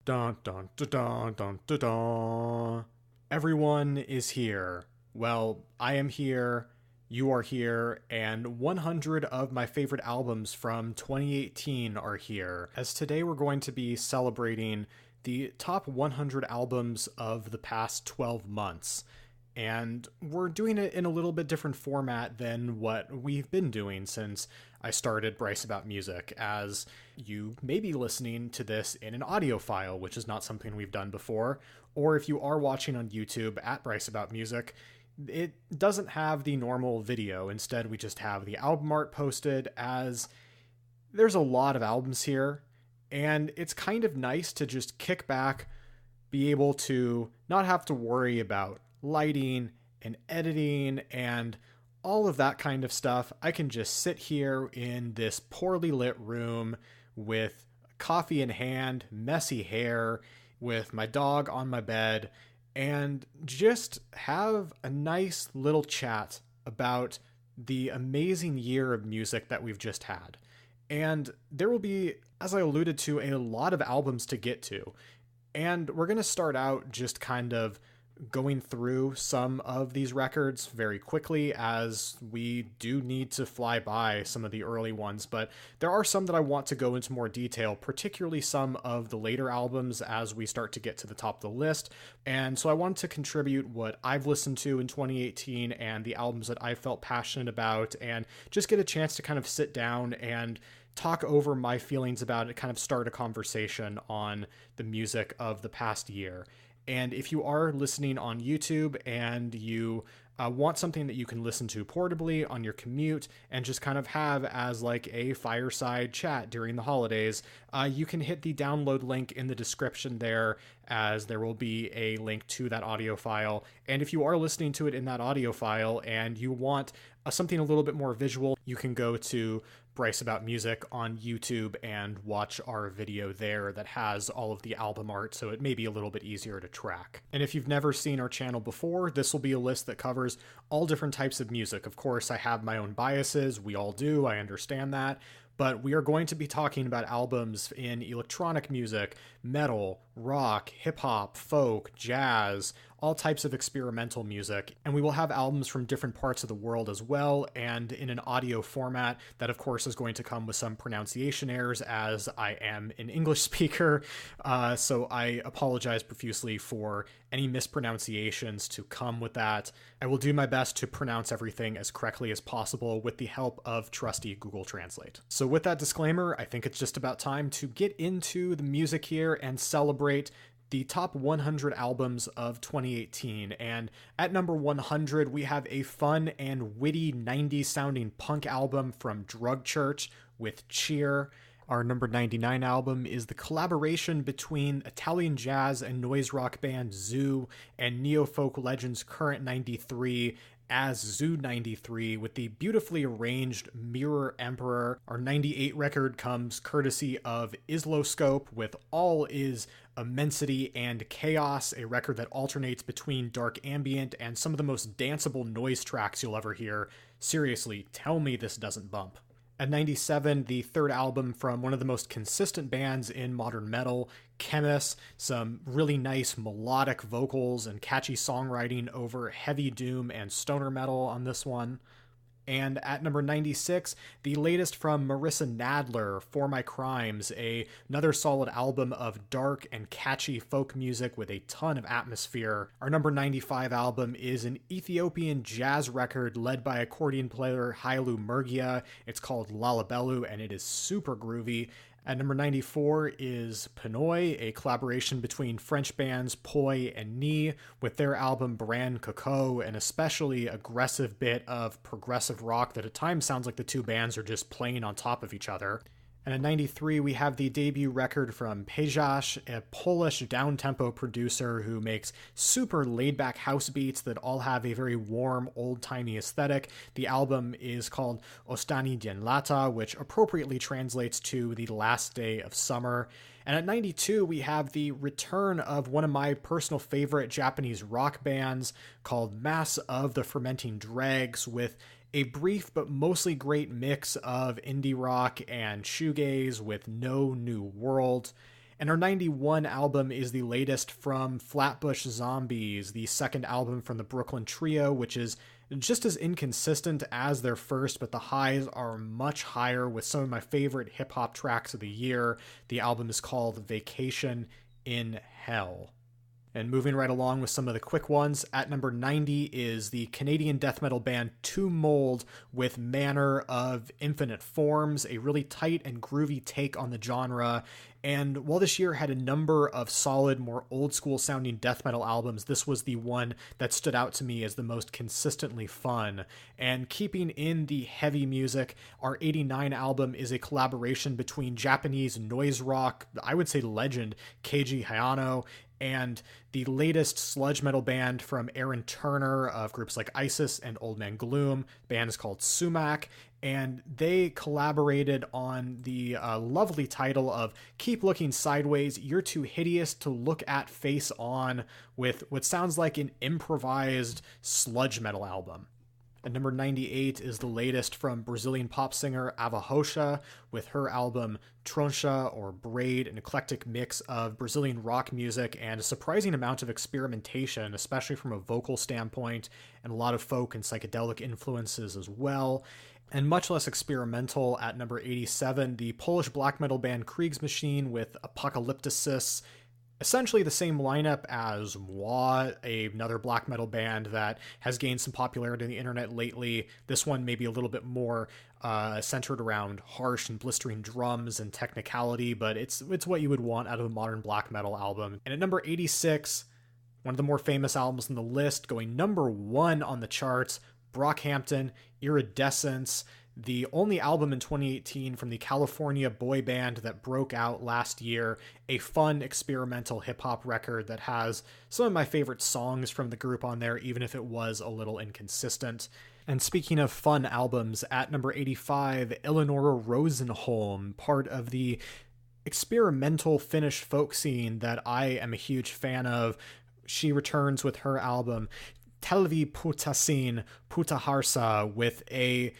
Dun dun dun dun dun dun dun. Everyone is here. Well, I am here, you are here, and 100 of my favorite albums from 2018 are here. As today we're going to be celebrating the top 100 albums of the past 12 months. And we're doing it in a little bit different format than what we've been doing since I started Bryce About Music, as you may be listening to this in an audio file, which is not something we've done before, or if you are watching on YouTube at Bryce About Music, it doesn't have the normal video. Instead, we just have the album art posted, as there's a lot of albums here, and it's kind of nice to just kick back, be able to not have to worry about lighting and editing and all of that kind of stuff. I can just sit here in this poorly lit room with coffee in hand, messy hair, with my dog on my bed, and just have a nice little chat about the amazing year of music that we've just had. And there will be, as I alluded to, a lot of albums to get to. And we're going to start out just kind of going through some of these records very quickly, as we do need to fly by some of the early ones, but there are some that I want to go into more detail, particularly some of the later albums as we start to get to the top of the list. And so I wanted to contribute what I've listened to in 2018 and the albums that I felt passionate about, and just get a chance to kind of sit down and talk over my feelings about it, kind of start a conversation on the music of the past year. And if you are listening on YouTube and you want something that you can listen to portably on your commute and just kind of have as like a fireside chat during the holidays, you can hit the download link in the description there, as there will be a link to that audio file. And if you are listening to it in that audio file and you want something a little bit more visual, you can go to Bryce About Music on YouTube and watch our video there that has all of the album art, so it may be a little bit easier to track. And if you've never seen our channel before, this will be a list that covers all different types of music. Of course, I have my own biases, we all do, I understand that, but we are going to be talking about albums in electronic music, metal, rock, hip-hop, folk, jazz, all types of experimental music, and we will have albums from different parts of the world as well, and in an audio format that of course is going to come with some pronunciation errors, as I am an English speaker, so I apologize profusely for any mispronunciations to come with that. I will do my best to pronounce everything as correctly as possible with the help of trusty Google Translate. So with that disclaimer, I think it's just about time to get into the music here and celebrate the top 100 albums of 2018. And at number 100, we have a fun and witty 90s sounding punk album from Drug Church with Cheer. Our number 99 album is the collaboration between Italian jazz and noise rock band Zoo and neo-folk legends Current 93 as Zoo 93 with the beautifully arranged Mirror Emperor. Our 98 record comes courtesy of Isloscope with All Is Immensity and Chaos, a record that alternates between dark ambient and some of the most danceable noise tracks you'll ever hear. Seriously, tell me this doesn't bump. At 97, the third album from one of the most consistent bands in modern metal, Chemist, some really nice melodic vocals and catchy songwriting over heavy doom and stoner metal on this one. And at number 96, the latest from Marissa Nadler, For My Crimes, another solid album of dark and catchy folk music with a ton of atmosphere. Our number 95 album is an Ethiopian jazz record led by accordion player Hailu Murgia. It's called Lalabelu, and it is super groovy. At number 94 is Pinoy, a collaboration between French bands Poi and Ni with their album Brand Coco, an especially aggressive bit of progressive rock that at times sounds like the two bands are just playing on top of each other. And at 93, we have the debut record from Pejash, a Polish down-tempo producer who makes super laid-back house beats that all have a very warm, old-timey aesthetic. The album is called Ostani Dzień Lata, which appropriately translates to The Last Day of Summer. And at 92, we have the return of one of my personal favorite Japanese rock bands called Mass of the Fermenting Dregs, with a brief but mostly great mix of indie rock and shoegaze with No New World. And our 91 album is the latest from Flatbush Zombies, the second album from the Brooklyn Trio, which is just as inconsistent as their first, but the highs are much higher with some of my favorite hip-hop tracks of the year. The album is called Vacation in Hell. And moving right along with some of the quick ones, at number 90 is the Canadian death metal band To Mold with Manner of Infinite Forms, a really tight and groovy take on the genre. And while this year had a number of solid, more old school sounding death metal albums, this was the one that stood out to me as the most consistently fun. And keeping in the heavy music, our 89 album is a collaboration between Japanese noise rock, I would say legend, Keiji Hayano, and the latest sludge metal band from Aaron Turner of groups like Isis and Old Man Gloom. The band is called Sumac, and they collaborated on the lovely title of Keep Looking Sideways, You're Too Hideous to Look At Face On, with what sounds like an improvised sludge metal album. And number 98 is the latest from Brazilian pop singer Ava Rocha with her album Trança, or Braid, an eclectic mix of Brazilian rock music and a surprising amount of experimentation, especially from a vocal standpoint, and a lot of folk and psychedelic influences as well. And much less experimental at number 87, the Polish black metal band Kriegsmaschine with Apocalypticis. Essentially the same lineup as Moi, another black metal band that has gained some popularity on the internet lately. This one maybe a little bit more centered around harsh and blistering drums and technicality, but it's what you would want out of a modern black metal album. And at number 86, one of the more famous albums on the list, going number 1 on the charts, Brockhampton, Iridescence, the only album in 2018 from the California boy band that broke out last year, a fun experimental hip-hop record that has some of my favorite songs from the group on there, even if it was a little inconsistent. And speaking of fun albums, at number 85, Eleanoora Rosenholm, part of the experimental Finnish folk scene that I am a huge fan of. She returns with her album Talvipalatsin, puutarhassa, with a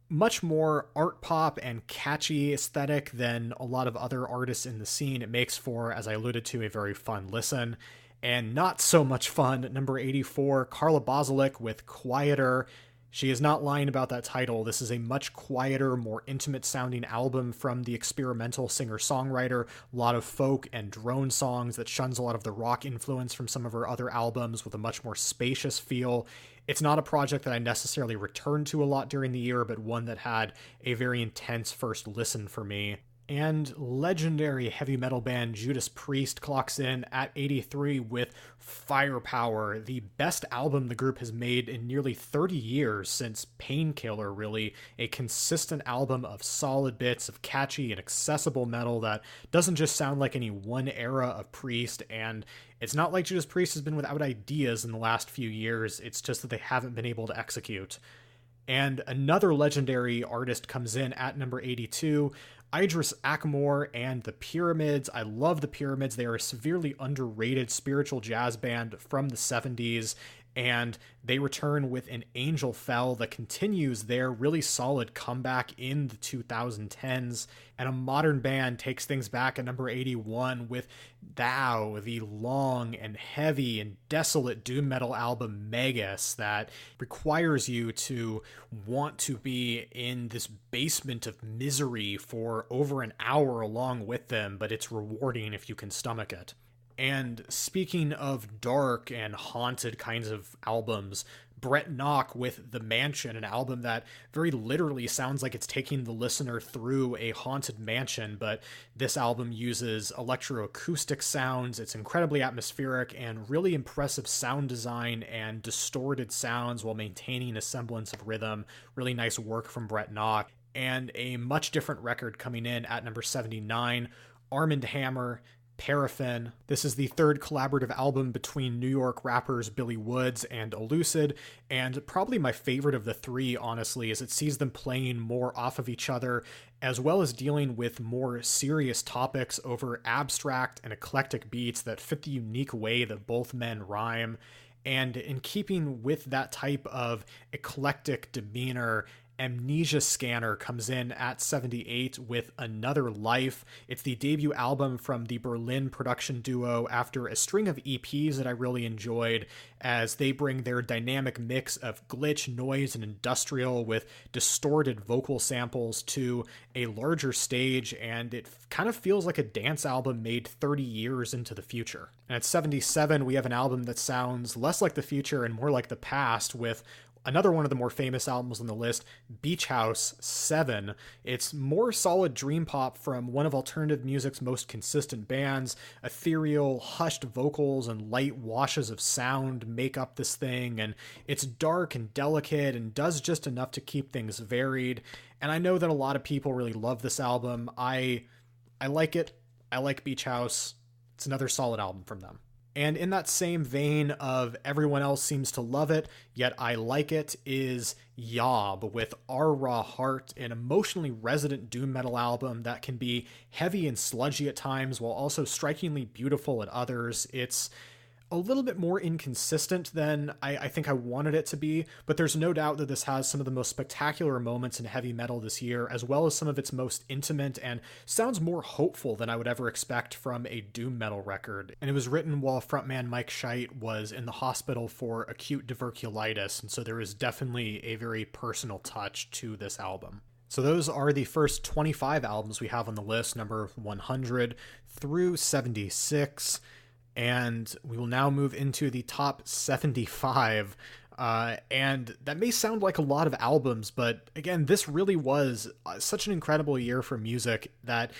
much more art pop and catchy aesthetic than a lot of other artists in the scene. It makes for, as I alluded to, a very fun listen. And not so much fun, number 84, Carla Bozulich with Quieter. She is not lying about that title. This is a much quieter, more intimate sounding album from the experimental singer-songwriter. A lot of folk and drone songs that shuns a lot of the rock influence from some of her other albums with a much more spacious feel. It's not a project that I necessarily returned to a lot during the year, but one that had a very intense first listen for me. And legendary heavy metal band Judas Priest clocks in at 83 with Firepower, the best album the group has made in nearly 30 years, since Painkiller, really. A consistent album of solid bits of catchy and accessible metal that doesn't just sound like any one era of Priest, and it's not like Judas Priest has been without ideas in the last few years, it's just that they haven't been able to execute. And another legendary artist comes in at number 82, Idris Akmor and the Pyramids. I love the Pyramids. They are a severely underrated spiritual jazz band from the 70s, and they return with an Angel Fell that continues their really solid comeback in the 2010s. And a modern band takes things back at number 81 with Thou, the long and heavy and desolate doom metal album Megas that requires you to want to be in this basement of misery for over an hour along with them, but it's rewarding if you can stomach it. And speaking of dark and haunted kinds of albums, Brett Naucke with The Mansion, an album that very literally sounds like it's taking the listener through a haunted mansion, but this album uses electroacoustic sounds. It's incredibly atmospheric and really impressive sound design and distorted sounds while maintaining a semblance of rhythm. Really nice work from Brett Naucke. And a much different record coming in at number 79, Armand Hammer, Paraffin. This is the third collaborative album between New York rappers Billy Woods and Elucid, and probably my favorite of the three, honestly, as it sees them playing more off of each other, as well as dealing with more serious topics over abstract and eclectic beats that fit the unique way that both men rhyme. And in keeping with that type of eclectic demeanor Amnesia Scanner comes in at 78 with Another Life. It's the debut album from the Berlin production duo after a string of EPs that I really enjoyed, as they bring their dynamic mix of glitch, noise, and industrial with distorted vocal samples to a larger stage, and it kind of feels like a dance album made 30 years into the future. And at 77, we have an album that sounds less like the future and more like the past, with another one of the more famous albums on the list, Beach House 7. It's more solid dream pop from one of alternative music's most consistent bands. Ethereal, hushed vocals and light washes of sound make up this thing, and it's dark and delicate and does just enough to keep things varied. And I know that a lot of people really love this album. I like it. I like Beach House. It's another solid album from them. And in that same vein of everyone else seems to love it, yet I like it, is Yob with Our Raw Heart, an emotionally resonant doom metal album that can be heavy and sludgy at times while also strikingly beautiful at others. It's a little bit more inconsistent than I think I wanted it to be, but there's no doubt that this has some of the most spectacular moments in heavy metal this year, as well as some of its most intimate, and sounds more hopeful than I would ever expect from a doom metal record. And it was written while frontman Mike Scheidt was in the hospital for acute diverculitis, and so there is definitely a very personal touch to this album. So those are the first 25 albums we have on the list, number 100 through 76. And we will now move into the top 75. And that may sound like a lot of albums, but again, this really was such an incredible year for music that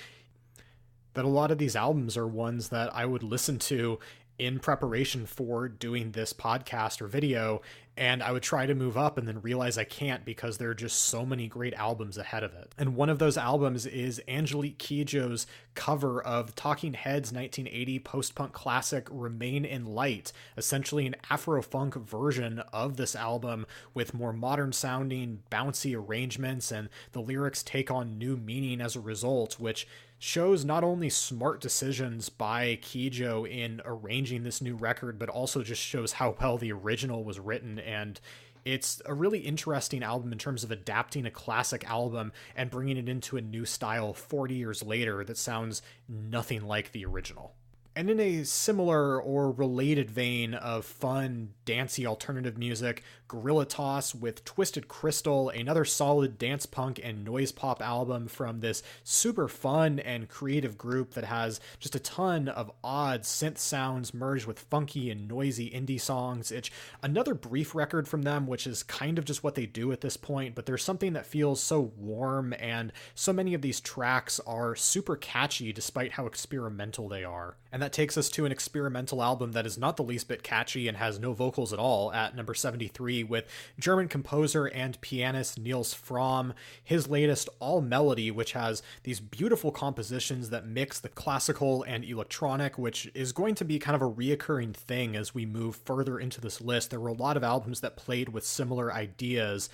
a lot of these albums are ones that I would listen to in preparation for doing this podcast or video, and I would try to move up and then realize I can't because there are just so many great albums ahead of it. And one of those albums is Angélique Kidjo's cover of Talking Heads' 1980 post-punk classic Remain in Light, essentially an Afro-funk version of this album with more modern sounding, bouncy arrangements, and the lyrics take on new meaning as a result, which shows not only smart decisions by Kidjo in arranging this new record, but also just shows how well the original was written. And it's a really interesting album in terms of adapting a classic album and bringing it into a new style 40 years later that sounds nothing like the original. And in a similar or related vein of fun, dancey alternative music, Gorilla Toss with Twisted Crystal, another solid dance punk and noise pop album from this super fun and creative group that has just a ton of odd synth sounds merged with funky and noisy indie songs. It's another brief record from them, which is kind of just what they do at this point, but there's something that feels so warm, and so many of these tracks are super catchy despite how experimental they are. And that takes us to an experimental album that is not the least bit catchy and has no vocals at all at number 73 with German composer and pianist Niels Fromm, his latest All Melody, which has these beautiful compositions that mix the classical and electronic, which is going to be kind of a reoccurring thing as we move further into this list. There were a lot of albums that played with similar ideas,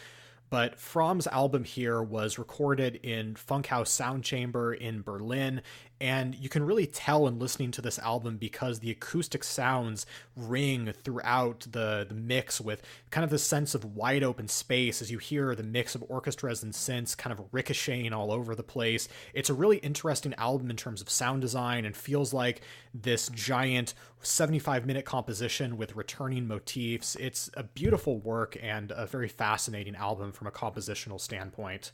but Fromm's album here was recorded in Funkhaus Sound Chamber in Berlin, and you can really tell in listening to this album because the acoustic sounds ring throughout the mix with kind of the sense of wide open space as you hear the mix of orchestras and synths kind of ricocheting all over the place. It's a really interesting album in terms of sound design and feels like this giant 75-minute composition with returning motifs. It's a beautiful work and a very fascinating album from a compositional standpoint.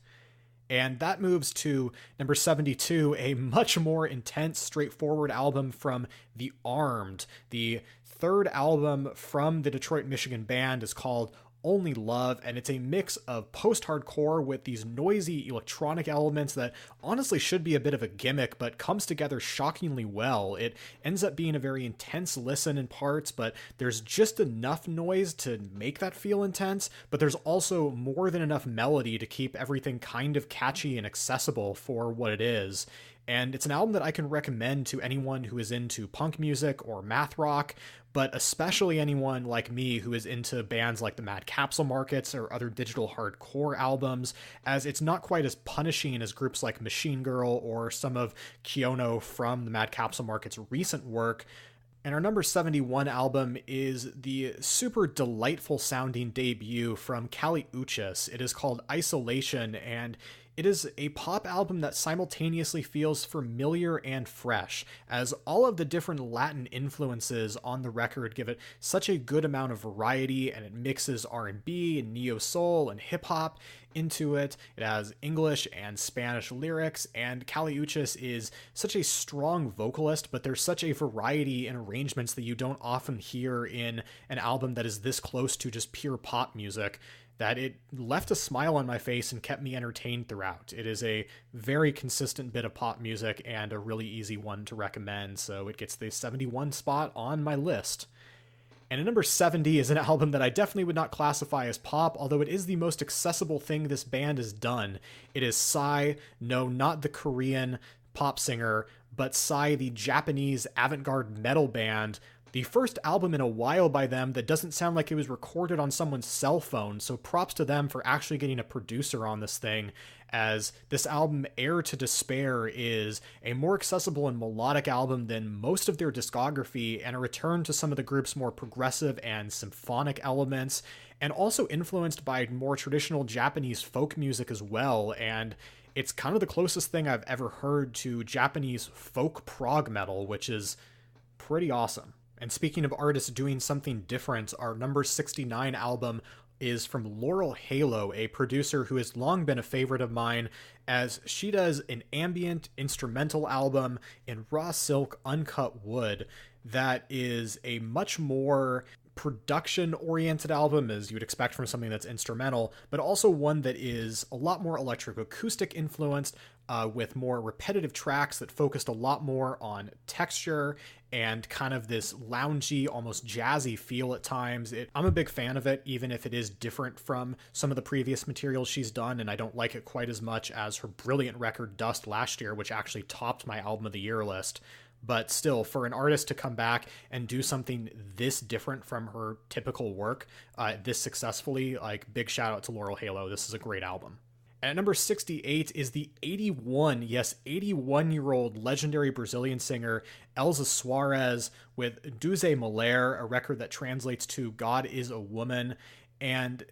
And that moves to number 72, a much more intense, straightforward album from The Armed. The third album from the Detroit, Michigan band is called Only Love, and it's a mix of post-hardcore with these noisy electronic elements that honestly should be a bit of a gimmick, but comes together shockingly well. It ends up being a very intense listen in parts, but there's just enough noise to make that feel intense, but there's also more than enough melody to keep everything kind of catchy and accessible for what it is. And it's an album that I can recommend to anyone who is into punk music or math rock, but especially anyone like me who is into bands like the Mad Capsule Markets or other digital hardcore albums, as it's not quite as punishing as groups like Machine Girl or some of Kiono from the Mad Capsule Market's recent work. And our number 71 album is the super delightful sounding debut from Kali Uchis. It is called Isolation, and it is a pop album that simultaneously feels familiar and fresh, as all of the different Latin influences on the record give it such a good amount of variety, and it mixes R&B and neo-soul and hip-hop into it. It has English and Spanish lyrics, and Kali Uchis is such a strong vocalist, but there's such a variety in arrangements that you don't often hear in an album that is this close to just pure pop music, that it left a smile on my face and kept me entertained throughout. It is a very consistent bit of pop music and a really easy one to recommend, so it gets the 71 spot on my list. And at number 70 is an album that I definitely would not classify as pop, although it is the most accessible thing this band has done. It is Psy, no, not the Korean pop singer, but Psy, the Japanese avant-garde metal band. The first album in a while by them that doesn't sound like it was recorded on someone's cell phone, so props to them for actually getting a producer on this thing, as this album, Heir to Despair, is a more accessible and melodic album than most of their discography, and a return to some of the group's more progressive and symphonic elements, and also influenced by more traditional Japanese folk music as well, and it's kind of the closest thing I've ever heard to Japanese folk prog metal, which is pretty awesome. And speaking of artists doing something different, our number 69 album is from Laurel Halo, a producer who has long been a favorite of mine, as she does an ambient instrumental album in raw silk uncut wood that is a much more production-oriented album, as you would expect from something that's instrumental, but also one that is a lot more electroacoustic influenced, with more repetitive tracks that focused a lot more on texture and kind of this loungy, almost jazzy feel at times. I'm a big fan of it, even if it is different from some of the previous material she's done, and I don't like it quite as much as her brilliant record Dust last year, which actually topped my album of the year list. But still, for an artist to come back and do something this different from her typical work, this successfully, like, big shout out to Laurel Halo. This is a great album. And at number 68 is the 81-year-old legendary Brazilian singer Elza Soares with Duze Mulher, a record that translates to God is a Woman. And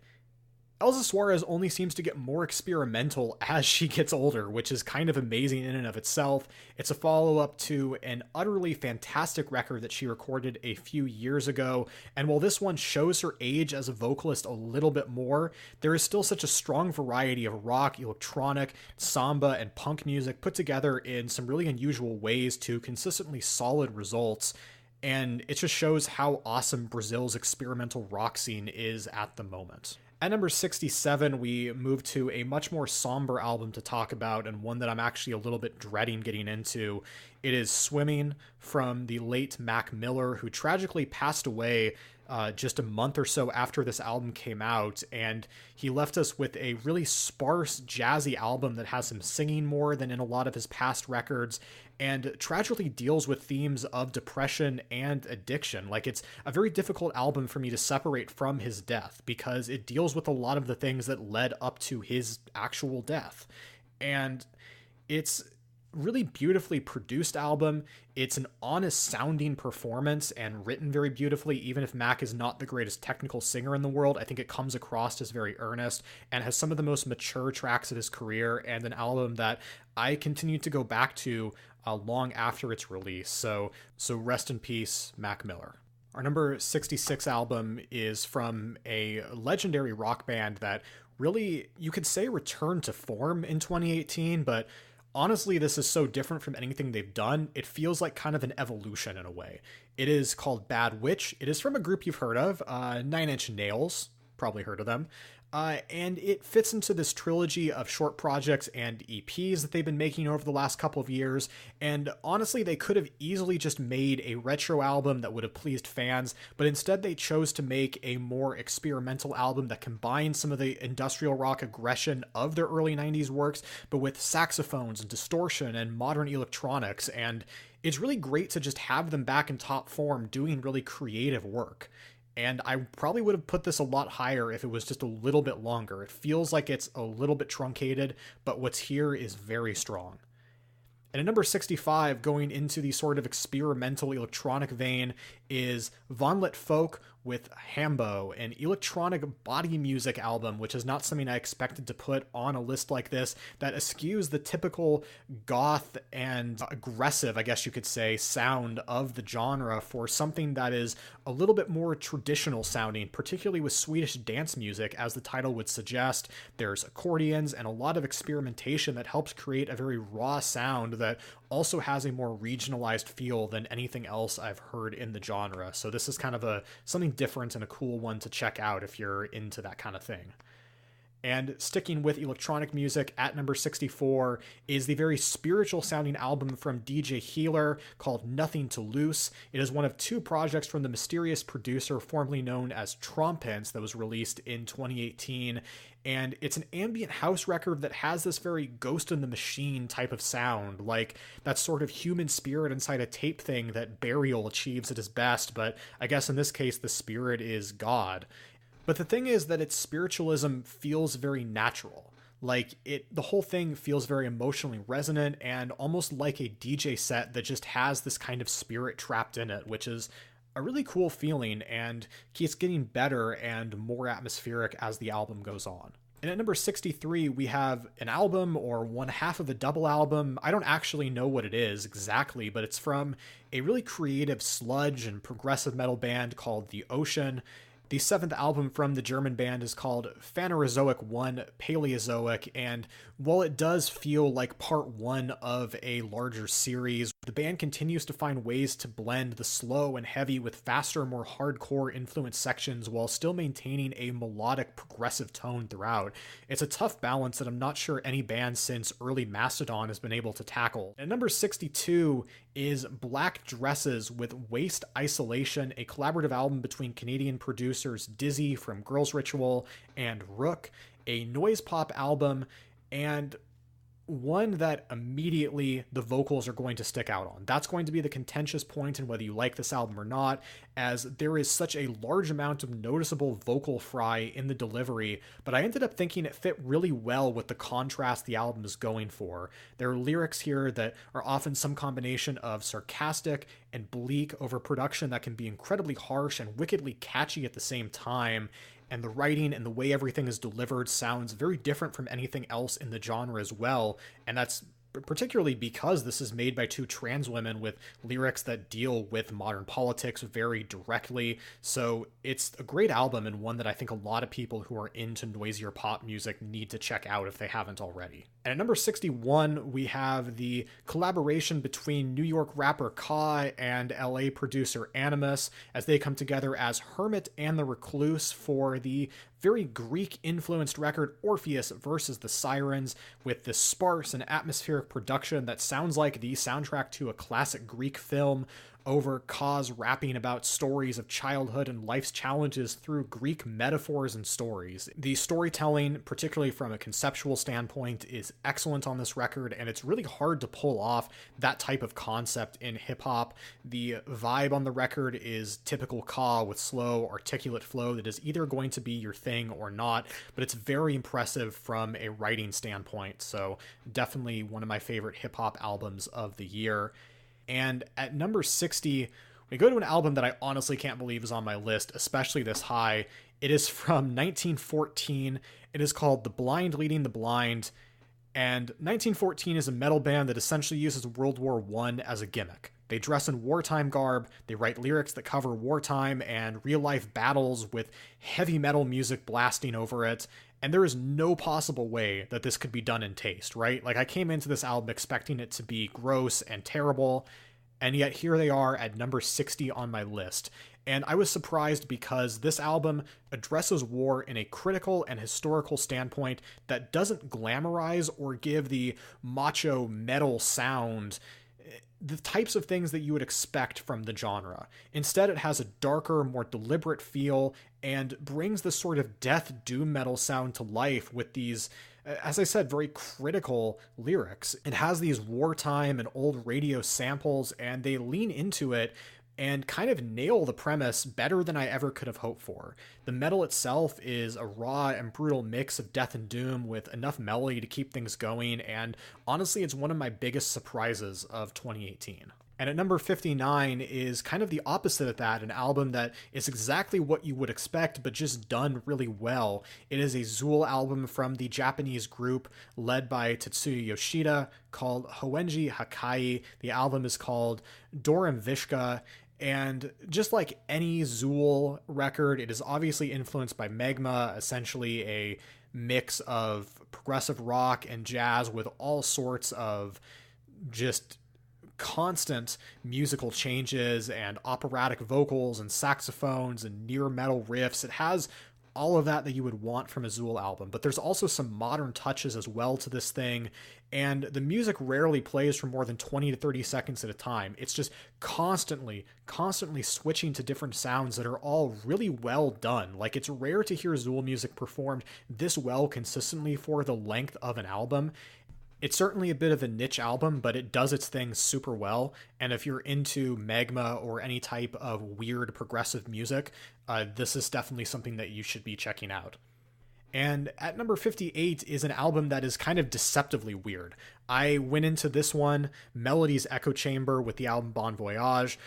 Elza Soares only seems to get more experimental as she gets older, which is kind of amazing in and of itself. It's a follow-up to an utterly fantastic record that she recorded a few years ago, and while this one shows her age as a vocalist a little bit more, there is still such a strong variety of rock, electronic, samba, and punk music put together in some really unusual ways to consistently solid results, and it just shows how awesome Brazil's experimental rock scene is at the moment. At number 67, we move to a much more somber album to talk about, and one that I'm actually a little bit dreading getting into. It is Swimming from the late Mac Miller, who tragically passed away just a month or so after this album came out, and he left us with a really sparse, jazzy album that has him singing more than in a lot of his past records, and tragically deals with themes of depression and addiction. Like, it's a very difficult album for me to separate from his death, because it deals with a lot of the things that led up to his actual death. And it's really beautifully produced album. It's an honest sounding performance and written very beautifully. Even if Mac is not the greatest technical singer in the world, I think it comes across as very earnest and has some of the most mature tracks of his career, and an album that I continue to go back to long after its release. So rest in peace, Mac Miller. Our number 66 album is from a legendary rock band that really, you could say, returned to form in 2018, but honestly, this is so different from anything they've done, it feels like kind of an evolution in a way. It is called Bad Witch. It is from a group you've heard of, 9 Inch Nails, probably heard of them. And it fits into this trilogy of short projects and EPs that they've been making over the last couple of years. And honestly, they could have easily just made a retro album that would have pleased fans, but instead they chose to make a more experimental album that combines some of the industrial rock aggression of their early 90s works, but with saxophones and distortion and modern electronics. And it's really great to just have them back in top form doing really creative work. And I probably would have put this a lot higher if it was just a little bit longer. It feels like it's a little bit truncated, but what's here is very strong. And at number 65, going into the sort of experimental electronic vein, is Von Lit Folk with Hambo, an electronic body music album, which is not something I expected to put on a list like this, that eschews the typical goth and aggressive, I guess you could say, sound of the genre for something that is a little bit more traditional sounding, particularly with Swedish dance music, as the title would suggest. There's accordions and a lot of experimentation that helps create a very raw sound that also has a more regionalized feel than anything else I've heard in the genre. So this is kind of something different and a cool one to check out if you're into that kind of thing. And sticking with electronic music, at number 64 is the very spiritual sounding album from DJ Healer called Nothing to Loose. It is one of two projects from the mysterious producer formerly known as Trompens that was released in 2018. And it's an ambient house record that has this very Ghost in the Machine type of sound, like that sort of human spirit inside a tape thing that Burial achieves at his best, but I guess in this case the spirit is God. But the thing is that its spiritualism feels very natural. Like, the whole thing feels very emotionally resonant and almost like a DJ set that just has this kind of spirit trapped in it, which is a really cool feeling and keeps getting better and more atmospheric as the album goes on. And at number 63, we have an album, or one half of a double album. I don't actually know what it is exactly, but it's from a really creative sludge and progressive metal band called The Ocean. The seventh album from the German band is called Phanerozoic 1 Paleozoic, and while it does feel like part one of a larger series, the band continues to find ways to blend the slow and heavy with faster, more hardcore influenced sections while still maintaining a melodic, progressive tone throughout. It's a tough balance that I'm not sure any band since early Mastodon has been able to tackle. At number 62 is Black Dresses with Waste Isolation, a collaborative album between Canadian producers Dizzy from Girls Ritual and Rook, a noise pop album, and one that immediately the vocals are going to stick out on. That's going to be the contentious point in whether you like this album or not, as there is such a large amount of noticeable vocal fry in the delivery, but I ended up thinking it fit really well with the contrast the album is going for. There are lyrics here that are often some combination of sarcastic and bleak over production that can be incredibly harsh and wickedly catchy at the same time, and the writing and the way everything is delivered sounds very different from anything else in the genre as well, and that's particularly because this is made by two trans women with lyrics that deal with modern politics very directly. So it's a great album, and one that I think a lot of people who are into noisier pop music need to check out if they haven't already. And at number 61, we have the collaboration between New York rapper Ka and LA producer Animus, as they come together as Hermit and the Recluse for the very Greek-influenced record Orpheus versus the Sirens, with this sparse and atmospheric production that sounds like the soundtrack to a classic Greek film, over Ka's rapping about stories of childhood and life's challenges through Greek metaphors and stories. The storytelling, particularly from a conceptual standpoint, is excellent on this record, and it's really hard to pull off that type of concept in hip-hop. The vibe on the record is typical Ka with slow, articulate flow that is either going to be your thing or not, but it's very impressive from a writing standpoint, so definitely one of my favorite hip-hop albums of the year. And at number 60, we go to an album that I honestly can't believe is on my list, especially this high. It is from 1914. It is called The Blind Leading the Blind. And 1914 is a metal band that essentially uses World War I as a gimmick. They dress in wartime garb, they write lyrics that cover wartime and real-life battles with heavy metal music blasting over it, and there is no possible way that this could be done in taste, right? Like, I came into this album expecting it to be gross and terrible, and yet here they are at number 60 on my list. And I was surprised because this album addresses war in a critical and historical standpoint that doesn't glamorize or give the macho metal sound the types of things that you would expect from the genre. Instead, it has a darker, more deliberate feel and brings this sort of death doom metal sound to life with these, as I said, very critical lyrics. It has these wartime and old radio samples, and they lean into it and kind of nail the premise better than I ever could have hoped for. The metal itself is a raw and brutal mix of death and doom with enough melody to keep things going, and honestly, it's one of my biggest surprises of 2018. And at number 59 is kind of the opposite of that, an album that is exactly what you would expect, but just done really well. It is a Zool album from the Japanese group led by Tetsuya Yoshida called Hoenji Hakai. The album is called Dorem Vishka. And just like any Zool record, it is obviously influenced by Magma, essentially a mix of progressive rock and jazz with all sorts of just constant musical changes and operatic vocals and saxophones and near metal riffs. It has all of that you would want from a Zool album, but there's also some modern touches as well to this thing, and the music rarely plays for more than 20 to 30 seconds at a time. It's just constantly switching to different sounds that are all really well done. Like, it's rare to hear Zool music performed this well consistently for the length of an album. It's certainly a bit of a niche album, but it does its thing super well. And if you're into Magma or any type of weird progressive music, this is definitely something that you should be checking out. And at number 58 is an album that is kind of deceptively weird. I went into this one, Melody's Echo Chamber, with the album Bon Voyage,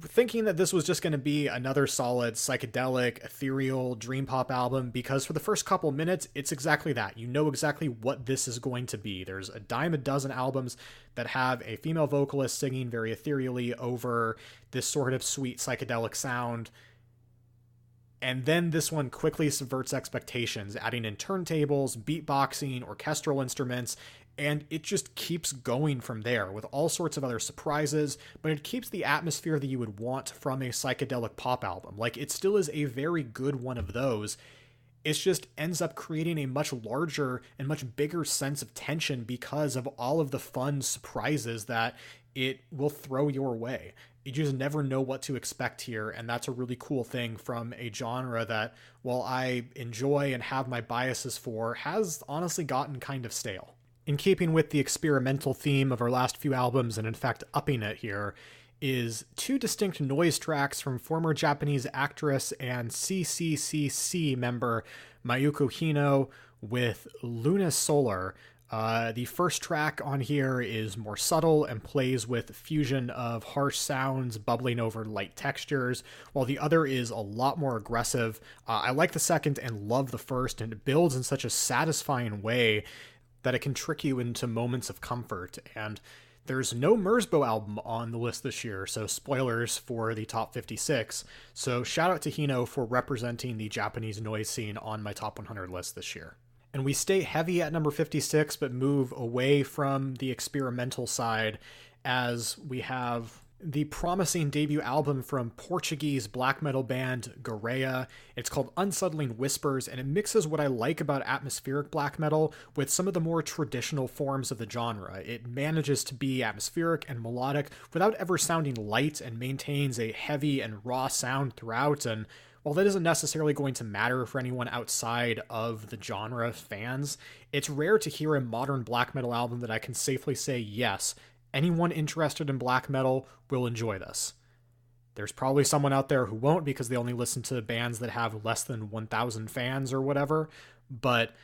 thinking that this was just going to be another solid psychedelic, ethereal, dream pop album, because for the first couple minutes, it's exactly that. You know exactly what this is going to be. There's a dime a dozen albums that have a female vocalist singing very ethereally over this sort of sweet psychedelic sound. And then this one quickly subverts expectations, adding in turntables, beatboxing, orchestral instruments, and it just keeps going from there with all sorts of other surprises, but it keeps the atmosphere that you would want from a psychedelic pop album. Like, it still is a very good one of those. It just ends up creating a much larger and much bigger sense of tension because of all of the fun surprises that it will throw your way. You just never know what to expect here, and that's a really cool thing from a genre that, while I enjoy and have my biases for, has honestly gotten kind of stale. In keeping with the experimental theme of our last few albums, and in fact upping it here, is two distinct noise tracks from former Japanese actress and CCCC member Mayuko Hino with Luna Solar. The first track on here is more subtle and plays with fusion of harsh sounds bubbling over light textures, while the other is a lot more aggressive. I like the second and love the first, and it builds in such a satisfying way that it can trick you into moments of comfort. And there's no Merzbow album on the list this year, so spoilers for the top 56. So shout out to Hino for representing the Japanese noise scene on my top 100 list this year. And we stay heavy at number 56, but move away from the experimental side as we have the promising debut album from Portuguese black metal band Goreya. It's called Unsettling Whispers, and it mixes what I like about atmospheric black metal with some of the more traditional forms of the genre. It manages to be atmospheric and melodic without ever sounding light, and maintains a heavy and raw sound throughout. And while that isn't necessarily going to matter for anyone outside of the genre fans, it's rare to hear a modern black metal album that I can safely say, yes, anyone interested in black metal will enjoy this. There's probably someone out there who won't because they only listen to bands that have less than 1,000 fans or whatever, but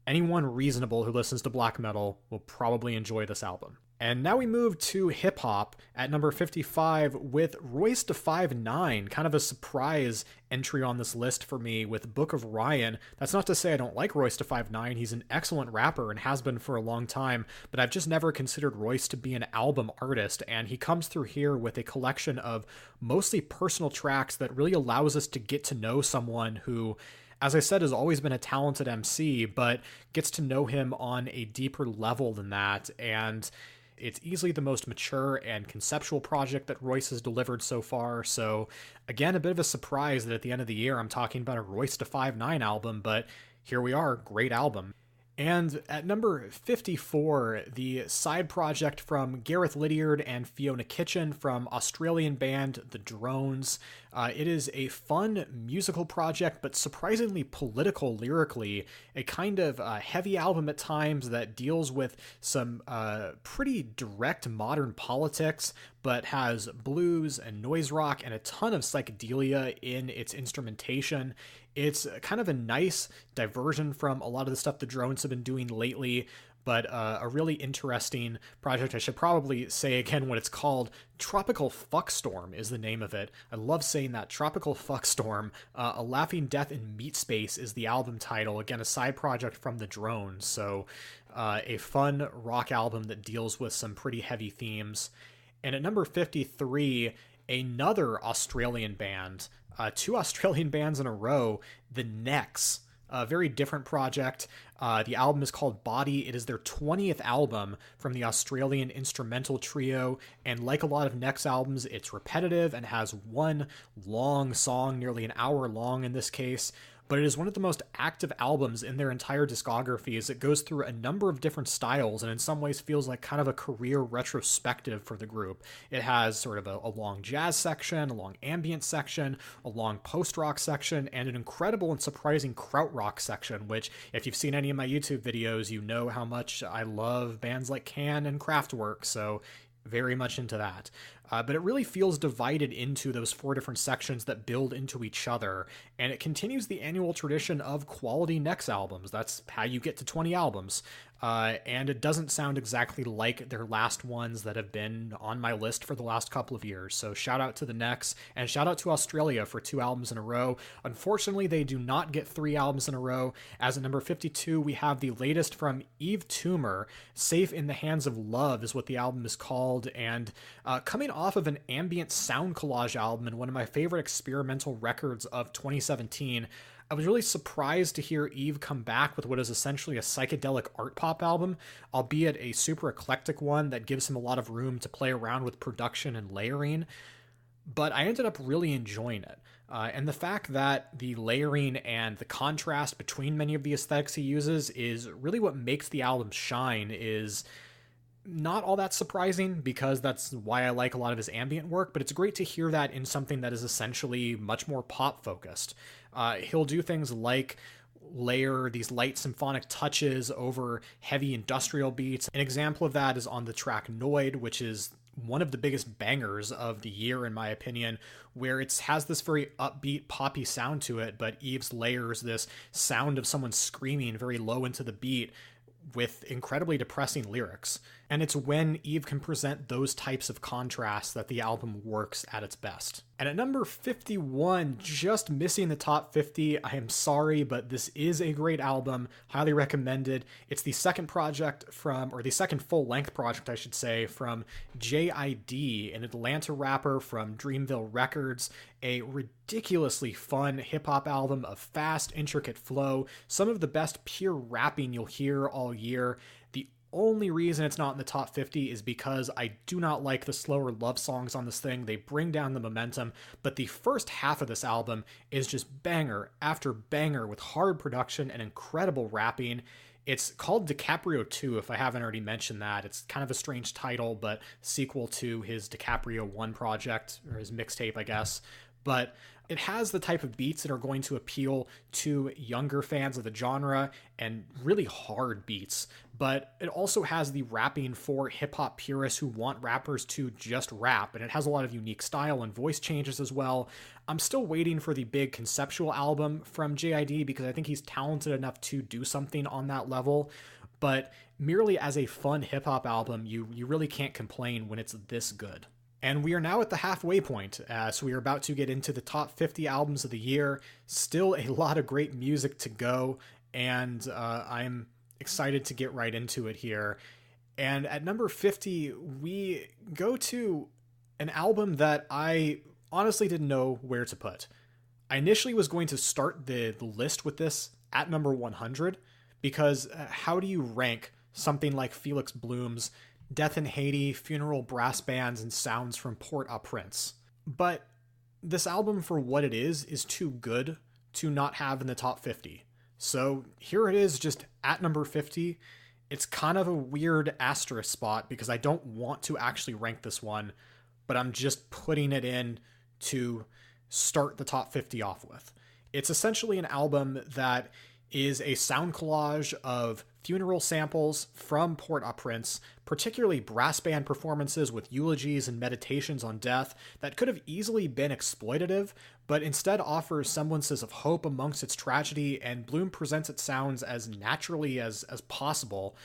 anyone reasonable who listens to black metal will probably enjoy this album. And now we move to hip-hop at number 55 with Royce da 5'9", kind of a surprise entry on this list for me with Book of Ryan. That's not to say I don't like Royce da 5'9". He's an excellent rapper and has been for a long time, but I've just never considered Royce to be an album artist, and he comes through here with a collection of mostly personal tracks that really allows us to get to know someone who, as I said, has always been a talented MC, but gets to know him on a deeper level than that. And it's easily the most mature and conceptual project that Royce has delivered so far. So again, a bit of a surprise that at the end of the year, I'm talking about a Royce da 5'9" album, but here we are, great album. And at number 54, the side project from Gareth Lydiard and Fiona Kitchen from Australian band The Drones. It is a fun musical project, but surprisingly political lyrically. A kind of heavy album at times that deals with some pretty direct modern politics, but has blues and noise rock and a ton of psychedelia in its instrumentation. It's kind of a nice diversion from a lot of the stuff the drones have been doing lately, but a really interesting project. I should probably say again what it's called. Tropical Fuckstorm is the name of it. I love saying that. Tropical Fuckstorm. A Laughing Death in Meat Space is the album title. Again, a side project from the drones. So a fun rock album that deals with some pretty heavy themes. And at number 53, another Australian band. Two Australian bands in a row, the Necks. A very different project. The album is called Body. It is their 20th album from the Australian instrumental trio, and like a lot of Necks albums, it's repetitive and has one long song, nearly an hour long in this case, but it is one of the most active albums in their entire discography as it goes through a number of different styles and in some ways feels like kind of a career retrospective for the group. It has sort of a long jazz section, a long ambient section, a long post-rock section, and an incredible and surprising krautrock section, which if you've seen any of my YouTube videos, you know how much I love bands like Can and Kraftwerk, so very much into that. But it really feels divided into those four different sections that build into each other, and it continues the annual tradition of quality Necks albums. That's how you get to 20 albums. And it doesn't sound exactly like their last ones that have been on my list for the last couple of years. So shout out to the Necks, and shout out to Australia for 2 albums in a row. Unfortunately, they do not get 3 albums in a row. As at number 52, we have the latest from Eve Toomer. Safe in the Hands of Love is what the album is called, and coming off of an ambient sound collage album and one of my favorite experimental records of 2017, I was really surprised to hear Eve come back with what is essentially a psychedelic art pop album, albeit a super eclectic one that gives him a lot of room to play around with production and layering. But I ended up really enjoying it. And the fact that the layering and the contrast between many of the aesthetics he uses is really what makes the album shine is not all that surprising, because that's why I like a lot of his ambient work, but it's great to hear that in something that is essentially much more pop focused. He'll do things like layer these light symphonic touches over heavy industrial beats. An example of that is on the track Noid, which is one of the biggest bangers of the year, in my opinion, where it has this very upbeat poppy sound to it, but Eves layers this sound of someone screaming very low into the beat with incredibly depressing lyrics. And it's when Eve can present those types of contrasts that the album works at its best. And at number 51, just missing the top 50, I am sorry, but this is a great album, highly recommended. It's the second project from, or the second full-length project, I should say, from J.I.D., an Atlanta rapper from Dreamville Records, a ridiculously fun hip-hop album of fast, intricate flow, some of the best pure rapping you'll hear all year. The only reason it's not in the top 50 is because I do not like the slower love songs on this thing. They bring down the momentum, but the first half of this album is just banger after banger with hard production and incredible rapping. It's called DiCaprio 2, if I haven't already mentioned that. It's kind of a strange title, but sequel to his DiCaprio 1 project, or his mixtape, I guess. But it has the type of beats that are going to appeal to younger fans of the genre and really hard beats. But it also has the rapping for hip-hop purists who want rappers to just rap, and it has a lot of unique style and voice changes as well. I'm still waiting for the big conceptual album from JID because I think he's talented enough to do something on that level. But merely as a fun hip-hop album, you really can't complain when it's this good. And we are now at the halfway point, so we are about to get into the top 50 albums of the year. Still a lot of great music to go, and I'm excited to get right into it here. And at number 50, we go to an album that I honestly didn't know where to put. I initially was going to start the list with this at number 100, because how do you rank something like Felix Bloom's Death in Haiti, funeral brass bands, and sounds from Port-au-Prince? But this album, for what it is too good to not have in the top 50. So here it is, just at number 50. It's kind of a weird asterisk spot because I don't want to actually rank this one, but I'm just putting it in to start the top 50 off with. It's essentially an album that is a sound collage of funeral samples from Port-au-Prince, particularly brass band performances with eulogies and meditations on death that could have easily been exploitative, but instead offers semblances of hope amongst its tragedy, and Bloom presents its sounds as naturally as possible.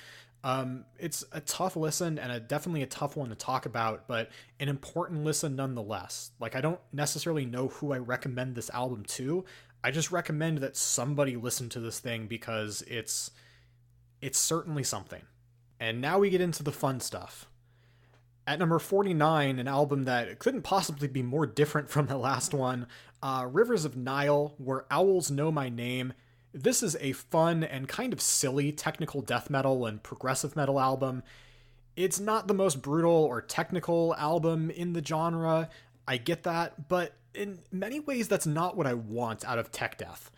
It's a tough listen and definitely a tough one to talk about, but an important listen nonetheless. Like, I don't necessarily know who I recommend this album to. I just recommend that somebody listen to this thing because it's certainly something. And now we get into the fun stuff. At number 49, an album that couldn't possibly be more different from the last one, Rivers of Nile, Where Owls Know My Name. This is a fun and kind of silly technical death metal and progressive metal album. It's not the most brutal or technical album in the genre, I get that, but in many ways that's not what I want out of tech death.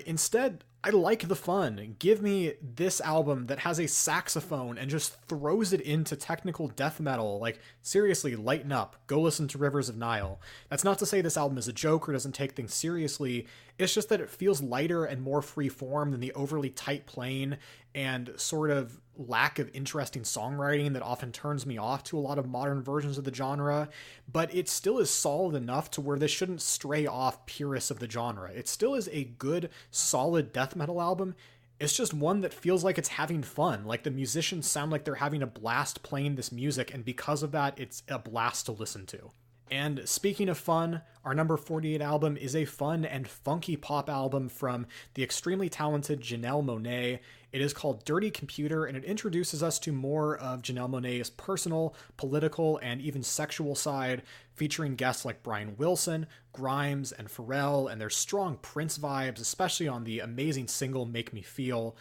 Instead, I like the fun. Give me this album that has a saxophone and just throws it into technical death metal. Like, seriously, lighten up. Go listen to Rivers of Nile. That's not to say this album is a joke or doesn't take things seriously. It's just that it feels lighter and more free form than the overly tight playing and sort of lack of interesting songwriting that often turns me off to a lot of modern versions of the genre, but it still is solid enough to where this shouldn't stray off purists of the genre. It still is a good, solid death metal album. It's just one that feels like it's having fun. Like, the musicians sound like they're having a blast playing this music, and because of that, it's a blast to listen to. And speaking of fun, our number 48 album is a fun and funky pop album from the extremely talented Janelle Monáe. It is called Dirty Computer, and it introduces us to more of Janelle Monáe's personal, political, and even sexual side, featuring guests like Brian Wilson, Grimes, and Pharrell, and their strong Prince vibes, especially on the amazing single Make Me Feel.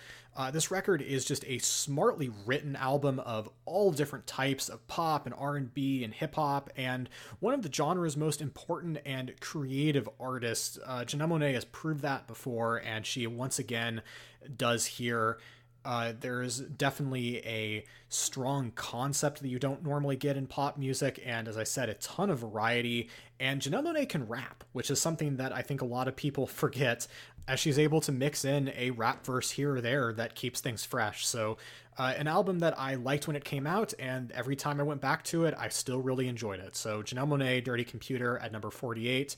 This record is just a smartly written album of all different types of pop and R&B and hip-hop, and one of the genre's most important and creative artists. Janelle Monáe has proved that before, and she once again does here. There's definitely a strong concept that you don't normally get in pop music, and as I said, a ton of variety. And Janelle Monáe can rap, which is something that I think a lot of people forget, as she's able to mix in a rap verse here or there that keeps things fresh. So an album that I liked when it came out, and every time I went back to it, I still really enjoyed it. So Janelle Monáe, Dirty Computer at number 48.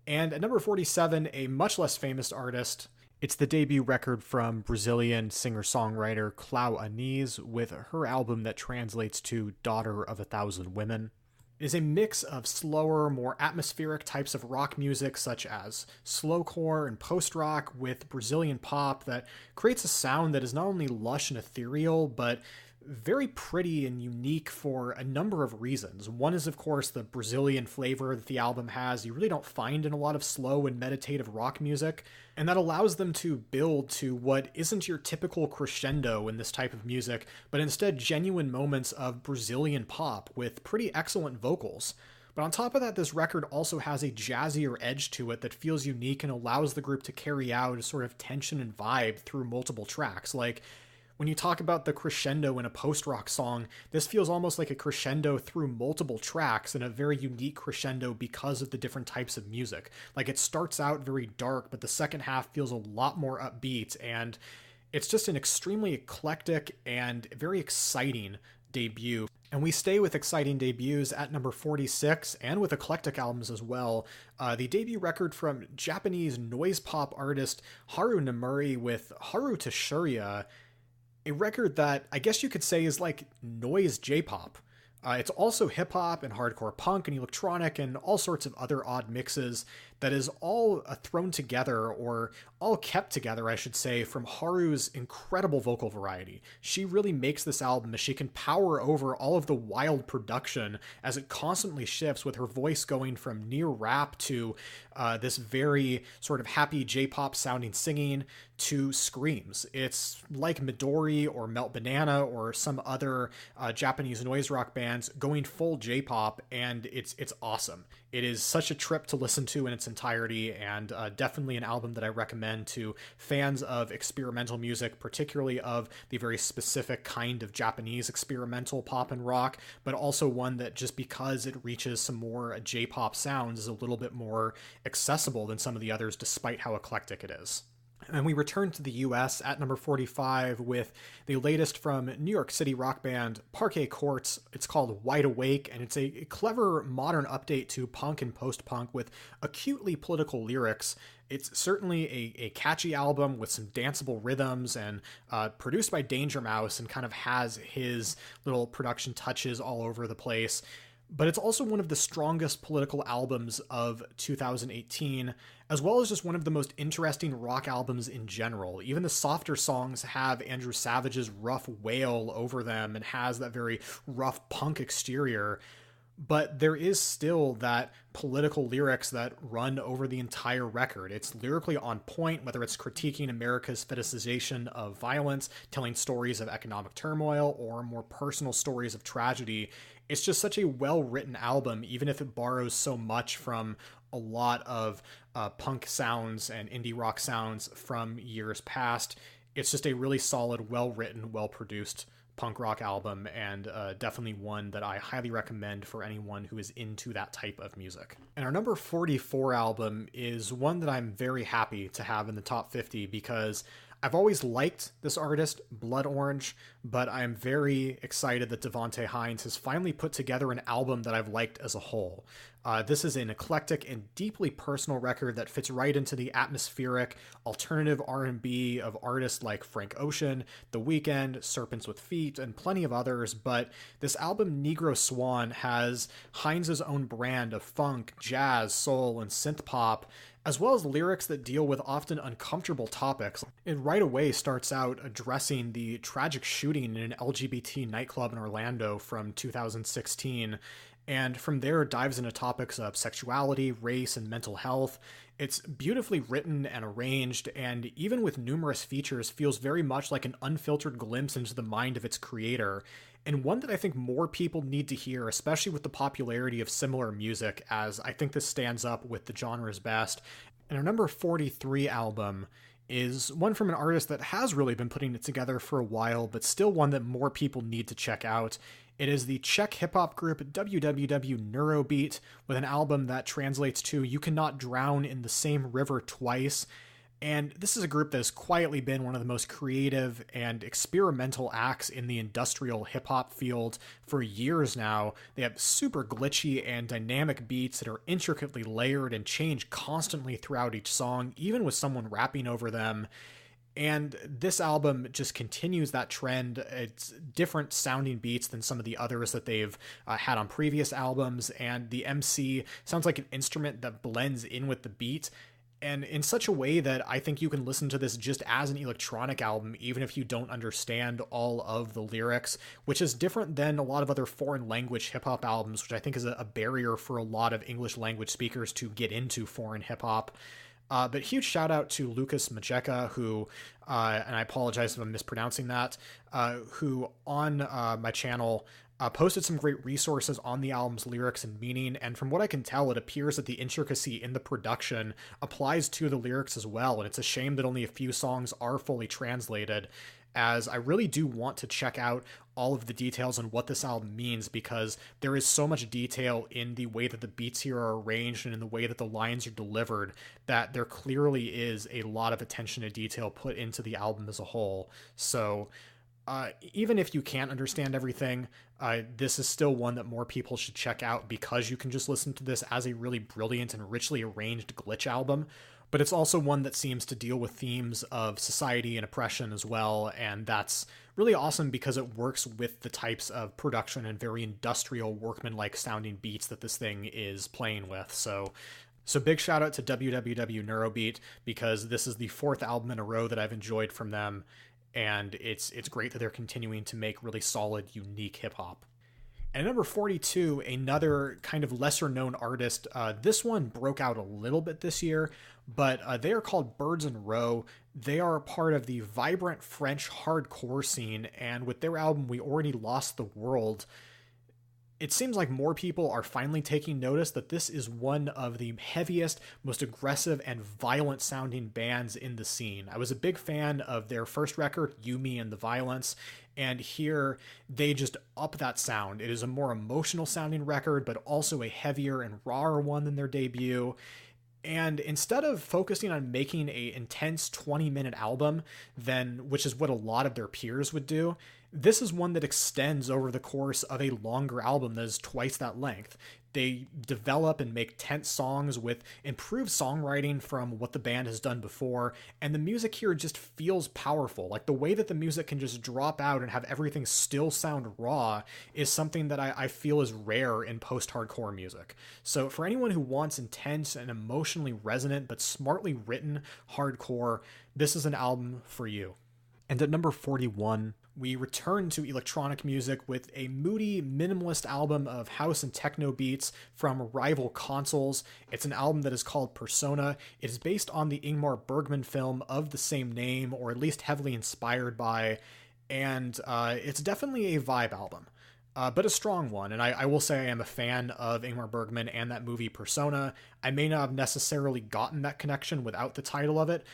And at number 47, a much less famous artist. It's the debut record from Brazilian singer-songwriter Clau Aniz with her album that translates to Daughter of a Thousand Women. It is a mix of slower, more atmospheric types of rock music such as slowcore and post-rock with Brazilian pop that creates a sound that is not only lush and ethereal, but very pretty and unique for a number of reasons. One is, of course, the Brazilian flavor that the album has. You really don't find in a lot of slow and meditative rock music, and that allows them to build to what isn't your typical crescendo in this type of music, but instead genuine moments of Brazilian pop with pretty excellent vocals. But on top of that, this record also has a jazzier edge to it that feels unique and allows the group to carry out a sort of tension and vibe through multiple tracks. Like, when you talk about the crescendo in a post-rock song, this feels almost like a crescendo through multiple tracks and a very unique crescendo because of the different types of music. Like, it starts out very dark, but the second half feels a lot more upbeat, and it's just an extremely eclectic and very exciting debut. And we stay with exciting debuts at number 46, and with eclectic albums as well. The debut record from Japanese noise pop artist Haru Nemuri with Haru Tashirya, a record that I guess you could say is like noise J-pop. It's also hip-hop and hardcore punk and electronic and all sorts of other odd mixes that is all thrown together, or all kept together, I should say, from Haru's incredible vocal variety. She really makes this album as she can power over all of the wild production as it constantly shifts, with her voice going from near rap to this very sort of happy J-pop sounding singing to screams. It's like Midori or Melt Banana or some other Japanese noise rock bands going full J-pop, and it's awesome. It is such a trip to listen to in its entirety, and definitely an album that I recommend to fans of experimental music, particularly of the very specific kind of Japanese experimental pop and rock, but also one that, just because it reaches some more J-pop sounds, is a little bit more accessible than some of the others, despite how eclectic it is. And we return to the US at number 45 with the latest from New York City rock band Parquet Courts. It's called Wide Awake, and it's a clever modern update to punk and post-punk with acutely political lyrics. It's certainly a catchy album with some danceable rhythms, and produced by Danger Mouse, and kind of has his little production touches all over the place. But it's also one of the strongest political albums of 2018, as well as just one of the most interesting rock albums in general. Even the softer songs have Andrew Savage's rough wail over them and has that very rough punk exterior. But there is still that political lyrics that run over the entire record. It's lyrically on point, whether it's critiquing America's fetishization of violence, telling stories of economic turmoil, or more personal stories of tragedy. It's just such a well-written album, even if it borrows so much from a lot of punk sounds and indie rock sounds from years past. It's just a really solid, well-written, well-produced punk rock album, and definitely one that I highly recommend for anyone who is into that type of music. And our number 44 album is one that I'm very happy to have in the top 50 because I've always liked this artist, Blood Orange, but I'm very excited that Devonte Hines has finally put together an album that I've liked as a whole. This is an eclectic and deeply personal record that fits right into the atmospheric, alternative R&B of artists like Frank Ocean, The Weeknd, Serpents with Feet, and plenty of others, but this album, Negro Swan, has Hines' own brand of funk, jazz, soul, and synth pop, as well as lyrics that deal with often uncomfortable topics. It right away starts out addressing the tragic shooting in an LGBT nightclub in Orlando from 2016, and from there it dives into topics of sexuality, race, and mental health. It's beautifully written and arranged, and even with numerous features, feels very much like an unfiltered glimpse into the mind of its creator, and one that I think more people need to hear, especially with the popularity of similar music, as I think this stands up with the genre's best. And our number 43 album is one from an artist that has really been putting it together for a while, but still one that more people need to check out. It is the Czech hip-hop group WWW Neurobeat, with an album that translates to You Cannot Drown in the Same River Twice. And this is a group that has quietly been one of the most creative and experimental acts in the industrial hip-hop field for years now. They have super glitchy and dynamic beats that are intricately layered and change constantly throughout each song, even with someone rapping over them. And this album just continues that trend. It's different sounding beats than some of the others that they've had on previous albums, and the MC sounds like an instrument that blends in with the beat, and in such a way that I think you can listen to this just as an electronic album, even if you don't understand all of the lyrics, which is different than a lot of other foreign language hip-hop albums, which I think is a barrier for a lot of English language speakers to get into foreign hip-hop. But huge shout out to Lucas Majeka, who, and I apologize if I'm mispronouncing that, who on my channel posted some great resources on the album's lyrics and meaning, and from what I can tell, it appears that the intricacy in the production applies to the lyrics as well, and it's a shame that only a few songs are fully translated, as I really do want to check out all of the details on what this album means, because there is so much detail in the way that the beats here are arranged and in the way that the lines are delivered that there clearly is a lot of attention to detail put into the album as a whole. So even if you can't understand everything, this is still one that more people should check out, because you can just listen to this as a really brilliant and richly arranged glitch album. But it's also one that seems to deal with themes of society and oppression as well, and that's really awesome because it works with the types of production and very industrial, workman-like sounding beats that this thing is playing with. So big shout out to WWW Neurobeat, because this is the fourth album in a row that I've enjoyed from them, and it's great that they're continuing to make really solid, unique hip-hop. And at number 42, another kind of lesser-known artist. This one broke out a little bit this year, but they are called Birds in Row. They are a part of the vibrant French hardcore scene, and with their album We Already Lost the World, it seems like more people are finally taking notice that this is one of the heaviest, most aggressive, and violent-sounding bands in the scene. I was a big fan of their first record, You, Me, and the Violence, and here they just up that sound. It is a more emotional-sounding record, but also a heavier and rawer one than their debut. And instead of focusing on making a intense 20-minute album, which is what a lot of their peers would do, this is one that extends over the course of a longer album that is twice that length. They develop and make tense songs with improved songwriting from what the band has done before, and the music here just feels powerful. Like, the way that the music can just drop out and have everything still sound raw is something that I feel is rare in post-hardcore music. So for anyone who wants intense and emotionally resonant but smartly written hardcore, this is an album for you. And at number 41, we return to electronic music with a moody, minimalist album of house and techno beats from rival consoles. It's an album that is called Persona. It is based on the Ingmar Bergman film of the same name, or at least heavily inspired by, and it's definitely a vibe album. But a strong one, and I will say I am a fan of Ingmar Bergman and that movie Persona. I may not have necessarily gotten that connection without the title of it,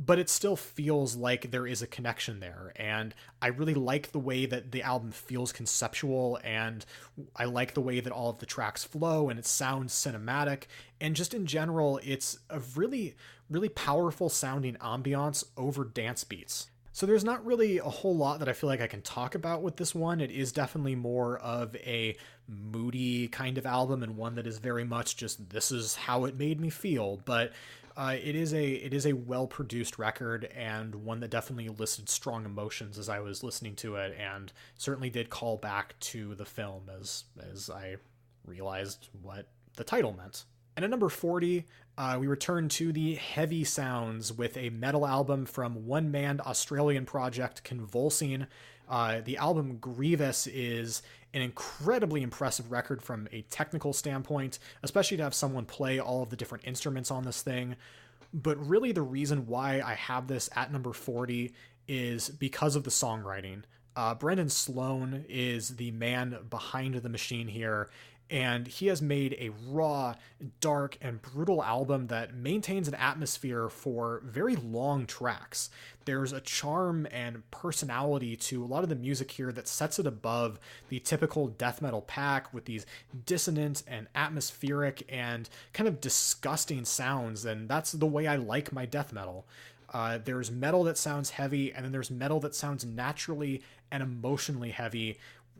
but it still feels like there is a connection there, and I really like the way that the album feels conceptual, and I like the way that all of the tracks flow, and it sounds cinematic, and just in general, it's a really, really powerful sounding ambiance over dance beats. So there's not really a whole lot that I feel like I can talk about with this one. It is definitely more of a moody kind of album, and one that is very much just, this is how it made me feel, but it is a well-produced record, and one that definitely elicited strong emotions as I was listening to it, and certainly did call back to the film as I realized what the title meant. And at number 40, we return to the heavy sounds with a metal album from one-man Australian project Convulsing. The album Grievous is an incredibly impressive record from a technical standpoint, especially to have someone play all of the different instruments on this thing. But really the reason why I have this at number 40 is because of the songwriting. Brendan Sloan is the man behind the machine here, and he has made a raw, dark, and brutal album that maintains an atmosphere for very long tracks. There's a charm and personality to a lot of the music here that sets it above the typical death metal pack with these dissonant and atmospheric and kind of disgusting sounds, and that's the way I like my death metal. There's metal that sounds heavy, and then there's metal that sounds naturally and emotionally heavy,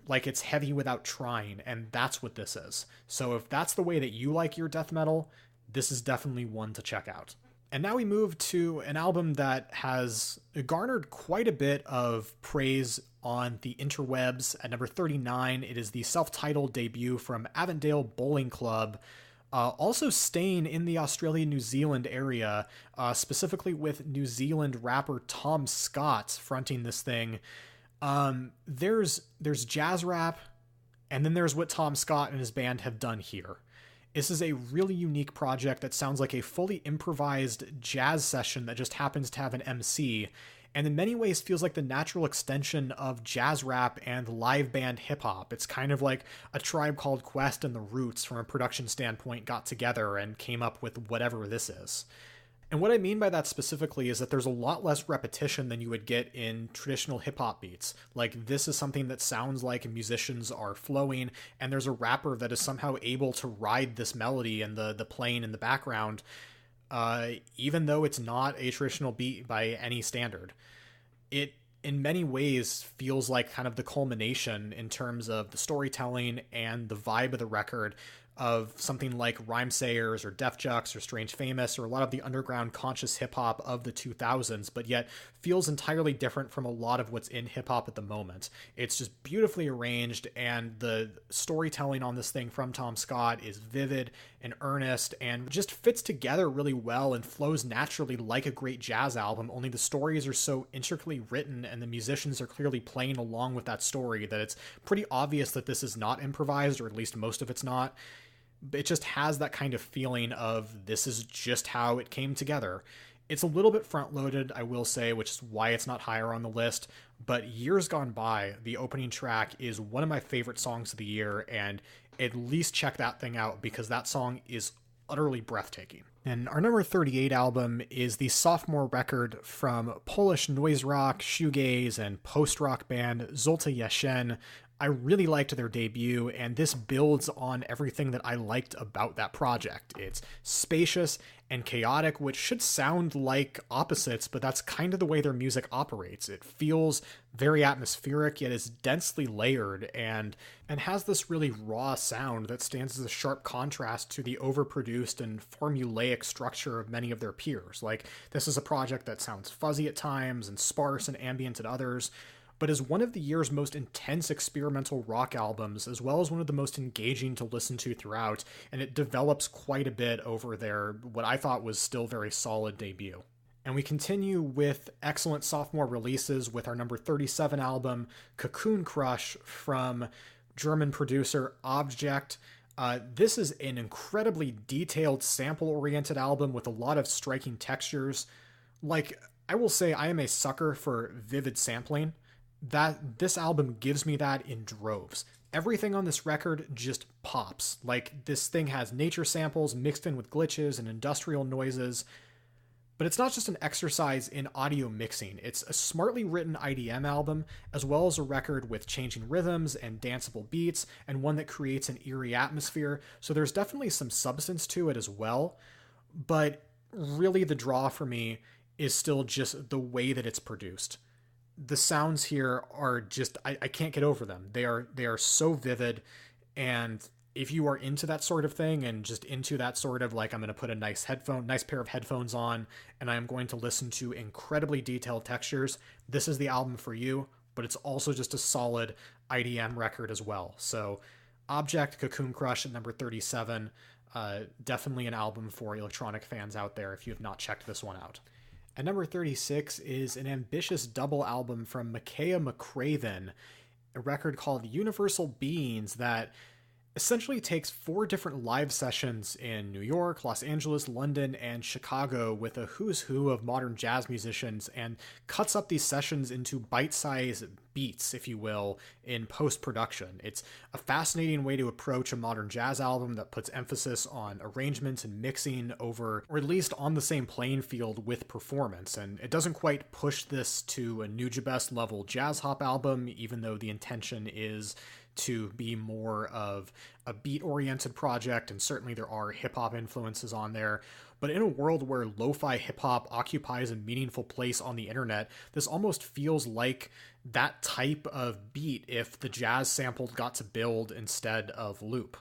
like it's heavy without trying, and that's what this is. So if that's the way that you like your death metal, this is definitely one to check out. And now we move to an album that has garnered quite a bit of praise on the interwebs. At number 39, it is the self-titled debut from Avantdale Bowling Club, also staying in the Australia-New Zealand area, specifically with New Zealand rapper Tom Scott fronting this thing. There's jazz rap, and then there's what Tom Scott and his band have done here. This is a really unique project that sounds like a fully improvised jazz session that just happens to have an MC, and in many ways feels like the natural extension of jazz rap and live band hip hop. It's kind of like a Tribe Called Quest and the Roots from a production standpoint got together and came up with whatever this is. And what I mean by that specifically is that there's a lot less repetition than you would get in traditional hip-hop beats. Like, this is something that sounds like musicians are flowing, and there's a rapper that is somehow able to ride this melody and the playing in the background, even though it's not a traditional beat by any standard. It, in many ways, feels like kind of the culmination in terms of the storytelling and the vibe of the record of something like Rhymesayers or Def Jux or Strange Famous or a lot of the underground conscious hip-hop of the 2000s, but yet feels entirely different from a lot of what's in hip-hop at the moment. It's just beautifully arranged, and the storytelling on this thing from Tom Scott is vivid and earnest and just fits together really well and flows naturally like a great jazz album, only the stories are so intricately written and the musicians are clearly playing along with that story that it's pretty obvious that this is not improvised, or at least most of it's not. It just has that kind of feeling of this is just how it came together. It's a little bit front-loaded, I will say, which is why it's not higher on the list, but Years Gone By, the opening track, is one of my favorite songs of the year, and at least check that thing out because that song is utterly breathtaking. And our number 38 album is the sophomore record from Polish noise rock, shoegaze, and post-rock band Zolta Yashin. I really liked their debut, and this builds on everything that I liked about that project. It's spacious and chaotic, which should sound like opposites, but that's kind of the way their music operates. It feels very atmospheric, yet is densely layered, and has this really raw sound that stands as a sharp contrast to the overproduced and formulaic structure of many of their peers. Like, this is a project that sounds fuzzy at times and sparse and ambient at others, but is one of the year's most intense experimental rock albums, as well as one of the most engaging to listen to throughout, and it develops quite a bit over their, what I thought was still very solid debut. And we continue with excellent sophomore releases with our number 37 album, Cocoon Crush, from German producer Objekt. This is an incredibly detailed, sample-oriented album with a lot of striking textures. Like, I will say I am a sucker for vivid sampling. That this album gives me that in droves. Everything on this record just pops. Like, this thing has nature samples mixed in with glitches and industrial noises. But it's not just an exercise in audio mixing. It's a smartly written IDM album, as well as a record with changing rhythms and danceable beats, and one that creates an eerie atmosphere. So there's definitely some substance to it as well. But really the draw for me is still just the way that it's produced. The sounds here are just, I can't get over them. They are so vivid, and if you are into that sort of thing and just into that sort of like, I'm going to put a nice pair of headphones on, and I'm going to listen to incredibly detailed textures, this is the album for you. But it's also just a solid IDM record as well. So Objekt, Cocoon Crush at number 37, definitely an album for electronic fans out there if you have not checked this one out. At number 36 is an ambitious double album from Makaya McCraven, a record called Universal Beings that essentially takes 4 different live sessions in New York, Los Angeles, London, and Chicago with a who's who of modern jazz musicians and cuts up these sessions into bite-sized beats, if you will, in post-production. It's a fascinating way to approach a modern jazz album that puts emphasis on arrangements and mixing over, or at least on the same playing field with performance. And it doesn't quite push this to a Nujabes level jazz hop album, even though the intention is to be more of a beat-oriented project, and certainly there are hip-hop influences on there. But in a world where lo-fi hip-hop occupies a meaningful place on the internet, this almost feels like that type of beat if the jazz sample got to build instead of loop.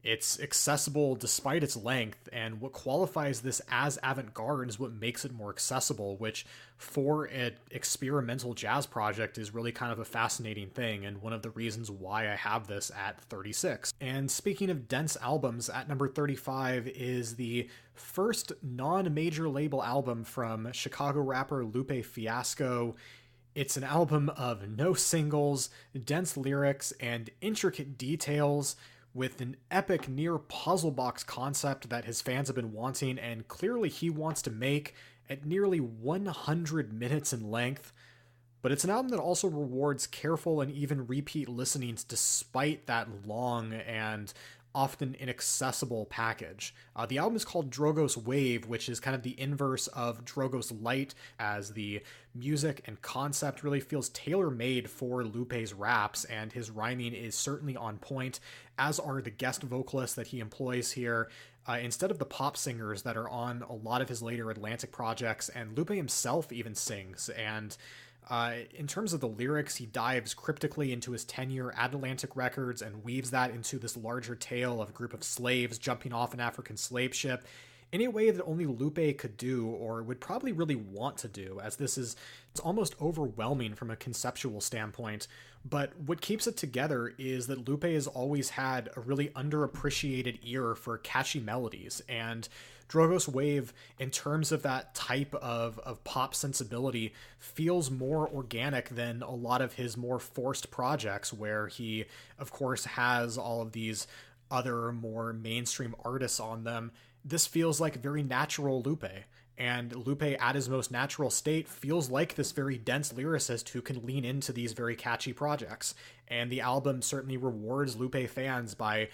It's accessible despite its length, and what qualifies this as avant-garde is what makes it more accessible, which for an experimental jazz project is really kind of a fascinating thing, and one of the reasons why I have this at 36. And speaking of dense albums, at number 35 is the first non-major label album from Chicago rapper Lupe Fiasco. It's an album of no singles, dense lyrics, and intricate details, with an epic near puzzle box concept that his fans have been wanting, and clearly he wants to make, at nearly 100 minutes in length. But it's an album that also rewards careful and even repeat listenings despite that long and often inaccessible package. The album is called Drogos Wave, which is kind of the inverse of Drogos Light, as the music and concept really feels tailor-made for Lupe's raps, and his rhyming is certainly on point, as are the guest vocalists that he employs here, instead of the pop singers that are on a lot of his later Atlantic projects, and Lupe himself even sings. And in terms of the lyrics, he dives cryptically into his tenure at Atlantic Records and weaves that into this larger tale of a group of slaves jumping off an African slave ship in a way that only Lupe could do, or would probably really want to do, as it's almost overwhelming from a conceptual standpoint. But what keeps it together is that Lupe has always had a really underappreciated ear for catchy melodies, and Drogos Wave, in terms of that type of pop sensibility, feels more organic than a lot of his more forced projects, where he, of course, has all of these other more mainstream artists on them. This feels like very natural Lupe, and Lupe at his most natural state feels like this very dense lyricist who can lean into these very catchy projects. And the album certainly rewards Lupe fans by,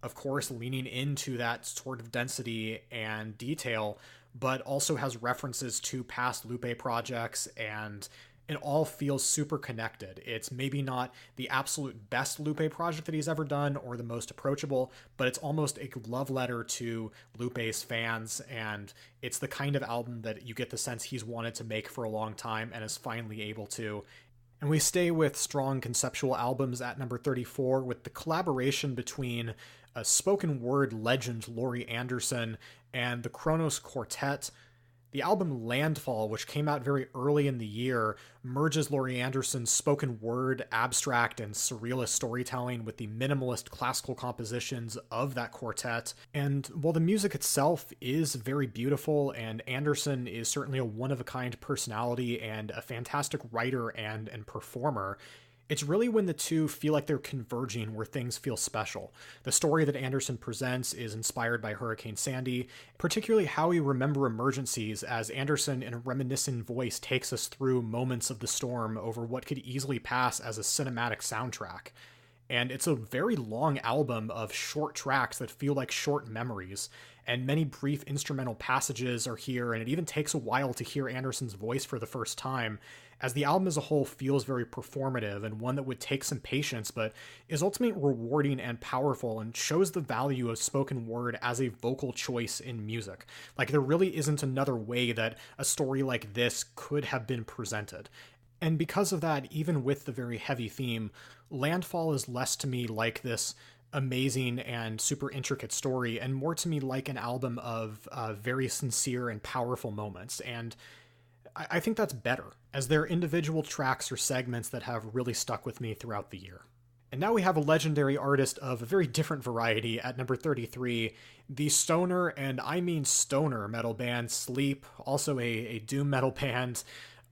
of course, leaning into that sort of density and detail, but also has references to past Lupe projects, and it all feels super connected. It's maybe not the absolute best Lupe project that he's ever done or the most approachable, but it's almost a love letter to Lupe's fans, and it's the kind of album that you get the sense he's wanted to make for a long time and is finally able to. And we stay with strong conceptual albums at number 34 with the collaboration between a spoken word legend Laurie Anderson and the Kronos Quartet. The album Landfall, which came out very early in the year, merges Laurie Anderson's spoken word, abstract, and surrealist storytelling with the minimalist classical compositions of that quartet. And while the music itself is very beautiful, and Anderson is certainly a one-of-a-kind personality and a fantastic writer and performer, it's really when the two feel like they're converging where things feel special. The story that Anderson presents is inspired by Hurricane Sandy, particularly How We Remember Emergencies, as Anderson in a reminiscent voice takes us through moments of the storm over what could easily pass as a cinematic soundtrack. And it's a very long album of short tracks that feel like short memories, and many brief instrumental passages are here, and it even takes a while to hear Anderson's voice for the first time, as the album as a whole feels very performative and one that would take some patience, but is ultimately rewarding and powerful and shows the value of spoken word as a vocal choice in music. Like, there really isn't another way that a story like this could have been presented. And because of that, even with the very heavy theme, Landfall is less to me like this amazing and super intricate story, and more to me like an album of very sincere and powerful moments. And I think that's better, as they're individual tracks or segments that have really stuck with me throughout the year. And now we have a legendary artist of a very different variety at number 33, the stoner, and I mean stoner metal band Sleep, also a doom metal band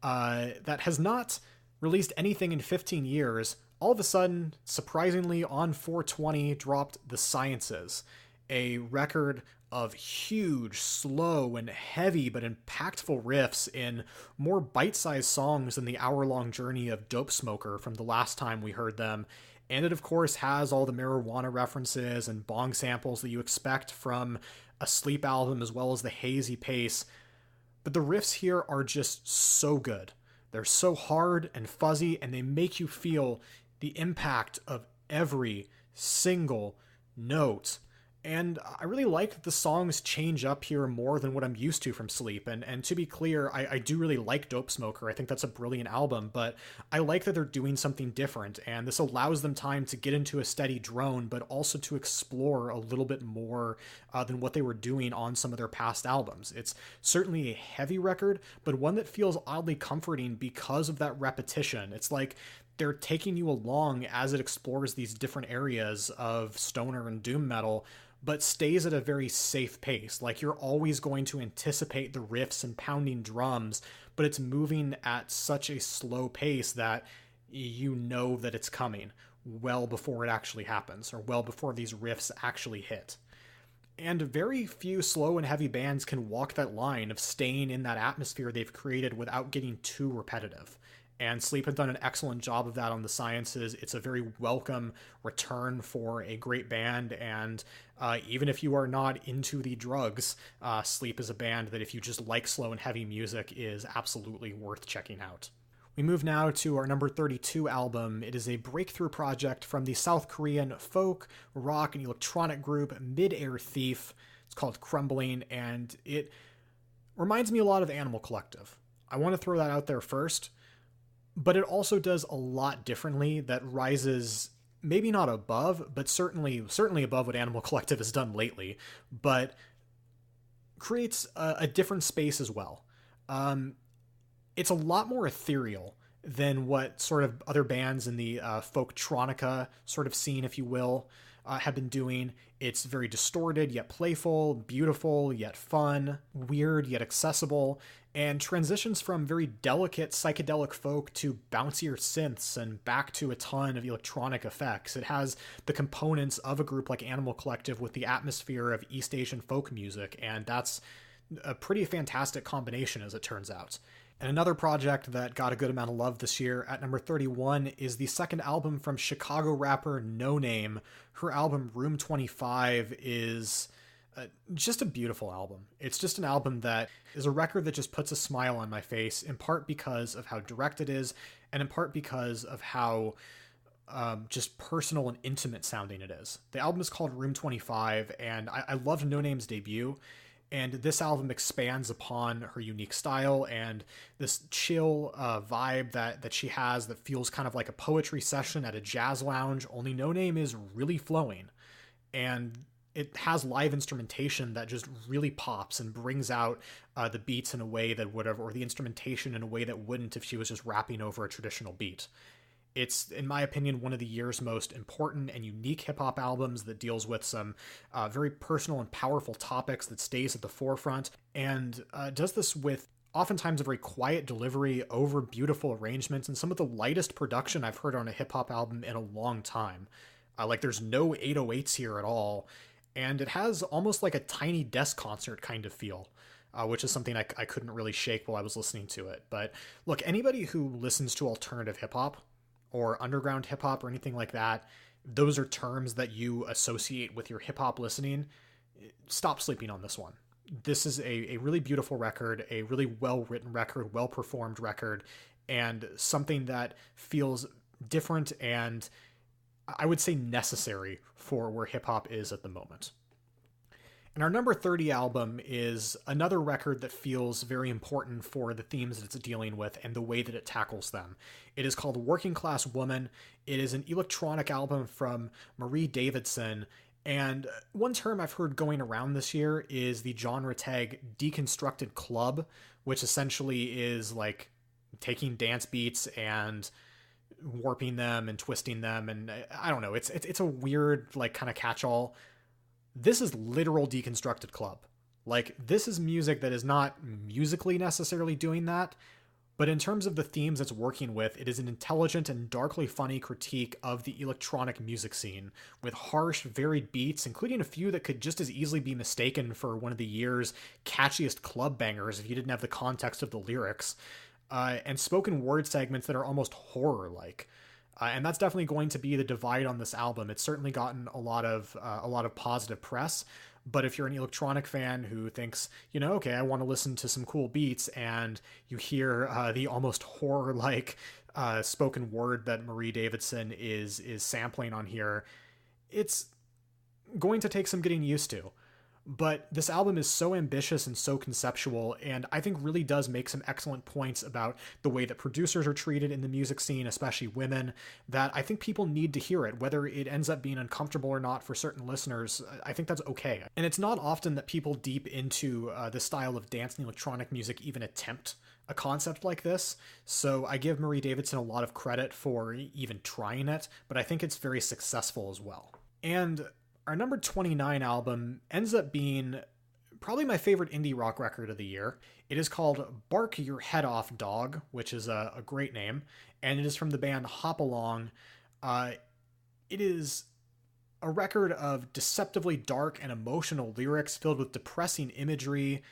that has not released anything in 15 years. All of a sudden, surprisingly, on 420 dropped The Sciences, a record of huge, slow, and heavy but impactful riffs in more bite-sized songs than the hour-long journey of Dope Smoker from the last time we heard them. And it, of course, has all the marijuana references and bong samples that you expect from a Sleep album, as well as the hazy pace. But the riffs here are just so good. They're so hard and fuzzy, and they make you feel the impact of every single note. And I really like that the songs change up here more than what I'm used to from Sleep. And to be clear, I do really like Dope Smoker. I think that's a brilliant album, but I like that they're doing something different. And this allows them time to get into a steady drone, but also to explore a little bit more than what they were doing on some of their past albums. It's certainly a heavy record, but one that feels oddly comforting because of that repetition. It's like they're taking you along as it explores these different areas of stoner and doom metal, but stays at a very safe pace. Like, you're always going to anticipate the riffs and pounding drums, but it's moving at such a slow pace that you know that it's coming well before it actually happens, or well before these riffs actually hit. And very few slow and heavy bands can walk that line of staying in that atmosphere they've created without getting too repetitive. And Sleep have done an excellent job of that on The Sciences. It's a very welcome return for a great band, and even if you are not into the drugs, Sleep is a band that, if you just like slow and heavy music, is absolutely worth checking out. We move now to our number 32 album. It is a breakthrough project from the South Korean folk, rock, and electronic group Mid-Air Thief. It's called Crumbling, and it reminds me a lot of Animal Collective. I want to throw that out there first. But it also does a lot differently that rises maybe not above, but certainly above what Animal Collective has done lately, but creates a different space as well. It's a lot more ethereal than what sort of other bands in the folktronica sort of scene, if you will, have been doing. It's very distorted yet playful, beautiful yet fun, weird yet accessible, and transitions from very delicate psychedelic folk to bouncier synths and back to a ton of electronic effects. It has the components of a group like Animal Collective with the atmosphere of East Asian folk music, and that's a pretty fantastic combination, as it turns out. And another project that got a good amount of love this year at number 31 is the second album from Chicago rapper No Name. Her album Room 25 is Just a beautiful album. It's just an album that is a record that just puts a smile on my face, in part because of how direct it is, and in part because of how just personal and intimate sounding it is. The album is called Room 25, and I loved No Name's debut, and this album expands upon her unique style and this chill vibe that she has that feels kind of like a poetry session at a jazz lounge, only No Name is really flowing. And it has live instrumentation that just really pops and brings out the beats in a way that would have, or the instrumentation in a way that wouldn't if she was just rapping over a traditional beat. It's, in my opinion, one of the year's most important and unique hip-hop albums that deals with some very personal and powerful topics that stays at the forefront, and does this with oftentimes a very quiet delivery over beautiful arrangements and some of the lightest production I've heard on a hip-hop album in a long time. Like, there's no 808s here at all, and it has almost like a tiny desk concert kind of feel. Which is something I couldn't really shake while I was listening to it. But look, anybody who listens to alternative hip-hop or underground hip-hop or anything like that, those are terms that you associate with your hip-hop listening. Stop sleeping on this one. This is a really beautiful record, a really well-written record, well-performed record, and something that feels different and, I would say, necessary for where hip-hop is at the moment. And our number 30 album is another record that feels very important for the themes that it's dealing with and the way that it tackles them. It is called Working Class Woman. It is an electronic album from Marie Davidson. And one term I've heard going around this year is the genre tag deconstructed club, which essentially is like taking dance beats and warping them and twisting them. And I don't know, it's a weird, like, kind of catch-all. This is literal deconstructed club. Like, this is music that is not musically necessarily doing that, but in terms of the themes it's working with, it is an intelligent and darkly funny critique of the electronic music scene, with harsh, varied beats, including a few that could just as easily be mistaken for one of the year's catchiest club bangers if you didn't have the context of the lyrics, and spoken word segments that are almost horror-like. And that's definitely going to be the divide on this album. It's certainly gotten a lot of positive press, but if you're an electronic fan who thinks, okay, I want to listen to some cool beats, and you hear the almost horror-like spoken word that Marie Davidson is sampling on here, it's going to take some getting used to. But this album is so ambitious and so conceptual, and I think really does make some excellent points about the way that producers are treated in the music scene, especially women, that I think people need to hear it. Whether it ends up being uncomfortable or not for certain listeners, I think that's okay. And it's not often that people deep into the style of dance and electronic music even attempt a concept like this, so I give Marie Davidson a lot of credit for even trying it, but I think it's very successful as well. And our number 29 album ends up being probably my favorite indie rock record of the year. It is called Bark Your Head Off Dog, which is a great name, and it is from the band Hop Along. It is a record of deceptively dark and emotional lyrics filled with depressing imagery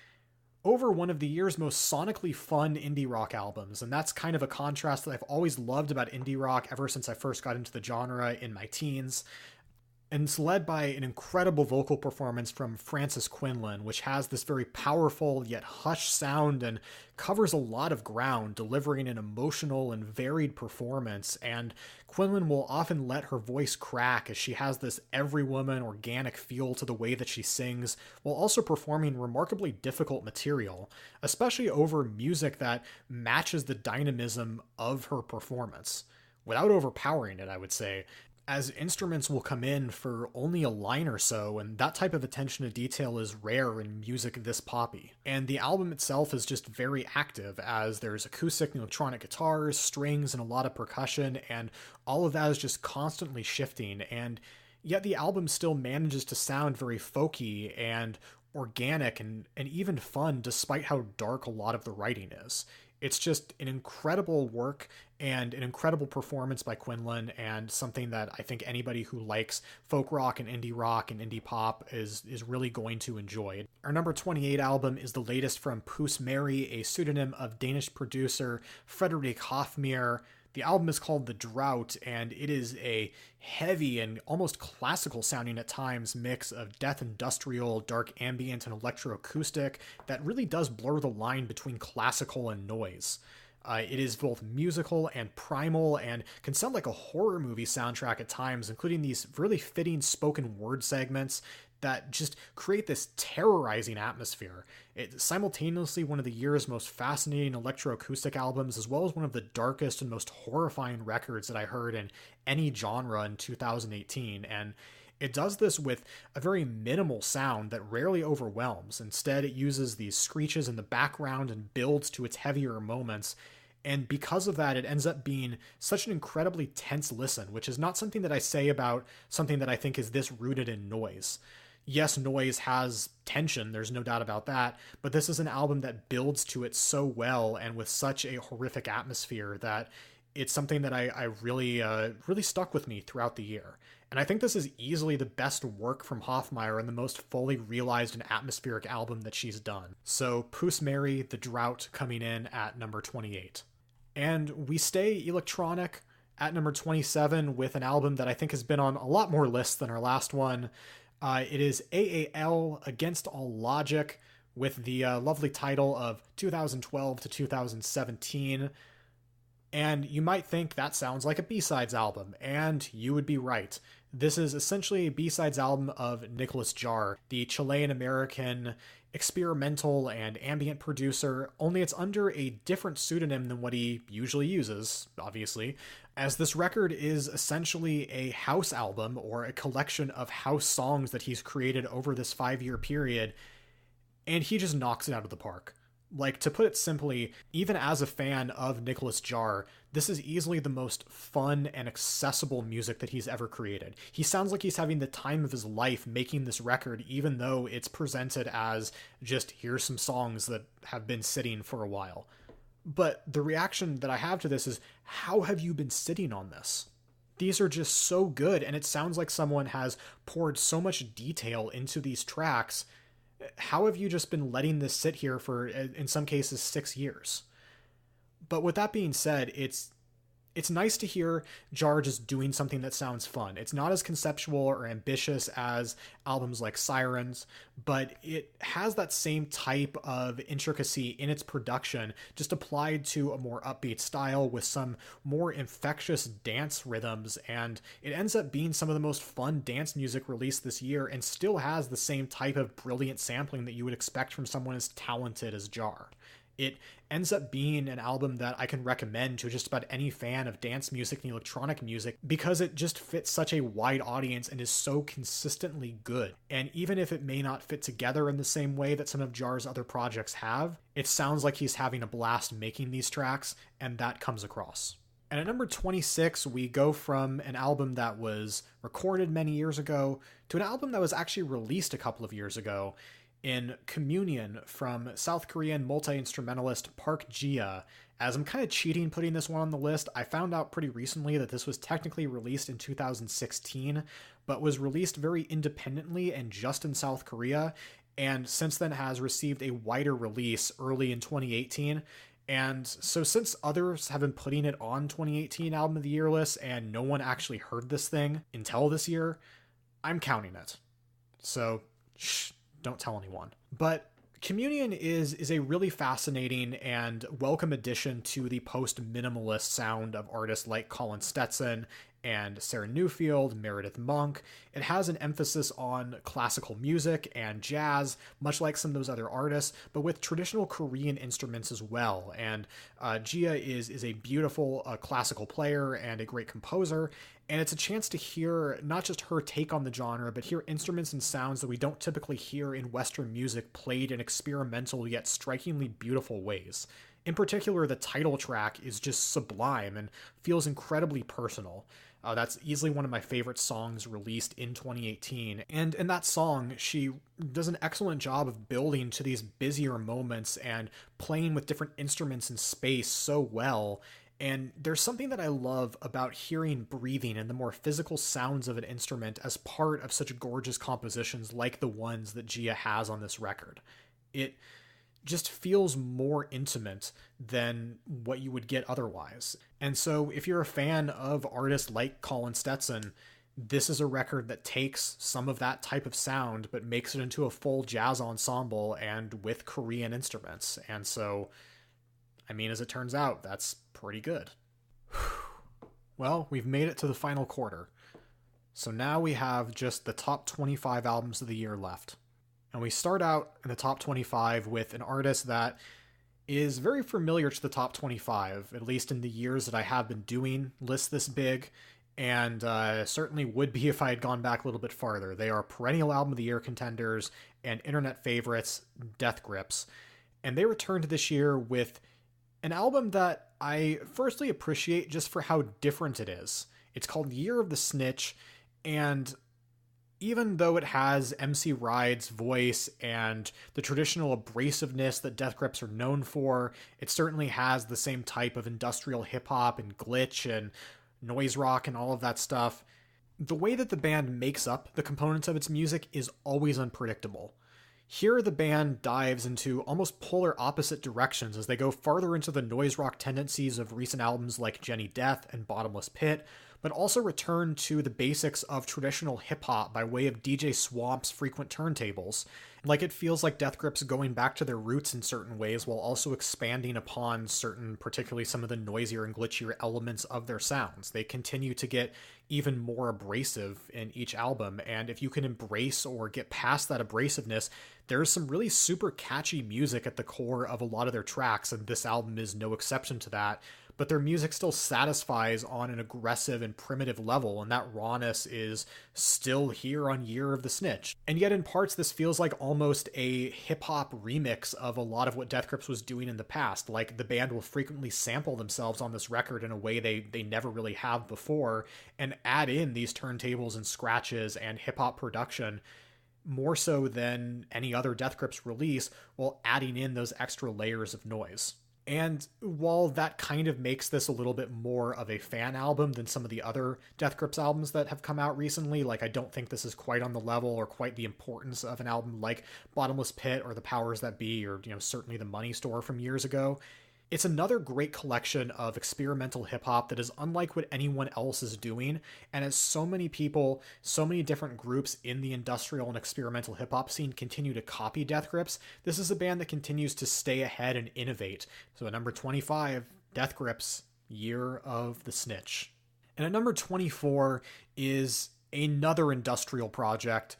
over one of the year's most sonically fun indie rock albums, and that's kind of a contrast that I've always loved about indie rock ever since I first got into the genre in my teens. And it's led by an incredible vocal performance from Frances Quinlan, which has this very powerful yet hushed sound and covers a lot of ground, delivering an emotional and varied performance. And Quinlan will often let her voice crack as she has this every woman organic feel to the way that she sings, while also performing remarkably difficult material, especially over music that matches the dynamism of her performance, without overpowering it, I would say, as instruments will come in for only a line or so, and that type of attention to detail is rare in music this poppy. And the album itself is just very active, as there's acoustic and electronic guitars, strings, and a lot of percussion, and all of that is just constantly shifting, and yet the album still manages to sound very folky and organic and even fun, despite how dark a lot of the writing is. It's just an incredible work and an incredible performance by Quinlan, and something that I think anybody who likes folk rock and indie pop is really going to enjoy. Our number 28 album is the latest from Puus Mary, a pseudonym of Danish producer Frederik Hofmeyr. The album is called The Drought, and it is a heavy and almost classical sounding at times mix of death industrial, dark ambient, and electroacoustic that really does blur the line between classical and noise. It is both musical and primal and can sound like a horror movie soundtrack at times, including these really fitting spoken word segments that just create this terrorizing atmosphere. It's simultaneously one of the year's most fascinating electroacoustic albums, as well as one of the darkest and most horrifying records that I heard in any genre in 2018, and it does this with a very minimal sound that rarely overwhelms. Instead, it uses these screeches in the background and builds to its heavier moments. And because of that, it ends up being such an incredibly tense listen, which is not something that I say about something that I think is this rooted in noise. Yes, noise has tension, there's no doubt about that, but this is an album that builds to it so well and with such a horrific atmosphere that it's something that I really stuck with me throughout the year. And I think this is easily the best work from Hofmeyer and the most fully realized and atmospheric album that she's done. So Puss Mary, The Drought, coming in at number 28. And we stay electronic at number 27 with an album that I think has been on a lot more lists than our last one. It is A.A.L. Against All Logic, with the lovely title of 2012 to 2017. And you might think that sounds like a B-Sides album, and you would be right. This is essentially a B-Sides album of Nicholas Jar, the Chilean-American experimental and ambient producer, only it's under a different pseudonym than what he usually uses, obviously, as this record is essentially a house album or a collection of house songs that he's created over this 5-year period, and he just knocks it out of the park. Like, to put it simply, even as a fan of Nicholas Jar, this is easily the most fun and accessible music that he's ever created. He sounds like he's having the time of his life making this record, even though it's presented as just, here's some songs that have been sitting for a while. But the reaction that I have to this is, how have you been sitting on this? These are just so good, and it sounds like someone has poured so much detail into these tracks. How have you just been letting this sit here for, in some cases, 6 years? But with that being said, it's nice to hear Jar just doing something that sounds fun. It's not as conceptual or ambitious as albums like Sirens, but it has that same type of intricacy in its production, just applied to a more upbeat style with some more infectious dance rhythms, and it ends up being some of the most fun dance music released this year and still has the same type of brilliant sampling that you would expect from someone as talented as Jar. It ends up being an album that I can recommend to just about any fan of dance music and electronic music because it just fits such a wide audience and is so consistently good. And even if it may not fit together in the same way that some of Jar's other projects have, it sounds like he's having a blast making these tracks, and that comes across. And at number 26, we go from an album that was recorded many years ago to an album that was actually released a couple of years ago, in Communion from South Korean multi-instrumentalist Park Ji-a. As I'm kind of cheating putting this one on the list, I found out pretty recently that this was technically released in 2016, but was released very independently and just in South Korea, and since then has received a wider release early in 2018. And so since others have been putting it on 2018 Album of the Year lists and no one actually heard this thing until this year, I'm counting it. So, shh. Don't tell anyone. But Communion is a really fascinating and welcome addition to the post-minimalist sound of artists like Colin Stetson and Sarah Newfield, Meredith Monk. It has an emphasis on classical music and jazz, much like some of those other artists, but with traditional Korean instruments as well. And Ji-a is a beautiful classical player and a great composer, and it's a chance to hear not just her take on the genre, but hear instruments and sounds that we don't typically hear in Western music played in experimental yet strikingly beautiful ways. In particular, the title track is just sublime and feels incredibly personal. That's easily one of my favorite songs released in 2018. And in that song, she does an excellent job of building to these busier moments and playing with different instruments in space so well. And there's something that I love about hearing breathing and the more physical sounds of an instrument as part of such gorgeous compositions like the ones that Ji-a has on this record. It just feels more intimate than what you would get otherwise. And so if you're a fan of artists like Colin Stetson, this is a record that takes some of that type of sound but makes it into a full jazz ensemble and with Korean instruments. And so, I mean, as it turns out, that's pretty good. Well, we've made it to the final quarter. So now we have just the top 25 albums of the year left. And we start out in the top 25 with an artist that is very familiar to the top 25, at least in the years that I have been doing lists this big, and certainly would be if I had gone back a little bit farther. They are perennial album of the year contenders and internet favorites, Death Grips. And they returned this year with an album that I firstly appreciate just for how different it is. It's called Year of the Snitch, and even though it has MC Ride's voice and the traditional abrasiveness that Death Grips are known for, it certainly has the same type of industrial hip-hop and glitch and noise rock and all of that stuff. The way that the band makes up the components of its music is always unpredictable. Here the band dives into almost polar opposite directions as they go farther into the noise rock tendencies of recent albums like Jenny Death and Bottomless Pit, but also return to the basics of traditional hip-hop by way of DJ Swamp's frequent turntables. Like, it feels like Death Grips going back to their roots in certain ways while also expanding upon certain, particularly some of the noisier and glitchier elements of their sounds. They continue to get even more abrasive in each album, and if you can embrace or get past that abrasiveness, there's some really super catchy music at the core of a lot of their tracks, and this album is no exception to that. But their music still satisfies on an aggressive and primitive level, and that rawness is still here on Year of the Snitch. And yet in parts this feels like almost a hip-hop remix of a lot of what Death Grips was doing in the past. Like, the band will frequently sample themselves on this record in a way they never really have before, and add in these turntables and scratches and hip-hop production more so than any other Death Grips release, while adding in those extra layers of noise. And while that kind of makes this a little bit more of a fan album than some of the other Death Grips albums that have come out recently, like, I don't think this is quite on the level or quite the importance of an album like Bottomless Pit or The Powers That Be or, certainly The Money Store from years ago, it's another great collection of experimental hip-hop that is unlike what anyone else is doing, and as so many people, so many different groups in the industrial and experimental hip-hop scene continue to copy Death Grips, this is a band that continues to stay ahead and innovate. So at number 25, Death Grips, Year of the Snitch. And at number 24 is another industrial project.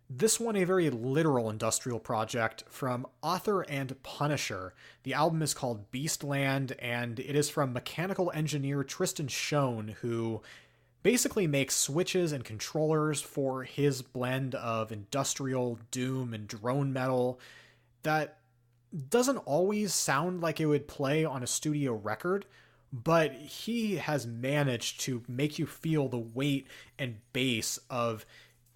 This one a very literal industrial project from Author and Punisher. The album is called Beastland, and it is from mechanical engineer Tristan Schoen, who basically makes switches and controllers for his blend of industrial, doom, and drone metal that doesn't always sound like it would play on a studio record, but he has managed to make you feel the weight and bass of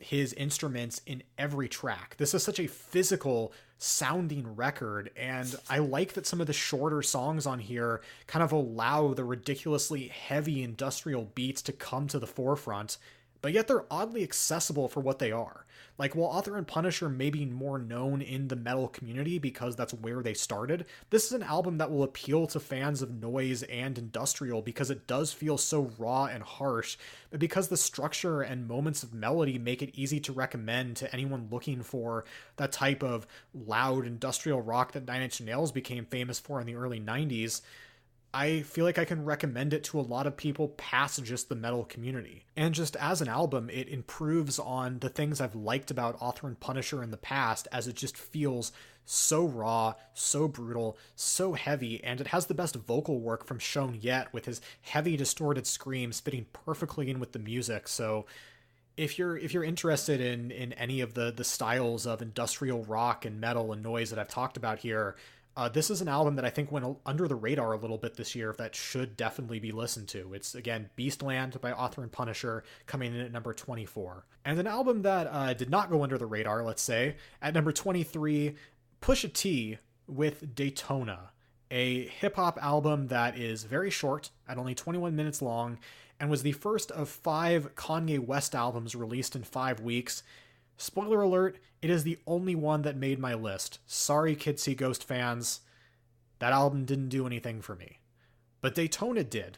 his instruments in every track. This is such a physical sounding record, and I like that some of the shorter songs on here kind of allow the ridiculously heavy industrial beats to come to the forefront, but yet they're oddly accessible for what they are. Like, while Author and Punisher may be more known in the metal community because that's where they started, this is an album that will appeal to fans of noise and industrial because it does feel so raw and harsh, but because the structure and moments of melody make it easy to recommend to anyone looking for that type of loud industrial rock that Nine Inch Nails became famous for in the early 90s, I feel like I can recommend it to a lot of people past just the metal community. And just as an album, it improves on the things I've liked about Author and Punisher in the past, as it just feels so raw, so brutal, so heavy, and it has the best vocal work from Schoen yet, with his heavy distorted screams fitting perfectly in with the music. So if you're interested in any of the styles of industrial rock and metal and noise that I've talked about here, this is an album that I think went under the radar a little bit this year that should definitely be listened to. It's, again, Beastland by Author and Punisher, coming in at number 24. And an album that did not go under the radar, let's say, at number 23, Pusha T with Daytona, a hip-hop album that is very short, at only 21 minutes long, and was the first of 5 Kanye West albums released in 5 weeks. Spoiler alert, it is the only one that made my list. Sorry, Kids See Ghost fans. That album didn't do anything for me. But Daytona did.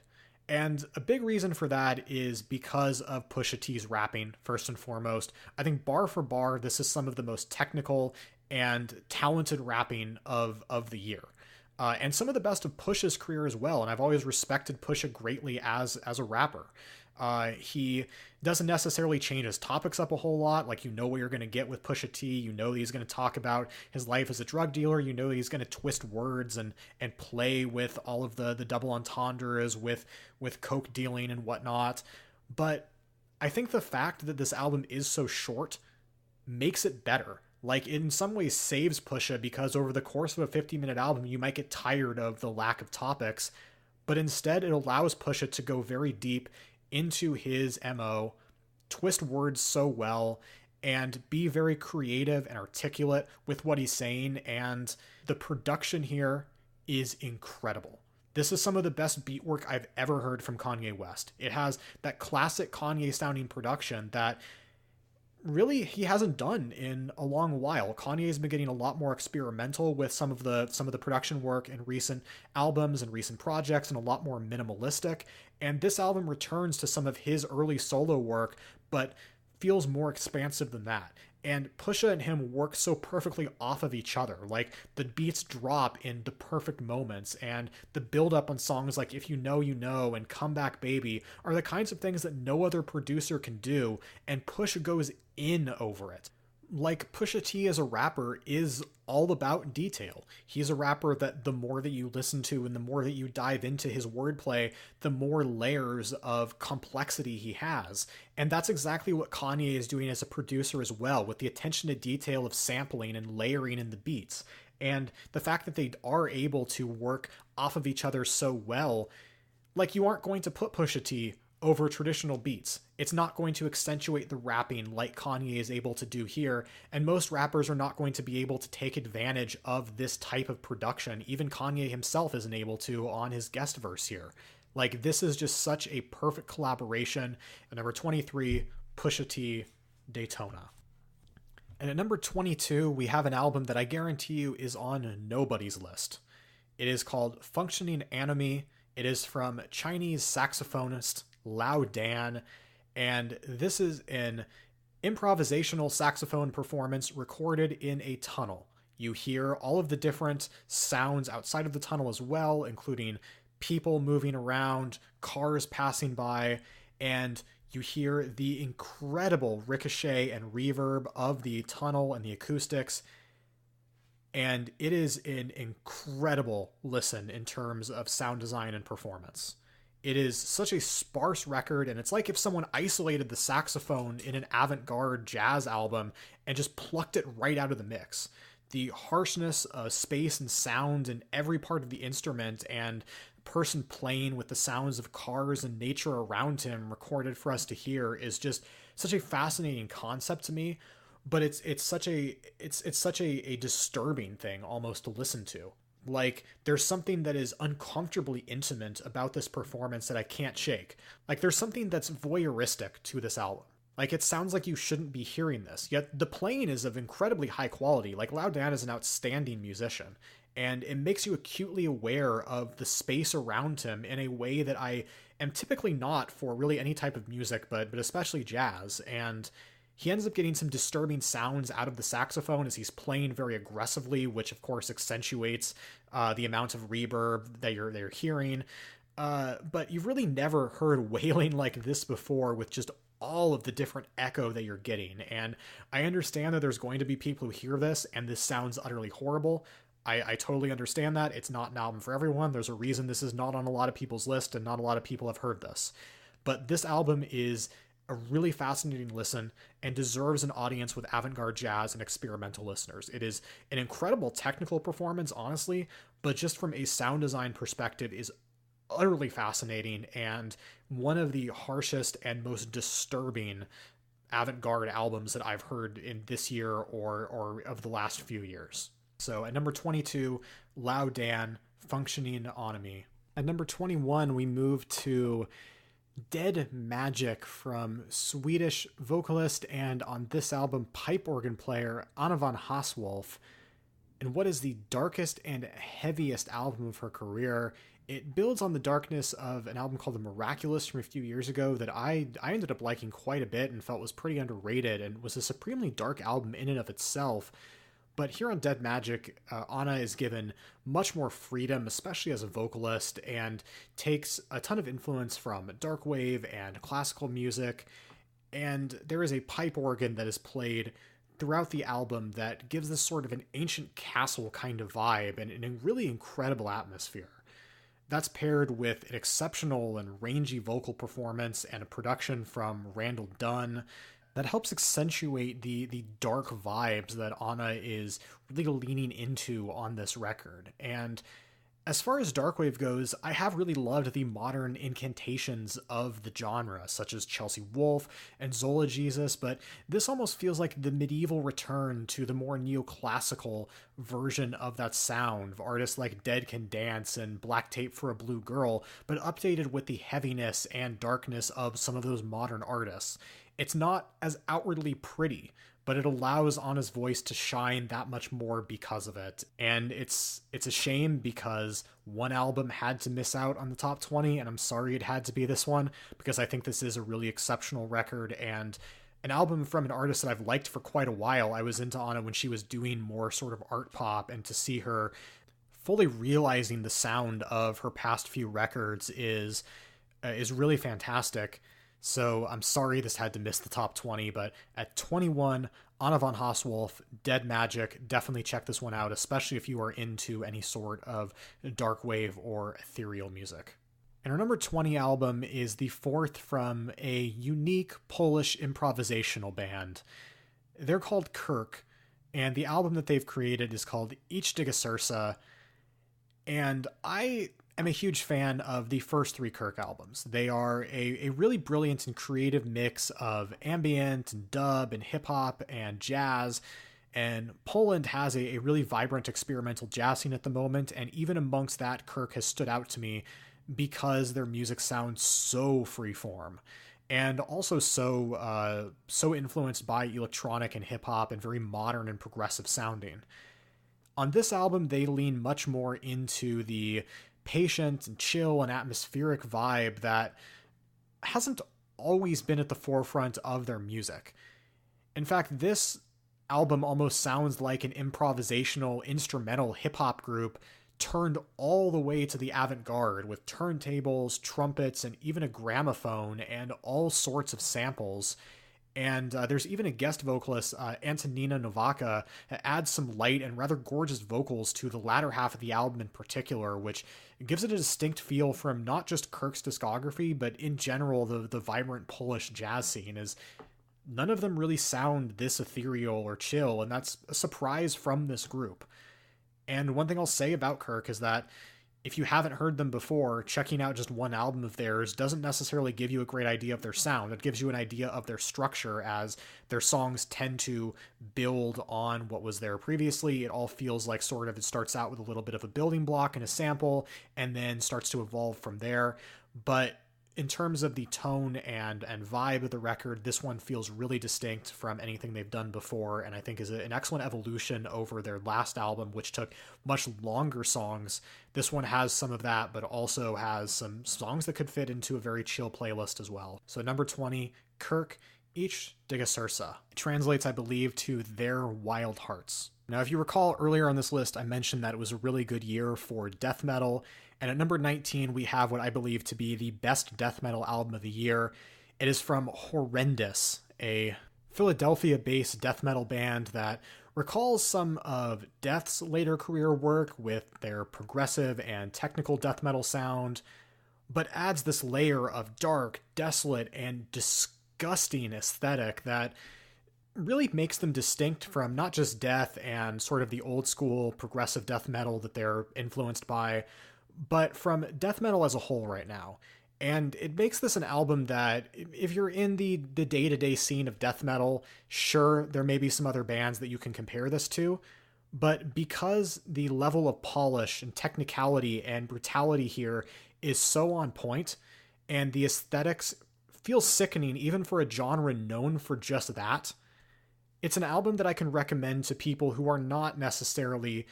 And a big reason for that is because of Pusha T's rapping, first and foremost. I think bar for bar, this is some of the most technical and talented rapping of the year. And some of the best of Pusha's career as well. And I've always respected Pusha greatly as a rapper. He doesn't necessarily change his topics up a whole lot. Like, you know what you're going to get with Pusha T. You know that he's going to talk about his life as a drug dealer. You know that he's going to twist words and play with all of the double entendres with coke dealing and whatnot. But I think the fact that this album is so short makes it better. Like, in some ways saves Pusha, because over the course of a 50-minute album, you might get tired of the lack of topics, but instead it allows Pusha to go very deep into his MO, twist words so well, and be very creative and articulate with what he's saying, and the production here is incredible. This is some of the best beat work I've ever heard from Kanye West. It has that classic Kanye-sounding production that really he hasn't done in a long while. Kanye's been getting a lot more experimental with some of the production work in recent albums and recent projects, and a lot more minimalistic. And this album returns to some of his early solo work, but feels more expansive than that. And Pusha and him work so perfectly off of each other. Like, the beats drop in the perfect moments, and the build up on songs like If You Know, You Know and Come Back Baby are the kinds of things that no other producer can do, and Pusha goes in over it. Like, Pusha T as a rapper is all about detail. He's a rapper that the more that you listen to and the more that you dive into his wordplay, the more layers of complexity he has. And that's exactly what Kanye is doing as a producer as well, with the attention to detail of sampling and layering in the beats. And the fact that they are able to work off of each other so well, like, you aren't going to put Pusha T over traditional beats. It's not going to accentuate the rapping like Kanye is able to do here, and most rappers are not going to be able to take advantage of this type of production. Even Kanye himself isn't able to on his guest verse here. Like, this is just such a perfect collaboration. And number 23, Pusha T, Daytona. And at number 22, we have an album that I guarantee you is on nobody's list. It is called Functioning Anime. It is from Chinese saxophonist Lao Dan, and this is an improvisational saxophone performance recorded in a tunnel. You hear all of the different sounds outside of the tunnel as well, including people moving around, cars passing by, and you hear the incredible ricochet and reverb of the tunnel and the acoustics. And it is an incredible listen in terms of sound design and performance. It is such a sparse record, and it's like if someone isolated the saxophone in an avant-garde jazz album and just plucked it right out of the mix. The harshness of space and sound in every part of the instrument, and person playing with the sounds of cars and nature around him recorded for us to hear, is just such a fascinating concept to me. But it's such a disturbing thing almost to listen to. Like, there's something that is uncomfortably intimate about this performance that I can't shake. Like, there's something that's voyeuristic to this album. Like, it sounds like you shouldn't be hearing this, yet the playing is of incredibly high quality. Like, Lao Dan is an outstanding musician, and it makes you acutely aware of the space around him in a way that I am typically not for really any type of music, but especially jazz. And he ends up getting some disturbing sounds out of the saxophone as he's playing very aggressively, which of course accentuates the amount of reverb that you're hearing. But you've really never heard wailing like this before, with just all of the different echo that you're getting. And I understand that there's going to be people who hear this and this sounds utterly horrible. I totally understand that. It's not an album for everyone. There's a reason this is not on a lot of people's list, and not a lot of people have heard this. But this album is a really fascinating listen and deserves an audience with avant-garde jazz and experimental listeners. It is an incredible technical performance, honestly, but just from a sound design perspective is utterly fascinating, and one of the harshest and most disturbing avant-garde albums that I've heard in this year or of the last few years. So at number 22, Lao Dan, Functioning Anime. At number 21, we move to Dead Magic from Swedish vocalist and on this album pipe organ player Anna von Hausswolff. And what is the darkest and heaviest album of her career. It builds on the darkness of an album called The Miraculous from a few years ago that I ended up liking quite a bit and felt was pretty underrated and was a supremely dark album in and of itself. But here on Dead Magic, Anna is given much more freedom, especially as a vocalist, and takes a ton of influence from darkwave and classical music. And there is a pipe organ that is played throughout the album that gives this sort of an ancient castle kind of vibe and a really incredible atmosphere. That's paired with an exceptional and rangy vocal performance and a production from Randall Dunn that helps accentuate the dark vibes that Anna is really leaning into on this record. And as far as darkwave goes, I have really loved the modern incantations of the genre, such as Chelsea Wolfe and Zola Jesus, but this almost feels like the medieval return to the more neoclassical version of that sound of artists like Dead Can Dance and Black Tape for a Blue Girl, but updated with the heaviness and darkness of some of those modern artists. It's not as outwardly pretty, but it allows Anna's voice to shine that much more because of it. And it's a shame because one album had to miss out on the top 20, and I'm sorry it had to be this one, because I think this is a really exceptional record and an album from an artist that I've liked for quite a while. I was into Anna when she was doing more sort of art pop, and to see her fully realizing the sound of her past few records is really fantastic. So I'm sorry this had to miss the top 20, but at 21, Anna von Hausswolff, Dead Magic, definitely check this one out, especially if you are into any sort of dark wave or ethereal music. And our number 20 album is the fourth from a unique Polish improvisational band. They're called Kirk, and the album that they've created is called Iridescence, and I'm a huge fan of the first three Kirk albums. They are a really brilliant and creative mix of ambient and dub and hip hop and jazz. And Poland has a really vibrant experimental jazz scene at the moment. And even amongst that, Kirk has stood out to me because their music sounds so freeform and also so influenced by electronic and hip hop and very modern and progressive sounding. On this album, they lean much more into the patient and chill and atmospheric vibe that hasn't always been at the forefront of their music. In fact, this album almost sounds like an improvisational instrumental hip-hop group turned all the way to the avant-garde with turntables, trumpets, and even a gramophone and all sorts of samples. And there's even a guest vocalist, Antonina Novaka, adds some light and rather gorgeous vocals to the latter half of the album in particular, which gives it a distinct feel from not just Kirk's discography, but in general the vibrant Polish jazz scene. Is none of them really sound this ethereal or chill, and that's a surprise from this group. And one thing I'll say about Kirk is that if you haven't heard them before, checking out just one album of theirs doesn't necessarily give you a great idea of their sound. It gives you an idea of their structure, as their songs tend to build on what was there previously. It all feels like sort of it starts out with a little bit of a building block and a sample, and then starts to evolve from there. But in terms of the tone and vibe of the record, this one feels really distinct from anything they've done before, and I think is an excellent evolution over their last album, which took much longer songs. This one has some of that, but also has some songs that could fit into a very chill playlist as well. So number 20, Kirk, Iridescence. It translates, I believe, to Their Wild Hearts. Now, if you recall earlier on this list, I mentioned that it was a really good year for death metal. And at number 19, we have what I believe to be the best death metal album of the year. It is from Horrendous, a Philadelphia-based death metal band that recalls some of Death's later career work with their progressive and technical death metal sound, but adds this layer of dark, desolate, and disgusting aesthetic that really makes them distinct from not just Death and sort of the old school progressive death metal that they're influenced by, but from death metal as a whole right now. And it makes this an album that, if you're in the day-to-day scene of death metal, sure, there may be some other bands that you can compare this to, but because the level of polish and technicality and brutality here is so on point, and the aesthetics feel sickening even for a genre known for just that. It's an album that I can recommend to people who are not necessarily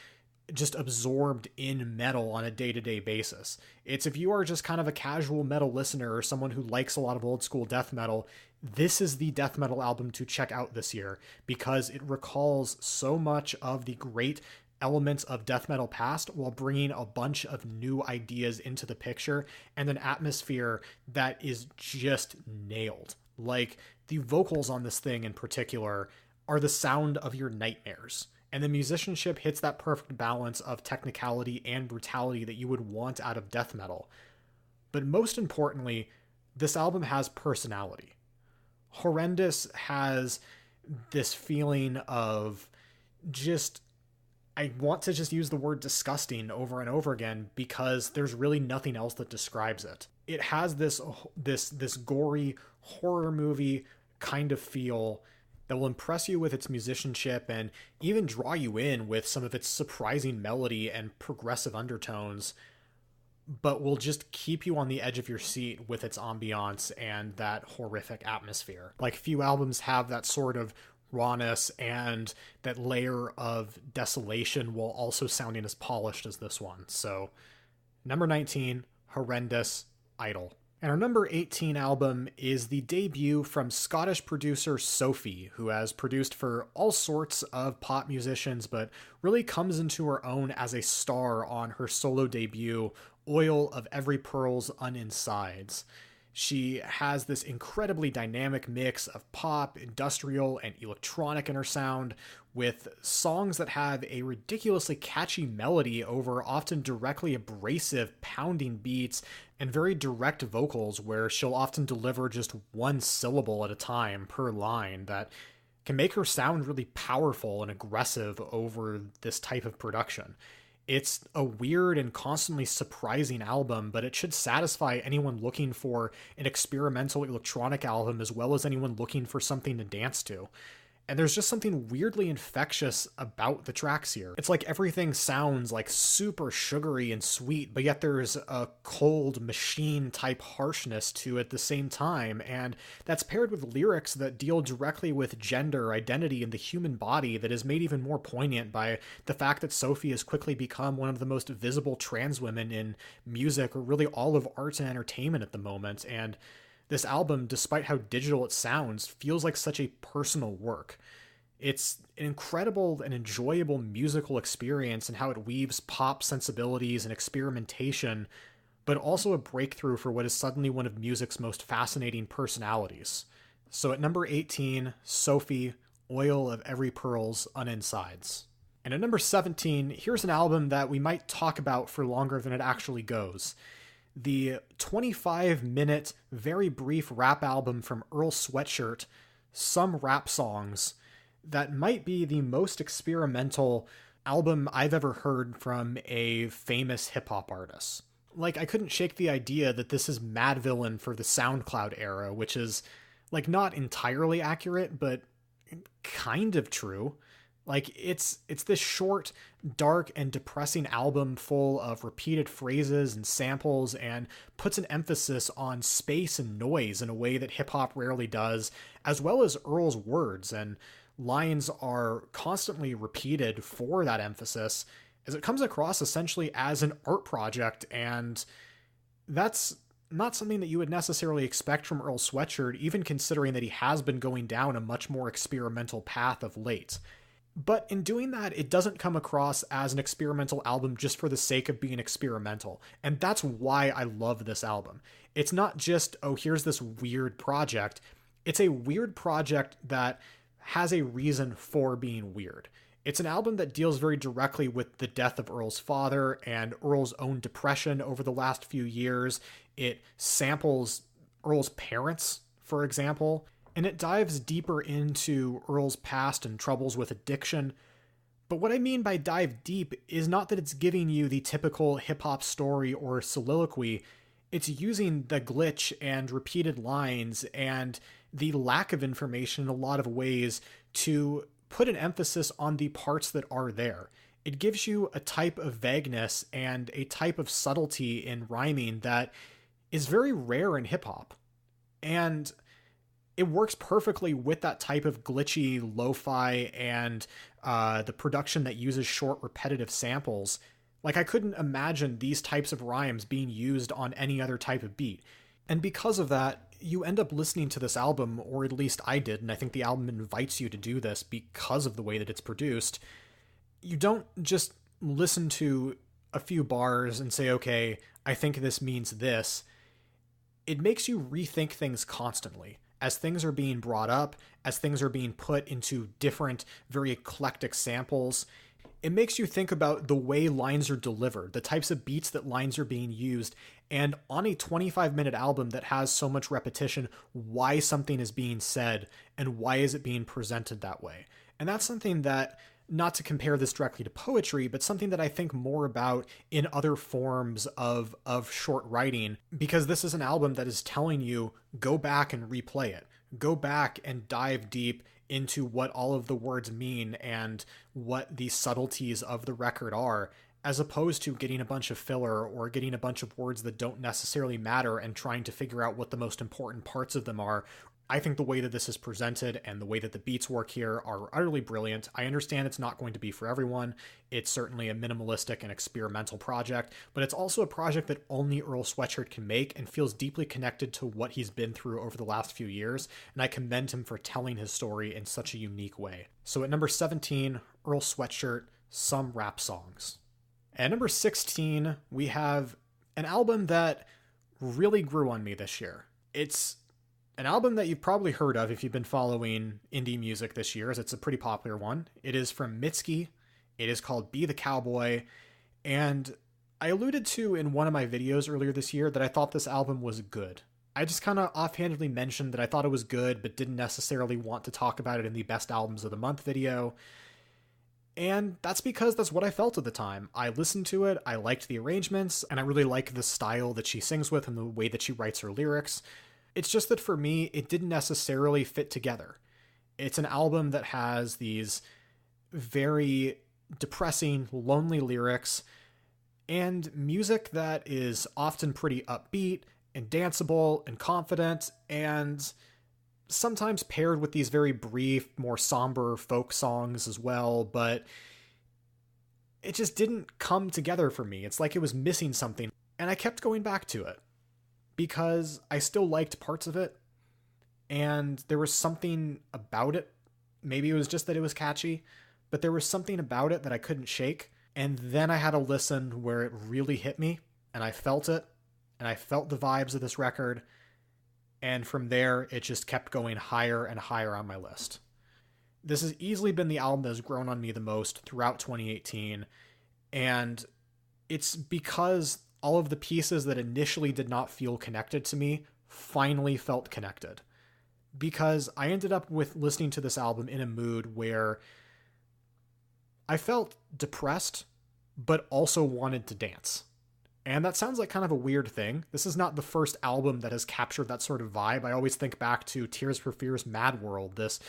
just absorbed in metal on a day-to-day basis. It's if you are just kind of a casual metal listener or someone who likes a lot of old school death metal, this is the death metal album to check out this year because it recalls so much of the great elements of death metal past while bringing a bunch of new ideas into the picture and an atmosphere that is just nailed. Like, the vocals on this thing in particular are the sound of your nightmares. And the musicianship hits that perfect balance of technicality and brutality that you would want out of death metal. But most importantly, this album has personality. Horrendous has this feeling of just, I want to just use the word disgusting over and over again because there's really nothing else that describes it. It has this gory horror movie kind of feel that will impress you with its musicianship and even draw you in with some of its surprising melody and progressive undertones, but will just keep you on the edge of your seat with its ambiance and that horrific atmosphere. Like, few albums have that sort of rawness and that layer of desolation while also sounding as polished as this one. So, number 19, Horrendous, Idol. And our number 18 album is the debut from Scottish producer Sophie, who has produced for all sorts of pop musicians, but really comes into her own as a star on her solo debut, Oil of Every Pearl's Uninsides. She has this incredibly dynamic mix of pop, industrial, and electronic in her sound, with songs that have a ridiculously catchy melody over often directly abrasive, pounding beats, and very direct vocals where she'll often deliver just one syllable at a time per line that can make her sound really powerful and aggressive over this type of production. It's a weird and constantly surprising album, but it should satisfy anyone looking for an experimental electronic album as well as anyone looking for something to dance to. And there's just something weirdly infectious about the tracks here. It's like everything sounds like super sugary and sweet, but yet there's a cold machine type harshness to it at the same time. And that's paired with lyrics that deal directly with gender, identity, and the human body that is made even more poignant by the fact that Sophie has quickly become one of the most visible trans women in music, or really all of arts and entertainment at the moment. And this album, despite how digital it sounds, feels like such a personal work. It's an incredible and enjoyable musical experience in how it weaves pop sensibilities and experimentation, but also a breakthrough for what is suddenly one of music's most fascinating personalities. So at number 18, Sophie, Oil of Every Pearl's Uninsides. And at number 17, here's an album that we might talk about for longer than it actually goes. The 25-minute, very brief rap album from Earl Sweatshirt, Some Rap Songs, that might be the most experimental album I've ever heard from a famous hip-hop artist. Like, I couldn't shake the idea that this is Mad Villain for the SoundCloud era, which is, like, not entirely accurate, but kind of true. Like, it's this short, dark, and depressing album full of repeated phrases and samples, and puts an emphasis on space and noise in a way that hip-hop rarely does, as well as Earl's words, and lines are constantly repeated for that emphasis, as it comes across essentially as an art project, and that's not something that you would necessarily expect from Earl Sweatshirt, even considering that he has been going down a much more experimental path of late. But in doing that, it doesn't come across as an experimental album just for the sake of being experimental. And that's why I love this album. It's not just, oh, here's this weird project. It's a weird project that has a reason for being weird. It's an album that deals very directly with the death of Earl's father and Earl's own depression over the last few years. It samples Earl's parents, for example, and it dives deeper into Earl's past and troubles with addiction. But what I mean by dive deep is not that it's giving you the typical hip-hop story or soliloquy. It's using the glitch and repeated lines and the lack of information in a lot of ways to put an emphasis on the parts that are there. It gives you a type of vagueness and a type of subtlety in rhyming that is very rare in hip-hop. And it works perfectly with that type of glitchy lo-fi and the production that uses short, repetitive samples. Like, I couldn't imagine these types of rhymes being used on any other type of beat. And because of that, you end up listening to this album, or at least I did, and I think the album invites you to do this because of the way that it's produced. You don't just listen to a few bars and say, okay, I think this means this. It makes you rethink things constantly. As things are being brought up, as things are being put into different, very eclectic samples, it makes you think about the way lines are delivered, the types of beats that lines are being used, and on a 25-minute album that has so much repetition, why something is being said and why is it being presented that way. And that's something that, not to compare this directly to poetry, but something that I think more about in other forms of short writing, because this is an album that is telling you, go back and replay it. Go back and dive deep into what all of the words mean and what the subtleties of the record are, as opposed to getting a bunch of filler or getting a bunch of words that don't necessarily matter and trying to figure out what the most important parts of them are. I think the way that this is presented and the way that the beats work here are utterly brilliant. I understand it's not going to be for everyone. It's certainly a minimalistic and experimental project, but it's also a project that only Earl Sweatshirt can make and feels deeply connected to what he's been through over the last few years, and I commend him for telling his story in such a unique way. So at number 17, Earl Sweatshirt, Some Rap Songs. At number 16, we have an album that really grew on me this year. It's an album that you've probably heard of if you've been following indie music this year, as it's a pretty popular one. It is from Mitski. It is called Be the Cowboy. And I alluded to in one of my videos earlier this year that I thought this album was good. I just kind of offhandedly mentioned that I thought it was good, but didn't necessarily want to talk about it in the Best Albums of the Month video. And that's because that's what I felt at the time. I listened to it, I liked the arrangements, and I really like the style that she sings with and the way that she writes her lyrics. It's just that for me, it didn't necessarily fit together. It's an album that has these very depressing, lonely lyrics and music that is often pretty upbeat and danceable and confident, and sometimes paired with these very brief, more somber folk songs as well, but it just didn't come together for me. It's like it was missing something, and I kept going back to it because I still liked parts of it, and there was something about it. Maybe it was just that it was catchy, but there was something about it that I couldn't shake. And then I had a listen where it really hit me, and I felt it, and I felt the vibes of this record, and from there, it just kept going higher and higher on my list. This has easily been the album that has grown on me the most throughout 2018, and it's because all of the pieces that initially did not feel connected to me finally felt connected. Because I ended up with listening to this album in a mood where I felt depressed, but also wanted to dance. And that sounds like kind of a weird thing. This is not the first album that has captured that sort of vibe. I always think back to Tears for Fears' Mad World, this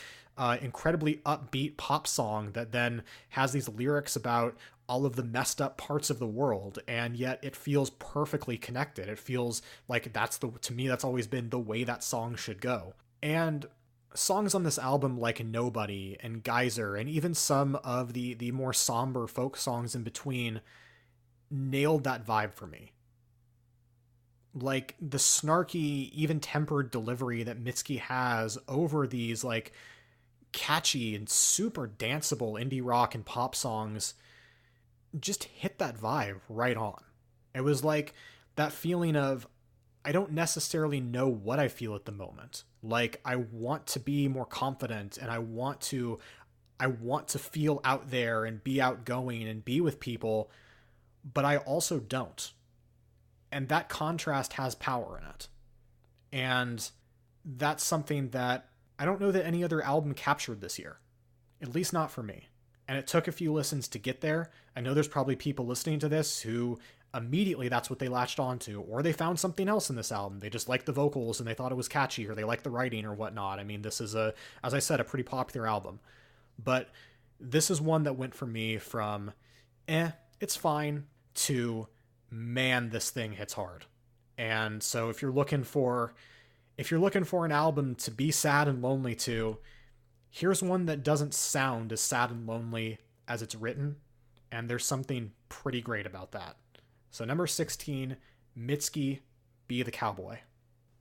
incredibly upbeat pop song that then has these lyrics about all of the messed up parts of the world, and yet it feels perfectly connected. It feels like to me, that's always been the way that song should go. And songs on this album like Nobody and Geyser, and even some of the more somber folk songs in between, nailed that vibe for me. Like the snarky, even tempered delivery that Mitski has over these like catchy and super danceable indie rock and pop songs just hit that vibe right on. It was like that feeling of, I don't necessarily know what I feel at the moment. Like, I want to be more confident, and I want to feel out there and be outgoing and be with people, but I also don't. And that contrast has power in it. And that's something that I don't know that any other album captured this year. At least not for me. And it took a few listens to get there. I know there's probably people listening to this who immediately that's what they latched onto, or they found something else in this album. They just liked the vocals and they thought it was catchy, or they liked the writing or whatnot. I mean, this is as I said, a pretty popular album. But this is one that went for me from, it's fine, to, man, this thing hits hard. And so if you're looking for an album to be sad and lonely to, here's one that doesn't sound as sad and lonely as it's written, and there's something pretty great about that. So number 16, Mitski, Be the Cowboy.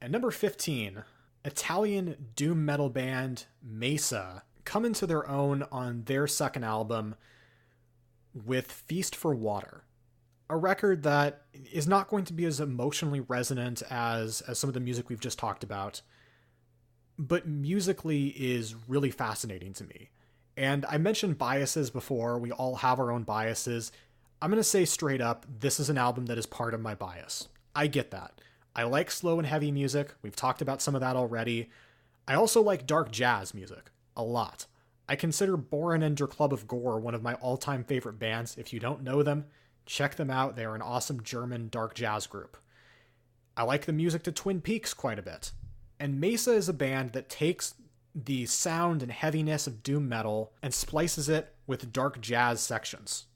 And number 15, Italian doom metal band Mesa come into their own on their second album with Feast for Water, a record that is not going to be as emotionally resonant as some of the music we've just talked about, but musically is really fascinating to me. And I mentioned biases before. We all have our own biases. I'm going to say straight up, this is an album that is part of my bias. I get that. I like slow and heavy music. We've talked about some of that already. I also like dark jazz music a lot. I consider Boren and Der Club of Gore one of my all-time favorite bands. If you don't know them, check them out. They are an awesome German dark jazz group. I like the music to Twin Peaks quite a bit. And Mesa is a band that takes the sound and heaviness of doom metal and splices it with dark jazz sections.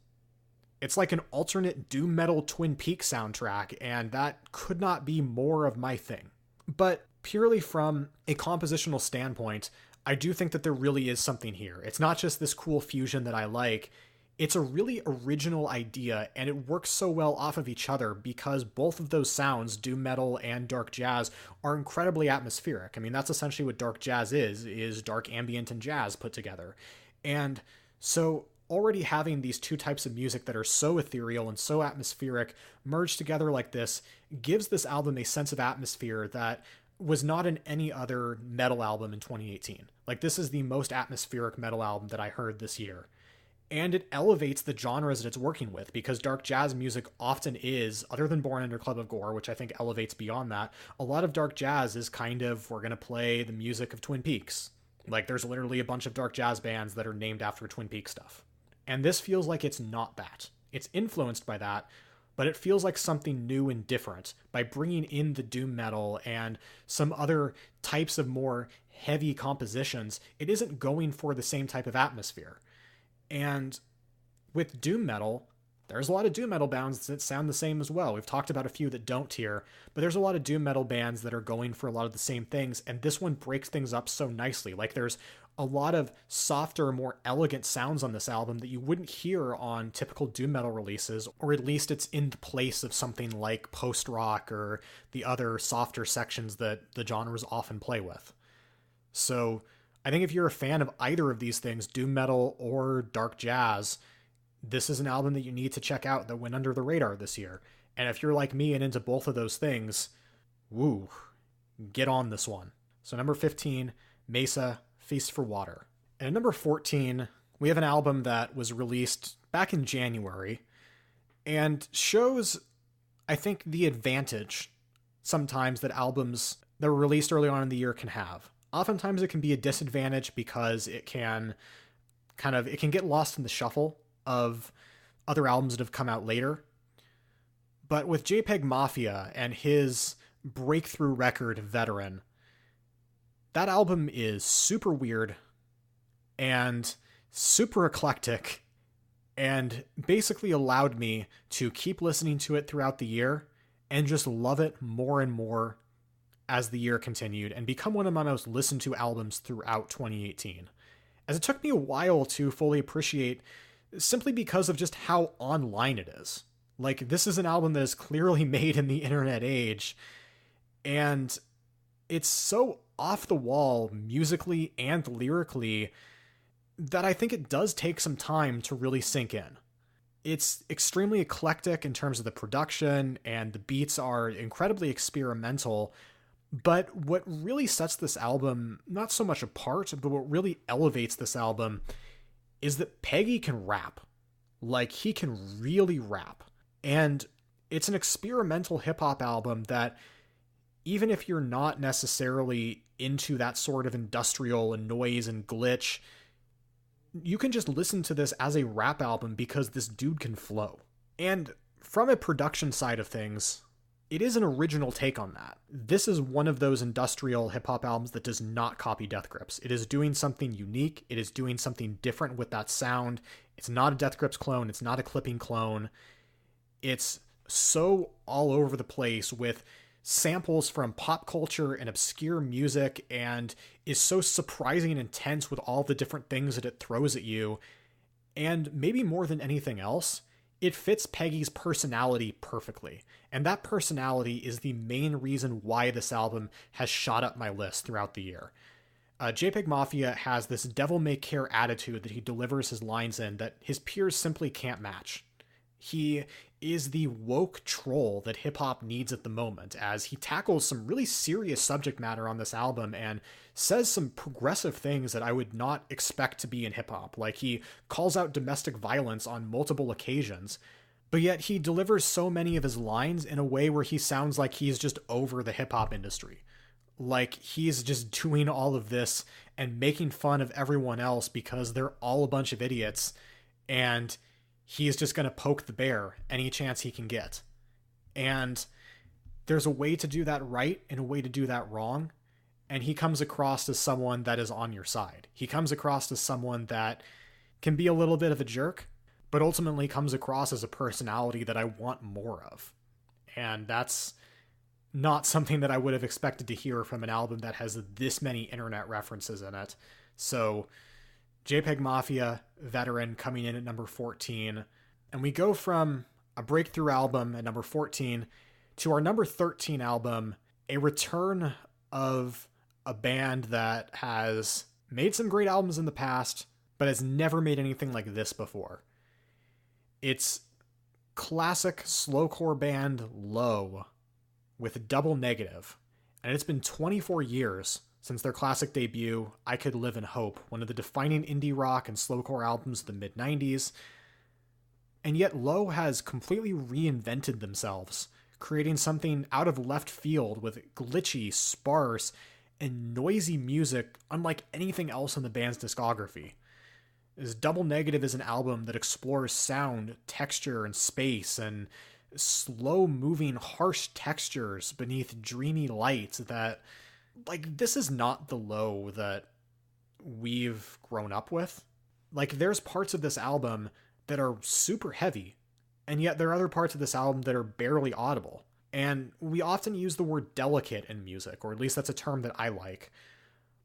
It's like an alternate doom metal Twin Peaks soundtrack, and that could not be more of my thing. But purely from a compositional standpoint, I do think that there really is something here. It's not just this cool fusion that I like. It's a really original idea, and it works so well off of each other because both of those sounds, doom metal and dark jazz, are incredibly atmospheric. I mean, that's essentially what dark jazz is dark ambient and jazz put together. And so already having these two types of music that are so ethereal and so atmospheric merged together like this gives this album a sense of atmosphere that was not in any other metal album in 2018. Like, this is the most atmospheric metal album that I heard this year. And it elevates the genres that it's working with, because dark jazz music often is, other than Born Under Club of Gore, which I think elevates beyond that, a lot of dark jazz is kind of, we're going to play the music of Twin Peaks. Like, there's literally a bunch of dark jazz bands that are named after Twin Peaks stuff. And this feels like it's not that. It's influenced by that, but it feels like something new and different by bringing in the doom metal and some other types of more heavy compositions. It isn't going for the same type of atmosphere. And with doom metal, there's a lot of doom metal bands that sound the same as well. We've talked about a few that don't here, but there's a lot of doom metal bands that are going for a lot of the same things, and this one breaks things up so nicely. Like, there's a lot of softer, more elegant sounds on this album that you wouldn't hear on typical doom metal releases, or at least it's in the place of something like post-rock or the other softer sections that the genres often play with. So I think if you're a fan of either of these things, doom metal or dark jazz, this is an album that you need to check out that went under the radar this year. And if you're like me and into both of those things, woo, get on this one. So number 15, Mesa, Feast for Water. And at number 14, we have an album that was released back in January and shows, I think, the advantage sometimes that albums that were released early on in the year can have. Oftentimes it can be a disadvantage because it can get lost in the shuffle of other albums that have come out later. But with JPEG Mafia and his breakthrough record, Veteran, that album is super weird and super eclectic and basically allowed me to keep listening to it throughout the year and just love it more and more as the year continued and become one of my most listened to albums throughout 2018. As it took me a while to fully appreciate, simply because of just how online it is. Like, this is an album that is clearly made in the internet age, and it's so off the wall musically and lyrically that I think it does take some time to really sink in. It's extremely eclectic in terms of the production, and the beats are incredibly experimental. But what really sets this album not so much apart, but what really elevates this album is that Peggy can rap. Like, he can really rap. And it's an experimental hip-hop album that, even if you're not necessarily into that sort of industrial and noise and glitch, you can just listen to this as a rap album because this dude can flow. And from a production side of things, it is an original take on that. This is one of those industrial hip-hop albums that does not copy Death Grips. It is doing something unique. It is doing something different with that sound. It's not a Death Grips clone. It's not a Clipping clone. It's so all over the place with samples from pop culture and obscure music and is so surprising and intense with all the different things that it throws at you. And maybe more than anything else, it fits Peggy's personality perfectly. And that personality is the main reason why this album has shot up my list throughout the year. JPEG Mafia has this devil-may-care attitude that he delivers his lines in that his peers simply can't match. He is the woke troll that hip-hop needs at the moment, as he tackles some really serious subject matter on this album and says some progressive things that I would not expect to be in hip-hop, like he calls out domestic violence on multiple occasions, but yet he delivers so many of his lines in a way where he sounds like he's just over the hip-hop industry. Like he's just doing all of this and making fun of everyone else because they're all a bunch of idiots, and he's just going to poke the bear any chance he can get. And there's a way to do that right and a way to do that wrong. And he comes across as someone that is on your side. He comes across as someone that can be a little bit of a jerk, but ultimately comes across as a personality that I want more of. And that's not something that I would have expected to hear from an album that has this many internet references in it. So JPEG Mafia, Veteran, coming in at number 14. And we go from a breakthrough album at number 14 to our number 13 album, a return of a band that has made some great albums in the past, but has never made anything like this before. It's classic slowcore band Low with Double Negative. And it's been 24 years since their classic debut, I Could Live in Hope, one of the defining indie rock and slowcore albums of the mid-90s. And yet Low has completely reinvented themselves, creating something out of left field with glitchy, sparse, and noisy music unlike anything else in the band's discography. As Double Negative is an album that explores sound, texture, and space, and slow-moving, harsh textures beneath dreamy lights that, like, this is not the Low that we've grown up with. Like, there's parts of this album that are super heavy, and yet there are other parts of this album that are barely audible. And we often use the word delicate in music, or at least that's a term that I like,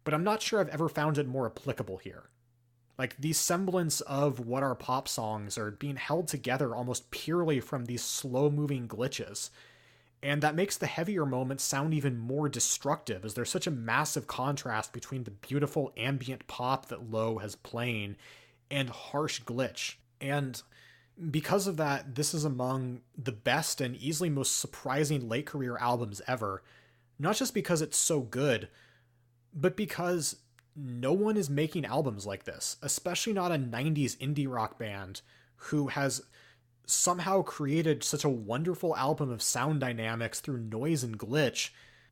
but I'm not sure I've ever found it more applicable here. Like, the semblance of what are pop songs are being held together almost purely from these slow-moving glitches. And that makes the heavier moments sound even more destructive, as there's such a massive contrast between the beautiful ambient pop that Low has playing and harsh glitch. And because of that, this is among the best and easily most surprising late career albums ever. Not just because it's so good, but because no one is making albums like this, especially not a 90s indie rock band who has somehow created such a wonderful album of sound dynamics through noise and glitch,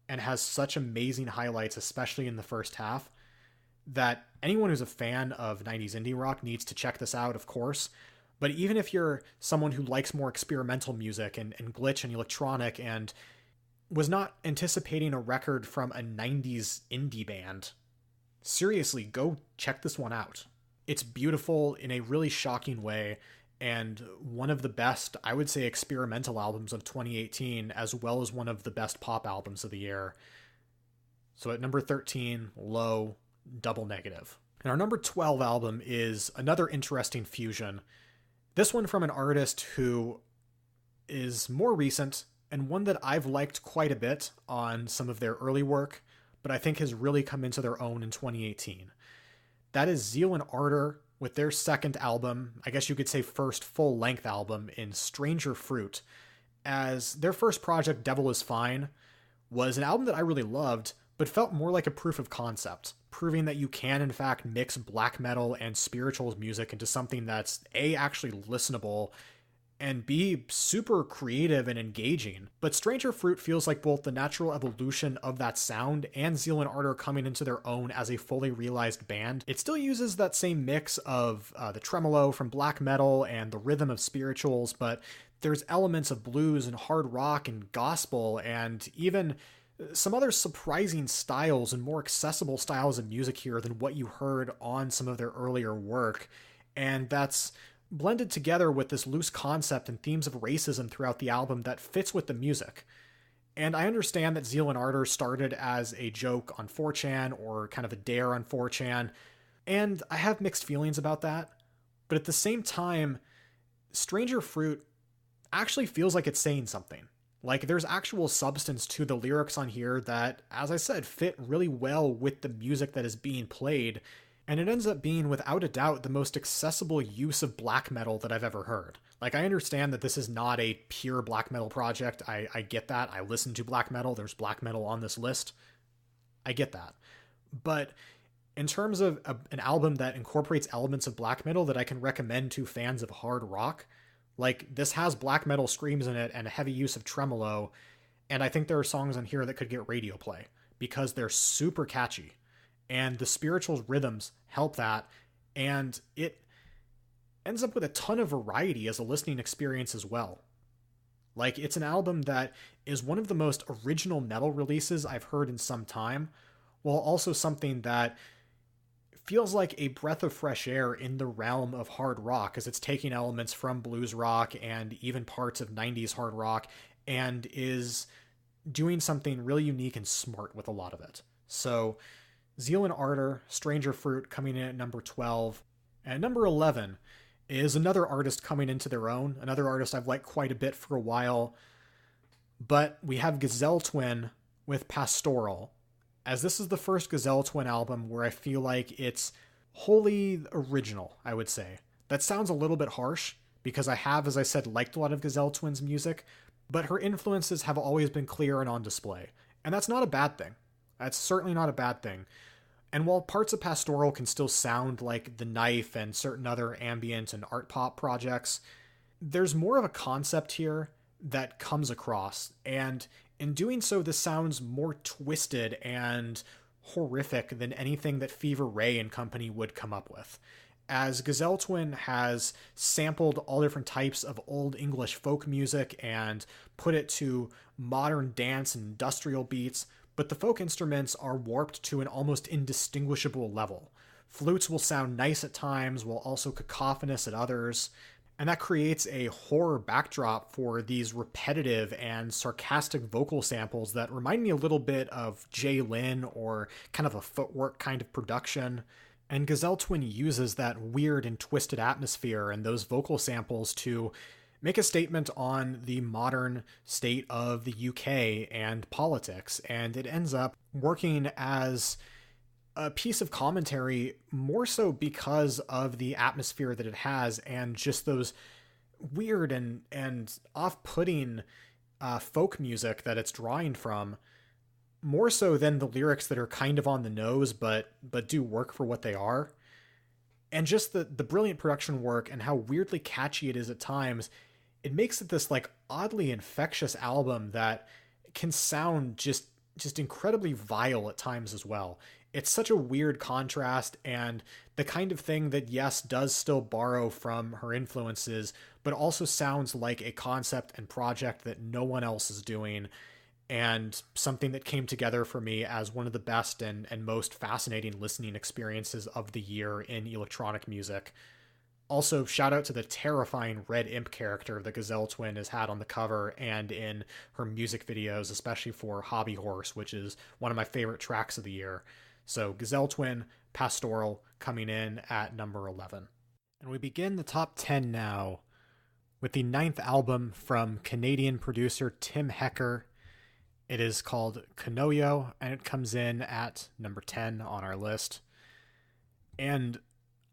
and has such amazing highlights, especially in the first half, that anyone who's a fan of 90s indie rock needs to check this out, of course. But even if you're someone who likes more experimental music and glitch and electronic and was not anticipating a record from a 90s indie band, seriously, go check this one out. It's beautiful in a really shocking way, and one of the best, I would say, experimental albums of 2018, as well as one of the best pop albums of the year. So at number 13, Low, Double Negative. And our number 12 album is another interesting fusion. This one from an artist who is more recent, and one that I've liked quite a bit on some of their early work, but I think has really come into their own in 2018. That is Zeal and Ardor with their second album, I guess you could say first full-length album, in Stranger Fruit, as their first project, Devil Is Fine, was an album that I really loved, but felt more like a proof of concept, proving that you can in fact mix black metal and spirituals music into something that's A, actually listenable, and B, super creative and engaging. But Stranger Fruit feels like both the natural evolution of that sound and Zeal and Ardor coming into their own as a fully realized band. It still uses that same mix of the tremolo from black metal and the rhythm of spirituals, but there's elements of blues and hard rock and gospel and even some other surprising styles and more accessible styles of music here than what you heard on some of their earlier work. And that's blended together with this loose concept and themes of racism throughout the album that fits with the music. And I understand that Zeal and Ardor started as a joke on 4chan or kind of a dare on 4chan, and I have mixed feelings about that. But at the same time, Stranger Fruit actually feels like it's saying something. Like, there's actual substance to the lyrics on here that, as I said, fit really well with the music that is being played, and it ends up being, without a doubt, the most accessible use of black metal that I've ever heard. Like, I understand that this is not a pure black metal project. I get that. I listen to black metal. There's black metal on this list. I get that. But in terms of an album that incorporates elements of black metal that I can recommend to fans of hard rock, like, this has black metal screams in it and a heavy use of tremolo, and I think there are songs on here that could get radio play because they're super catchy, and the spiritual rhythms help that, and it ends up with a ton of variety as a listening experience as well. Like, it's an album that is one of the most original metal releases I've heard in some time, while also something that feels like a breath of fresh air in the realm of hard rock, as it's taking elements from blues rock and even parts of 90s hard rock and is doing something really unique and smart with a lot of it. So Zeal and Ardor, Stranger Fruit coming in at number 12. And number 11 is another artist coming into their own, another artist I've liked quite a bit for a while. But we have Gazelle Twin with Pastoral, as this is the first Gazelle Twin album where I feel like it's wholly original, I would say. That sounds a little bit harsh, because I have, as I said, liked a lot of Gazelle Twin's music, but her influences have always been clear and on display. And that's not a bad thing. That's certainly not a bad thing. And while parts of Pastoral can still sound like The Knife and certain other ambient and art pop projects, there's more of a concept here that comes across, and in doing so, this sounds more twisted and horrific than anything that Fever Ray and company would come up with. As Gazelle Twin has sampled all different types of old English folk music and put it to modern dance and industrial beats, but the folk instruments are warped to an almost indistinguishable level. Flutes will sound nice at times, while also cacophonous at others, and that creates a horror backdrop for these repetitive and sarcastic vocal samples that remind me a little bit of Jay Lin or kind of a footwork kind of production. And Gazelle Twin uses that weird and twisted atmosphere and those vocal samples to make a statement on the modern state of the UK and politics, and it ends up working as a piece of commentary more so because of the atmosphere that it has and just those weird and off-putting folk music that it's drawing from, more so than the lyrics that are kind of on the nose but do work for what they are. And just the brilliant production work and how weirdly catchy it is at times, it makes it this like oddly infectious album that can sound just incredibly vile at times as well. It's such a weird contrast, and the kind of thing that, yes, does still borrow from her influences, but also sounds like a concept and project that no one else is doing, and something that came together for me as one of the best and most fascinating listening experiences of the year in electronic music. Also, shout out to the terrifying Red Imp character that Gazelle Twin has had on the cover and in her music videos, especially for Hobby Horse, which is one of my favorite tracks of the year. So Gazelle Twin, Pastoral, coming in at number 11. And we begin the top 10 now with the 9th album from Canadian producer Tim Hecker. It is called Kanoyo, and it comes in at number 10 on our list. And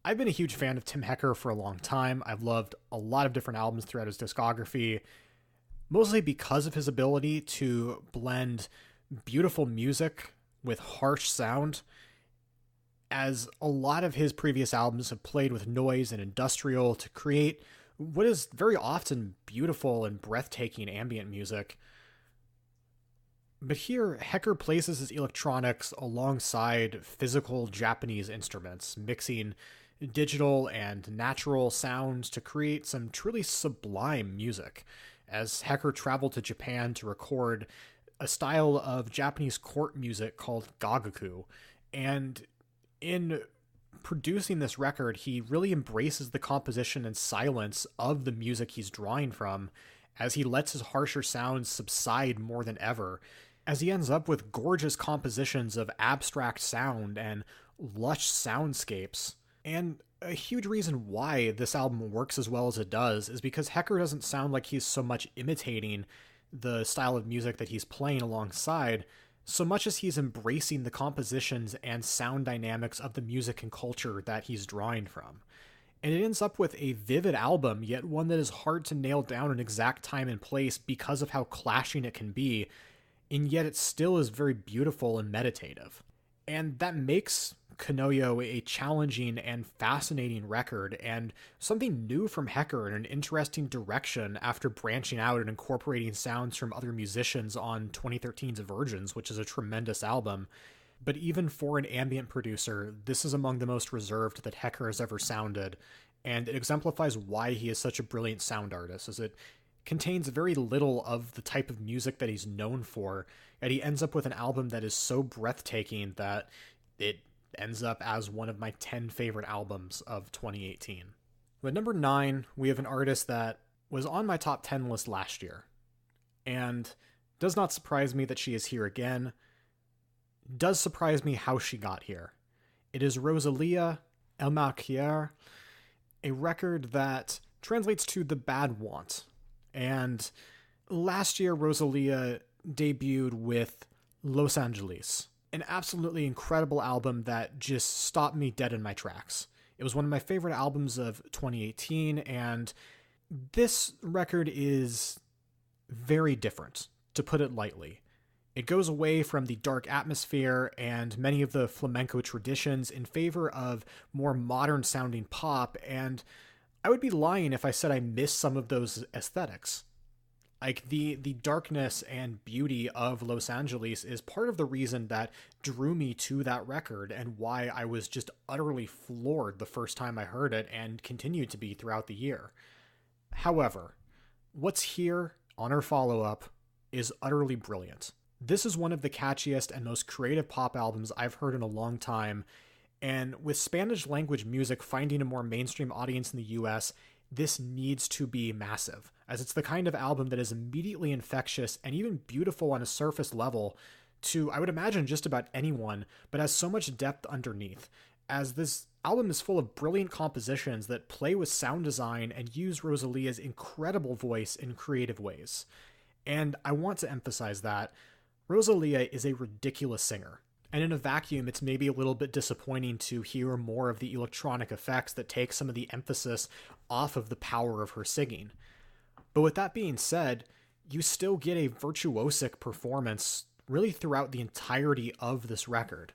I've been a huge fan of Tim Hecker for a long time. I've loved a lot of different albums throughout his discography, mostly because of his ability to blend beautiful music with harsh sound, as a lot of his previous albums have played with noise and industrial to create what is very often beautiful and breathtaking ambient music. But here, Hecker places his electronics alongside physical Japanese instruments, mixing digital and natural sounds to create some truly sublime music, as Hecker traveled to Japan to record a style of Japanese court music called gagaku. And in producing this record, he really embraces the composition and silence of the music he's drawing from, as he lets his harsher sounds subside more than ever, as he ends up with gorgeous compositions of abstract sound and lush soundscapes. And a huge reason why this album works as well as it does is because Hecker doesn't sound like he's so much imitating the style of music that he's playing alongside, so much as he's embracing the compositions and sound dynamics of the music and culture that he's drawing from. And it ends up with a vivid album, yet one that is hard to nail down an exact time and place because of how clashing it can be, and yet it still is very beautiful and meditative. And that makes Kanoyo a challenging and fascinating record, and something new from Hecker in an interesting direction after branching out and incorporating sounds from other musicians on 2013's Virgins, which is a tremendous album. But even for an ambient producer, this is among the most reserved that Hecker has ever sounded, and it exemplifies why he is such a brilliant sound artist, as it contains very little of the type of music that he's known for, and he ends up with an album that is so breathtaking that it ends up as one of my 10 favorite albums of 2018. At number 9, we have an artist that was on my top 10 list last year, and does not surprise me that she is here again. Does surprise me how she got here. It is Rosalia El Malquier, a record that translates to The Bad Want. And last year, Rosalia debuted with Los Angeles, an absolutely incredible album that just stopped me dead in my tracks. It was one of my favorite albums of 2018, and this record is very different, to put it lightly. It goes away from the dark atmosphere and many of the flamenco traditions in favor of more modern sounding pop, and I would be lying if I said I miss some of those aesthetics. Like, the darkness and beauty of Los Angeles is part of the reason that drew me to that record and why I was just utterly floored the first time I heard it and continued to be throughout the year. However, what's here on her follow-up is utterly brilliant. This is one of the catchiest and most creative pop albums I've heard in a long time, and with Spanish language music finding a more mainstream audience in the US, this needs to be massive, as it's the kind of album that is immediately infectious and even beautiful on a surface level to, I would imagine, just about anyone, but has so much depth underneath, as this album is full of brilliant compositions that play with sound design and use Rosalia's incredible voice in creative ways. And I want to emphasize that Rosalia is a ridiculous singer, and in a vacuum, it's maybe a little bit disappointing to hear more of the electronic effects that take some of the emphasis off of the power of her singing. But with that being said, you still get a virtuosic performance really throughout the entirety of this record.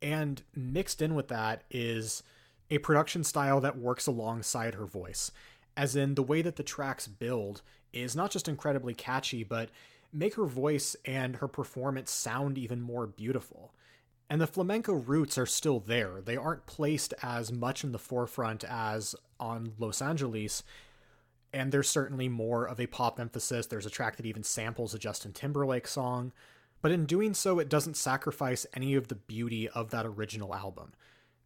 And mixed in with that is a production style that works alongside her voice, as in the way that the tracks build is not just incredibly catchy, but make her voice and her performance sound even more beautiful. And the flamenco roots are still there. They aren't placed as much in the forefront as on Los Angeles, and there's certainly more of a pop emphasis. There's a track that even samples a Justin Timberlake song, but in doing so, it doesn't sacrifice any of the beauty of that original album.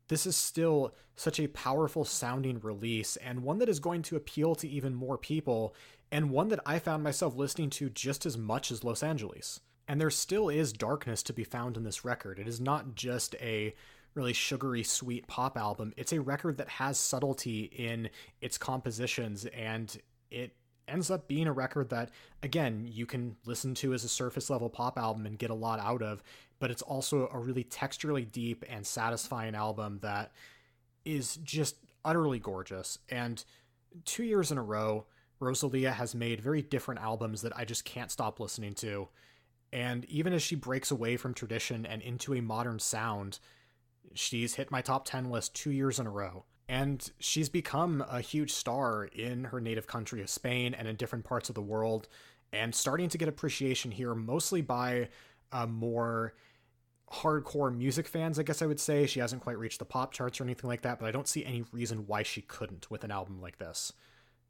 This is still such a powerful sounding release, and one that is going to appeal to even more people, and one that I found myself listening to just as much as Los Angeles. And there still is darkness to be found in this record. It is not just a really sugary, sweet pop album. It's a record that has subtlety in its compositions, and it ends up being a record that, again, you can listen to as a surface level pop album and get a lot out of, but it's also a really texturally deep and satisfying album that is just utterly gorgeous. And 2 years in a row, Rosalia has made very different albums that I just can't stop listening to. And even as she breaks away from tradition and into a modern sound, she's hit my top 10 list 2 years in a row. And she's become a huge star in her native country of Spain and in different parts of the world, and starting to get appreciation here mostly by more hardcore music fans, I guess I would say. She hasn't quite reached the pop charts or anything like that, but I don't see any reason why she couldn't with an album like this.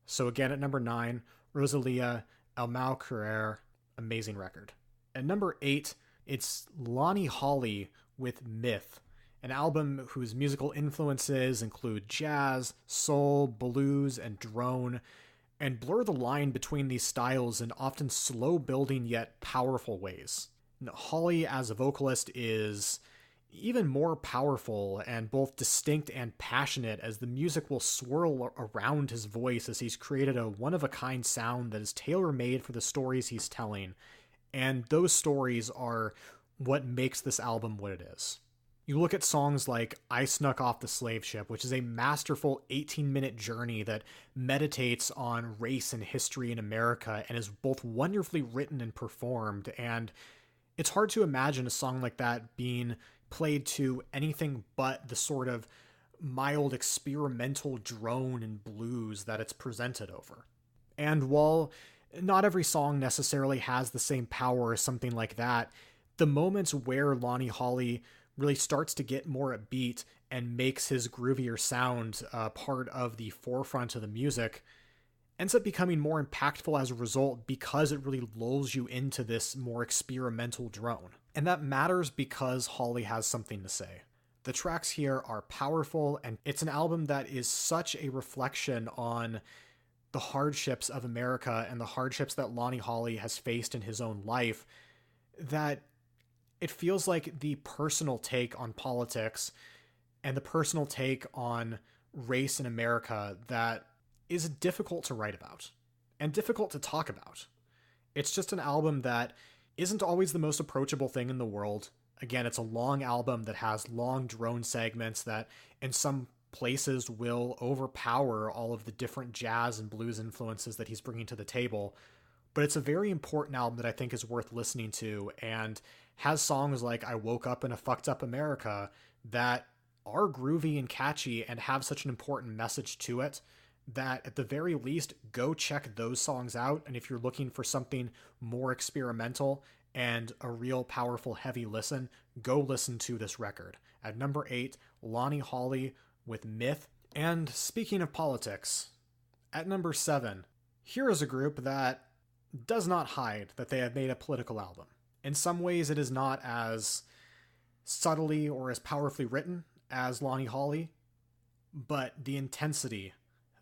So again, at number 9, Rosalia El Malquier, amazing record. At number 8, it's Lonnie Holley with Myth, an album whose musical influences include jazz, soul, blues, and drone, and blur the line between these styles in often slow-building yet powerful ways. Hawley as a vocalist is even more powerful and both distinct and passionate, as the music will swirl around his voice as he's created a one-of-a-kind sound that is tailor-made for the stories he's telling, and those stories are what makes this album what it is. You look at songs like I Snuck Off the Slave Ship, which is a masterful 18-minute journey that meditates on race and history in America and is both wonderfully written and performed, and it's hard to imagine a song like that being played to anything but the sort of mild experimental drone and blues that it's presented over. And while not every song necessarily has the same power as something like that, the moments where Lonnie Hawley really starts to get more upbeat and makes his groovier sound part of the forefront of the music ends up becoming more impactful as a result, because it really lulls you into this more experimental drone. And that matters because Hawley has something to say. The tracks here are powerful, and it's an album that is such a reflection on the hardships of America and the hardships that Lonnie Hawley has faced in his own life, that it feels like the personal take on politics and the personal take on race in America that is difficult to write about and difficult to talk about. It's just an album that isn't always the most approachable thing in the world. Again, it's a long album that has long drone segments that in some places will overpower all of the different jazz and blues influences that he's bringing to the table. But it's a very important album that I think is worth listening to, and has songs like I Woke Up in a Fucked Up America that are groovy and catchy and have such an important message to it that at the very least, go check those songs out. And if you're looking for something more experimental and a real powerful heavy listen, go listen to this record. At number 8, Lonnie Hawley with Myth. And speaking of politics, at number 7, here is a group that does not hide that they have made a political album. In some ways, it is not as subtly or as powerfully written as Lonnie Hawley, but the intensity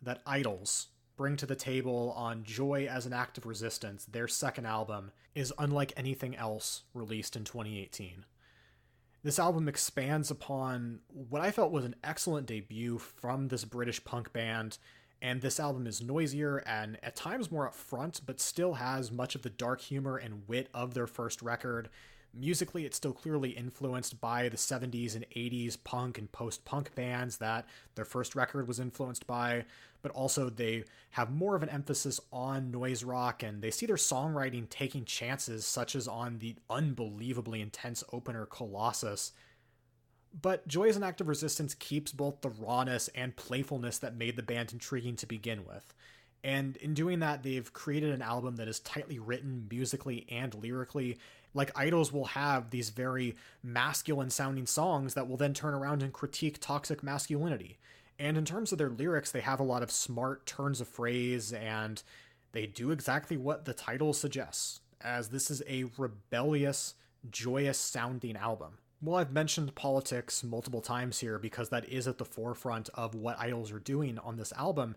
that Idols bring to the table on Joy as an Act of Resistance, their second album, is unlike anything else released in 2018. This album expands upon what I felt was an excellent debut from this British punk band, and this album is noisier and at times more upfront, but still has much of the dark humor and wit of their first record. Musically, it's still clearly influenced by the 70s and 80s punk and post-punk bands that their first record was influenced by, but also they have more of an emphasis on noise rock, and they see their songwriting taking chances, such as on the unbelievably intense opener Colossus. But Joy as an Act of Resistance keeps both the rawness and playfulness that made the band intriguing to begin with. And in doing that, they've created an album that is tightly written musically and lyrically. Like Idols will have these very masculine sounding songs that will then turn around and critique toxic masculinity. And in terms of their lyrics, they have a lot of smart turns of phrase, and they do exactly what the title suggests, as this is a rebellious, joyous sounding album. Well, I've mentioned politics multiple times here because that is at the forefront of what Idols are doing on this album.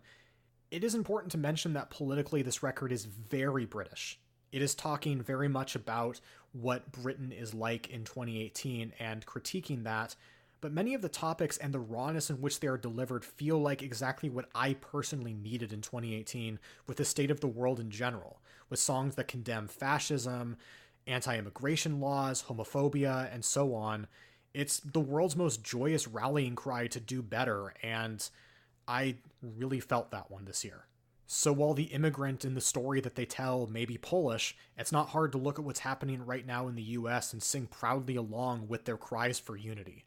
It is important to mention that politically this record is very British. It is talking very much about what Britain is like in 2018 and critiquing that, but many of the topics and the rawness in which they are delivered feel like exactly what I personally needed in 2018 with the state of the world in general, with songs that condemn fascism, anti-immigration laws, homophobia, and so on. It's the world's most joyous rallying cry to do better, and I really felt that one this year. So while the immigrant in the story that they tell may be Polish, it's not hard to look at what's happening right now in the US and sing proudly along with their cries for unity.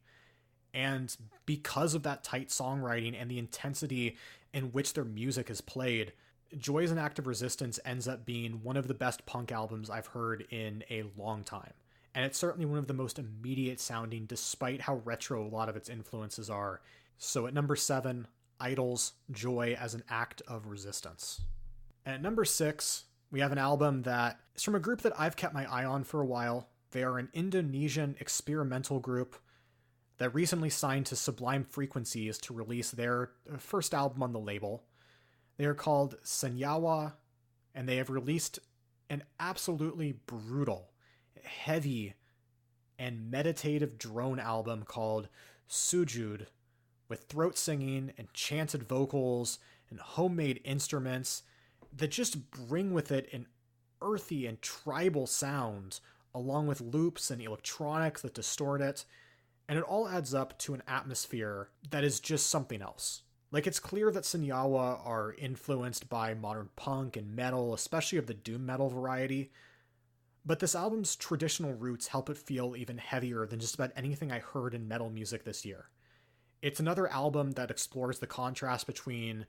And because of that tight songwriting and the intensity in which their music is played, Joy as an Act of Resistance ends up being one of the best punk albums I've heard in a long time. And it's certainly one of the most immediate sounding, despite how retro a lot of its influences are. So at number 7, Idols, Joy as an Act of Resistance. And at number 6, we have an album that is from a group that I've kept my eye on for a while. They are an Indonesian experimental group that recently signed to Sublime Frequencies to release their first album on the label. They are called Sanyawa, and they have released an absolutely brutal, heavy, and meditative drone album called Sujud, with throat singing and chanted vocals and homemade instruments that just bring with it an earthy and tribal sound, along with loops and electronics that distort it, and it all adds up to an atmosphere that is just something else. Like, it's clear that Sanyawa are influenced by modern punk and metal, especially of the doom metal variety, but this album's traditional roots help it feel even heavier than just about anything I heard in metal music this year. It's another album that explores the contrast between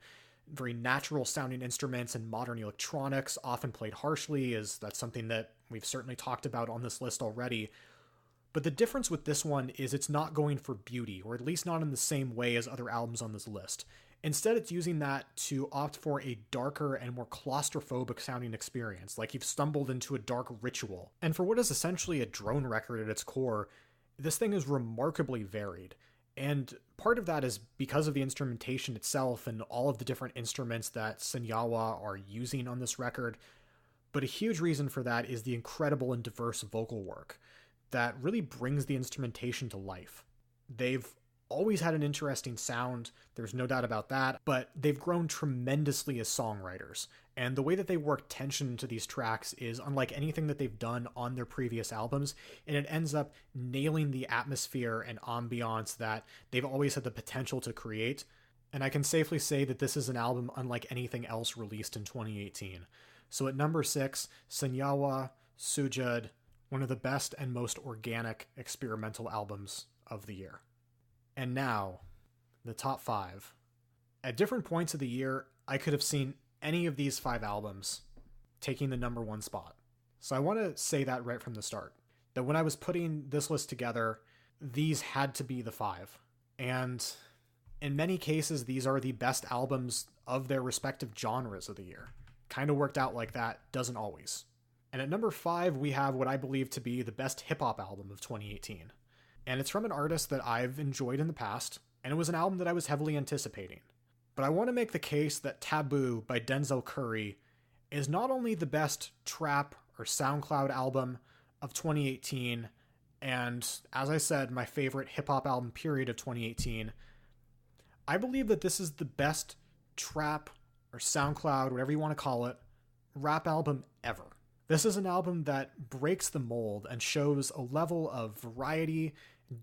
very natural sounding instruments and modern electronics, often played harshly, as that's something that we've certainly talked about on this list already. But the difference with this one is it's not going for beauty, or at least not in the same way as other albums on this list. Instead, it's using that to opt for a darker and more claustrophobic sounding experience, like you've stumbled into a dark ritual. And for what is essentially a drone record at its core, this thing is remarkably varied. And part of that is because of the instrumentation itself and all of the different instruments that Sanyawa are using on this record. But a huge reason for that is the incredible and diverse vocal work that really brings the instrumentation to life. They've always had an interesting sound, there's no doubt about that, but they've grown tremendously as songwriters. And the way that they work tension into these tracks is unlike anything that they've done on their previous albums, and it ends up nailing the atmosphere and ambiance that they've always had the potential to create. And I can safely say that this is an album unlike anything else released in 2018. So at number 6, Sanyawa, Sujud, one of the best and most organic experimental albums of the year. And now, the top 5. At different points of the year, I could have seen any of these 5 albums taking the number 1 spot. So I want to say that right from the start, that when I was putting this list together, these had to be the 5. And in many cases, these are the best albums of their respective genres of the year. Kind of worked out like that, doesn't always. And at number 5, we have what I believe to be the best hip-hop album of 2018. And it's from an artist that I've enjoyed in the past, and it was an album that I was heavily anticipating. But I want to make the case that Taboo by Denzel Curry is not only the best trap or SoundCloud album of 2018, and as I said, my favorite hip-hop album period of 2018, I believe that this is the best trap or SoundCloud, whatever you want to call it, rap album ever. This is an album that breaks the mold and shows a level of variety,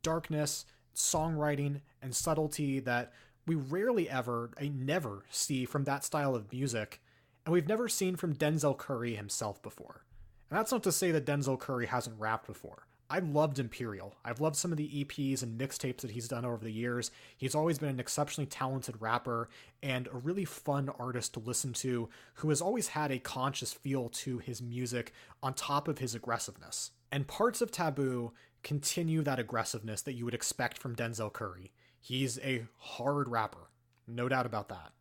darkness, songwriting, and subtlety that we rarely ever, never see from that style of music, and we've never seen from Denzel Curry himself before. And that's not to say that Denzel Curry hasn't rapped before. I've loved Imperial. I've loved some of the EPs and mixtapes that he's done over the years. He's always been an exceptionally talented rapper and a really fun artist to listen to who has always had a conscious feel to his music on top of his aggressiveness. And parts of Taboo continue that aggressiveness that you would expect from Denzel Curry. He's a hard rapper, no doubt about that.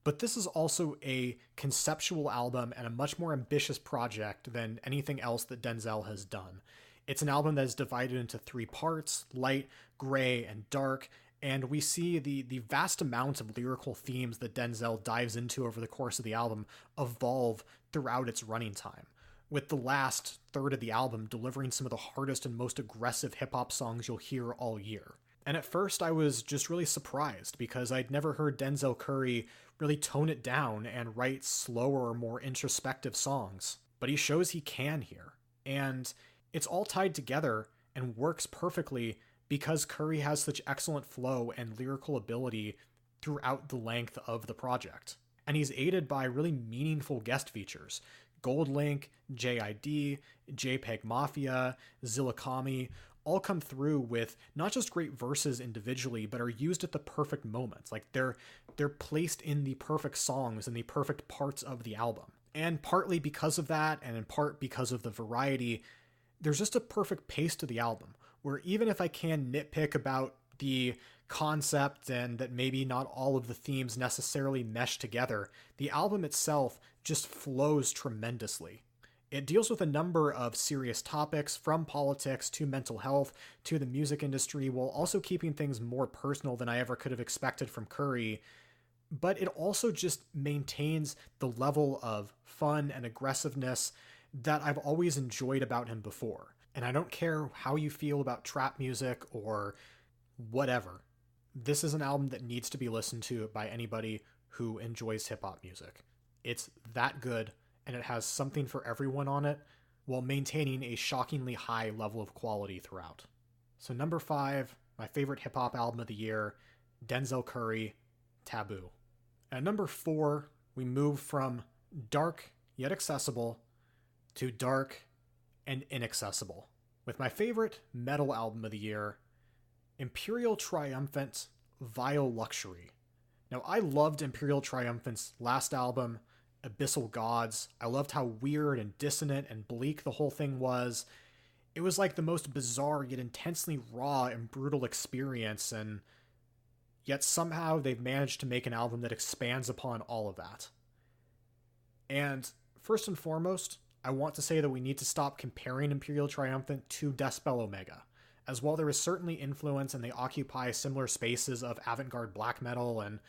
But this is also a conceptual album and a much more ambitious project than anything else that Denzel has done. It's an album that is divided into 3 parts, light, gray, and dark, and we see the vast amount of lyrical themes that Denzel dives into over the course of the album evolve throughout its running time, with the last third of the album delivering some of the hardest and most aggressive hip-hop songs you'll hear all year. And at first I was just really surprised because I'd never heard Denzel Curry really tone it down and write slower, more introspective songs. But he shows he can here. And it's all tied together and works perfectly because Curry has such excellent flow and lyrical ability throughout the length of the project. And he's aided by really meaningful guest features. Gold Link, JID, JPEG Mafia, Zillakami, all come through with not just great verses individually, but are used at the perfect moments. Like they're placed in the perfect songs and the perfect parts of the album. And partly because of that, and in part because of the variety, there's just a perfect pace to the album, where even if I can nitpick about the concept and that maybe not all of the themes necessarily mesh together, the album itself just flows tremendously. It deals with a number of serious topics, from politics to mental health to the music industry, while also keeping things more personal than I ever could have expected from Curry. but it also just maintains the level of fun and aggressiveness that I've always enjoyed about him before. And I don't care how you feel about trap music or whatever. This is an album that needs to be listened to by anybody who enjoys hip-hop music. It's that good, and it has something for everyone on it, while maintaining a shockingly high level of quality throughout. So number 5, my favorite hip-hop album of the year, Denzel Curry, Taboo. At number 4, we move from dark yet accessible to dark and inaccessible, with my favorite metal album of the year, Imperial Triumphant, Vile Luxury. Now, I loved Imperial Triumphant's last album, Abyssal Gods. I loved how weird and dissonant and bleak the whole thing was. It was like the most bizarre yet intensely raw and brutal experience, and yet somehow they've managed to make an album that expands upon all of that. And first and foremost, I want to say that we need to stop comparing Imperial Triumphant to Decibel Omega. As while there is certainly influence and they occupy similar spaces of avant-garde black metal, and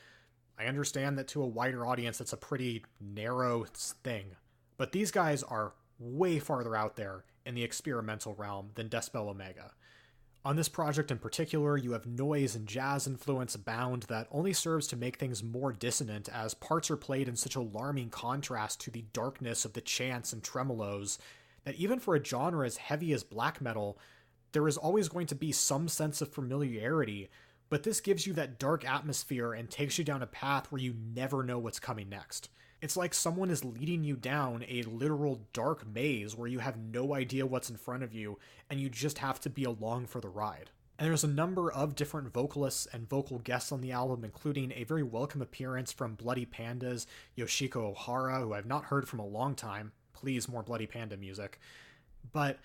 I understand that to a wider audience it's a pretty narrow thing, but these guys are way farther out there in the experimental realm than Decibel Omega. On this project in particular, you have noise and jazz influence abound that only serves to make things more dissonant, as parts are played in such alarming contrast to the darkness of the chants and tremolos that even for a genre as heavy as black metal, there is always going to be some sense of familiarity, but this gives you that dark atmosphere and takes you down a path where you never know what's coming next. It's like someone is leading you down a literal dark maze where you have no idea what's in front of you, and you just have to be along for the ride. And there's a number of different vocalists and vocal guests on the album, including a very welcome appearance from Bloody Panda's Yoshiko Ohara, who I've not heard from a long time. Please, more Bloody Panda music. But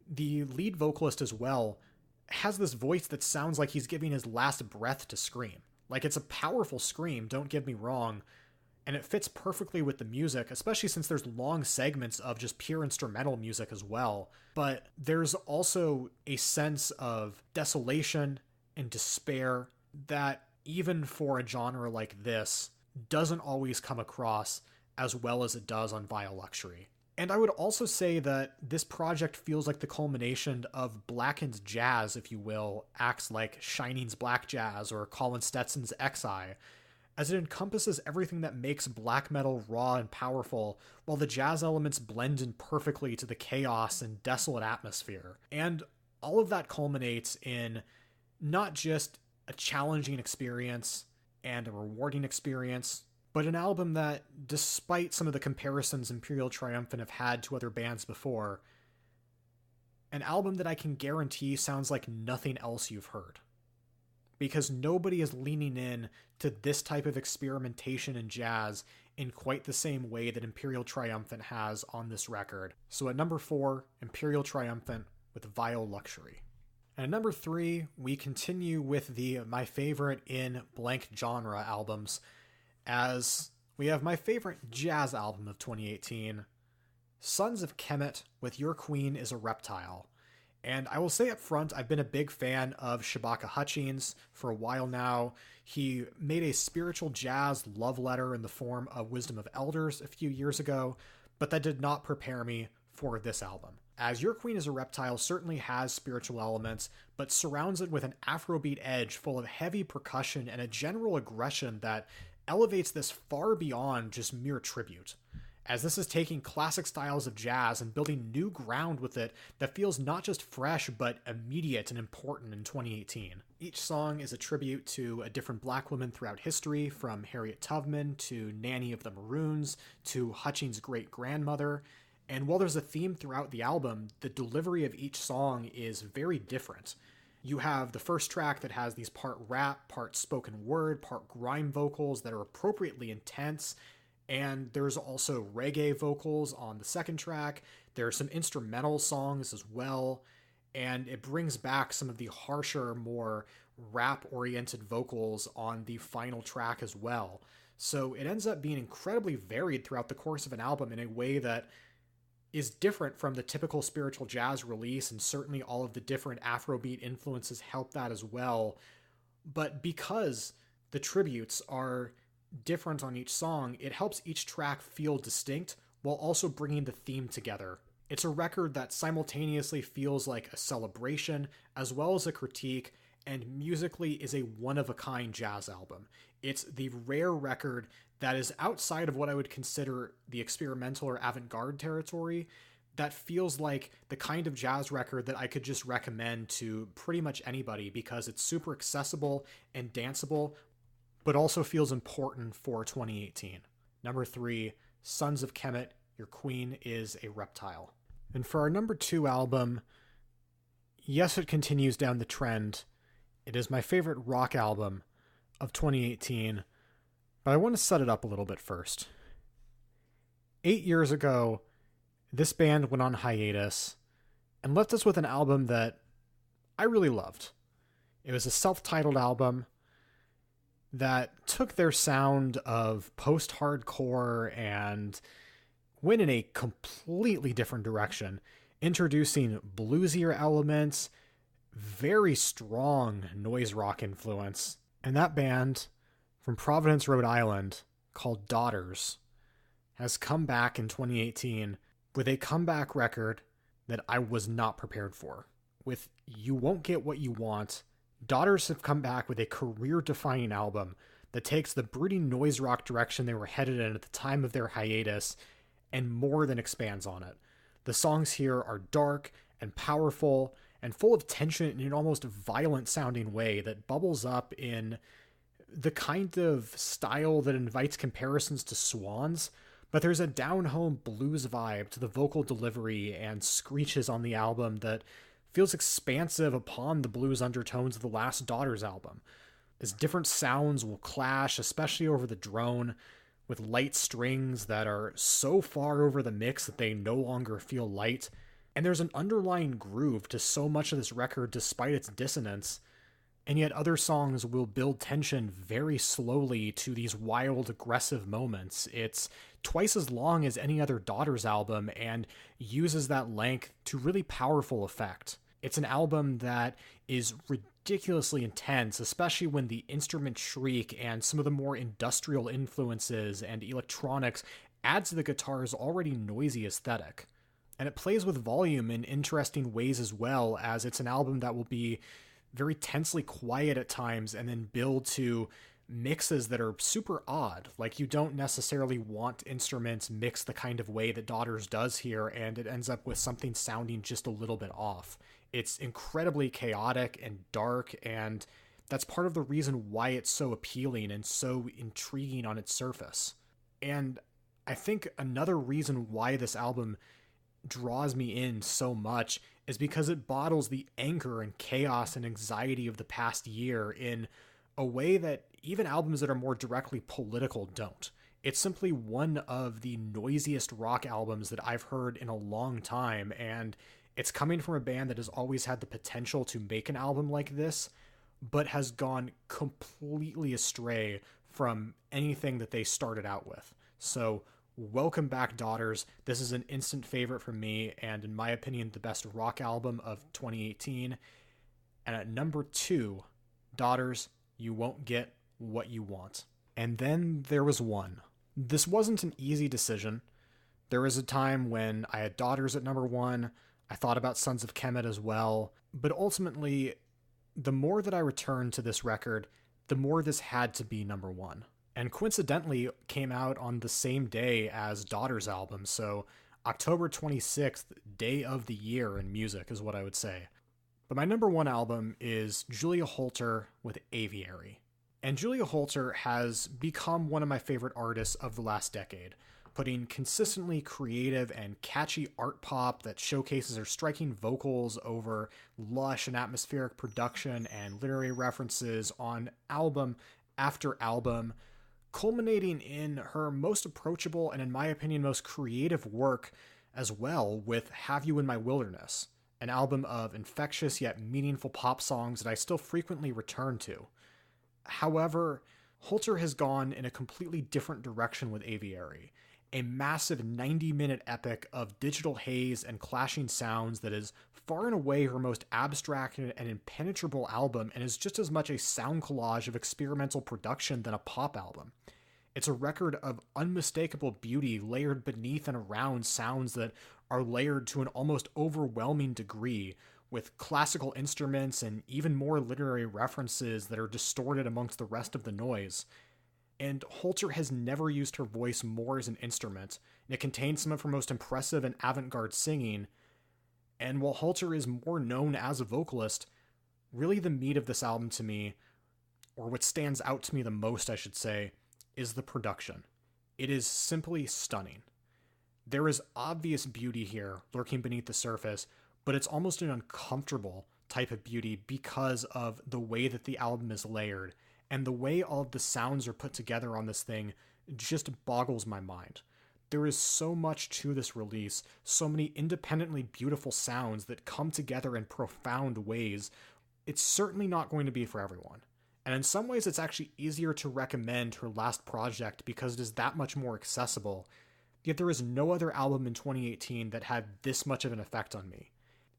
the lead vocalist as well has this voice that sounds like he's giving his last breath to scream. Like, it's a powerful scream, don't get me wrong, and it fits perfectly with the music, especially since there's long segments of just pure instrumental music as well. But there's also a sense of desolation and despair that, even for a genre like this, doesn't always come across as well as it does on Vile Luxury. And I would also say that this project feels like the culmination of blackened jazz, if you will, acts like Shining's Black Jazz or Colin Stetson's X-Eye, as it encompasses everything that makes black metal raw and powerful, while the jazz elements blend in perfectly to the chaos and desolate atmosphere. And all of that culminates in not just a challenging experience and a rewarding experience, but an album that, despite some of the comparisons Imperial Triumphant have had to other bands before, an album that I can guarantee sounds like nothing else you've heard. Because nobody is leaning in to this type of experimentation in jazz in quite the same way that Imperial Triumphant has on this record. So at number 4, Imperial Triumphant with Vile Luxury. And at number 3, we continue with the My Favorite in Blank Genre albums, as we have my favorite jazz album of 2018, Sons of Kemet with Your Queen is a Reptile. And I will say up front, I've been a big fan of Shabaka Hutchings for a while now. He made a spiritual jazz love letter in the form of Wisdom of Elders a few years ago, but that did not prepare me for this album. As Your Queen is a Reptile certainly has spiritual elements, but surrounds it with an Afrobeat edge full of heavy percussion and a general aggression that elevates this far beyond just mere tribute, as this is taking classic styles of jazz and building new ground with it that feels not just fresh but immediate and important in 2018. Each song is a tribute to a different black woman throughout history, from Harriet Tubman to Nanny of the Maroons to Hutchings' great-grandmother, and while there's a theme throughout the album, the delivery of each song is very different. You have the first track that has these part rap, part spoken word, part grime vocals that are appropriately intense, and there's also reggae vocals on the second track. There are some instrumental songs as well, and it brings back some of the harsher, more rap-oriented vocals on the final track as well. So it ends up being incredibly varied throughout the course of an album in a way that is different from the typical spiritual jazz release, and certainly all of the different Afrobeat influences help that as well. But because the tributes are different on each song, it helps each track feel distinct while also bringing the theme together. It's a record that simultaneously feels like a celebration as well as a critique, and musically is a one-of-a-kind jazz album. It's the rare record that is outside of what I would consider the experimental or avant-garde territory, that feels like the kind of jazz record that I could just recommend to pretty much anybody because it's super accessible and danceable, but also feels important for 2018. Number 3, Sons of Kemet, Your Queen is a Reptile. And for our number 2 album, yes, it continues down the trend. It is my favorite rock album of 2018, but I want to set it up a little bit first. 8 years ago, this band went on hiatus and left us with an album that I really loved. It was a self-titled album that took their sound of post-hardcore and went in a completely different direction, introducing bluesier elements, very strong noise rock influence. And that band from Providence, Rhode Island, called Daughters, has come back in 2018 with a comeback record that I was not prepared for. With You Won't Get What You Want, Daughters have come back with a career-defining album that takes the brooding noise rock direction they were headed in at the time of their hiatus and more than expands on it. The songs here are dark and powerful and full of tension in an almost violent-sounding way that bubbles up in the kind of style that invites comparisons to Swan's, but there's a down-home blues vibe to the vocal delivery and screeches on the album that feels expansive upon the blues undertones of the last Daughters album, as different sounds will clash, especially over the drone, with light strings that are so far over the mix that they no longer feel light. And there's an underlying groove to so much of this record despite its dissonance, and yet other songs will build tension very slowly to these wild, aggressive moments. It's twice as long as any other Daughters album and uses that length to really powerful effect. It's an album that is ridiculously intense, especially when the instrument shriek and some of the more industrial influences and electronics add to the guitar's already noisy aesthetic. And it plays with volume in interesting ways as well, as it's an album that will be very tensely quiet at times and then build to mixes that are super odd. Like, you don't necessarily want instruments mixed the kind of way that Daughters does here, and it ends up with something sounding just a little bit off. It's incredibly chaotic and dark, and that's part of the reason why it's so appealing and so intriguing on its surface. And I think another reason why this album draws me in so much is because it bottles the anger and chaos and anxiety of the past year in a way that even albums that are more directly political don't. It's simply one of the noisiest rock albums that I've heard in a long time, and it's coming from a band that has always had the potential to make an album like this, but has gone completely astray from anything that they started out with. So, welcome back, Daughters. This is an instant favorite for me, and in my opinion, the best rock album of 2018. And at number 2, Daughters, You Won't Get What You Want. And then there was one. This wasn't an easy decision. There was a time when I had Daughters at number 1. I thought about Sons of Kemet as well. But ultimately, the more that I returned to this record, the more this had to be number 1. And coincidentally came out on the same day as Daughters' album, so October 26th, day of the year in music is what I would say. But my number 1 album is Julia Holter with Aviary. And Julia Holter has become one of my favorite artists of the last decade, putting consistently creative and catchy art pop that showcases her striking vocals over lush and atmospheric production and literary references on album after album, culminating in her most approachable and, in my opinion, most creative work as well with Have You in My Wilderness, an album of infectious yet meaningful pop songs that I still frequently return to. However, Holter has gone in a completely different direction with Aviary, a massive 90-minute epic of digital haze and clashing sounds that is far and away her most abstract and impenetrable album, and is just as much a sound collage of experimental production than a pop album. It's a record of unmistakable beauty layered beneath and around sounds that are layered to an almost overwhelming degree, with classical instruments and even more literary references that are distorted amongst the rest of the noise. And Holter has never used her voice more as an instrument, and it contains some of her most impressive and avant-garde singing. And while Holter is more known as a vocalist, really the meat of this album to me, or what stands out to me the most, I should say, is the production. It is simply stunning. There is obvious beauty here lurking beneath the surface, but it's almost an uncomfortable type of beauty because of the way that the album is layered, and the way all of the sounds are put together on this thing just boggles my mind. There is so much to this release, so many independently beautiful sounds that come together in profound ways. It's certainly not going to be for everyone. And in some ways, it's actually easier to recommend her last project because it is that much more accessible. Yet there is no other album in 2018 that had this much of an effect on me.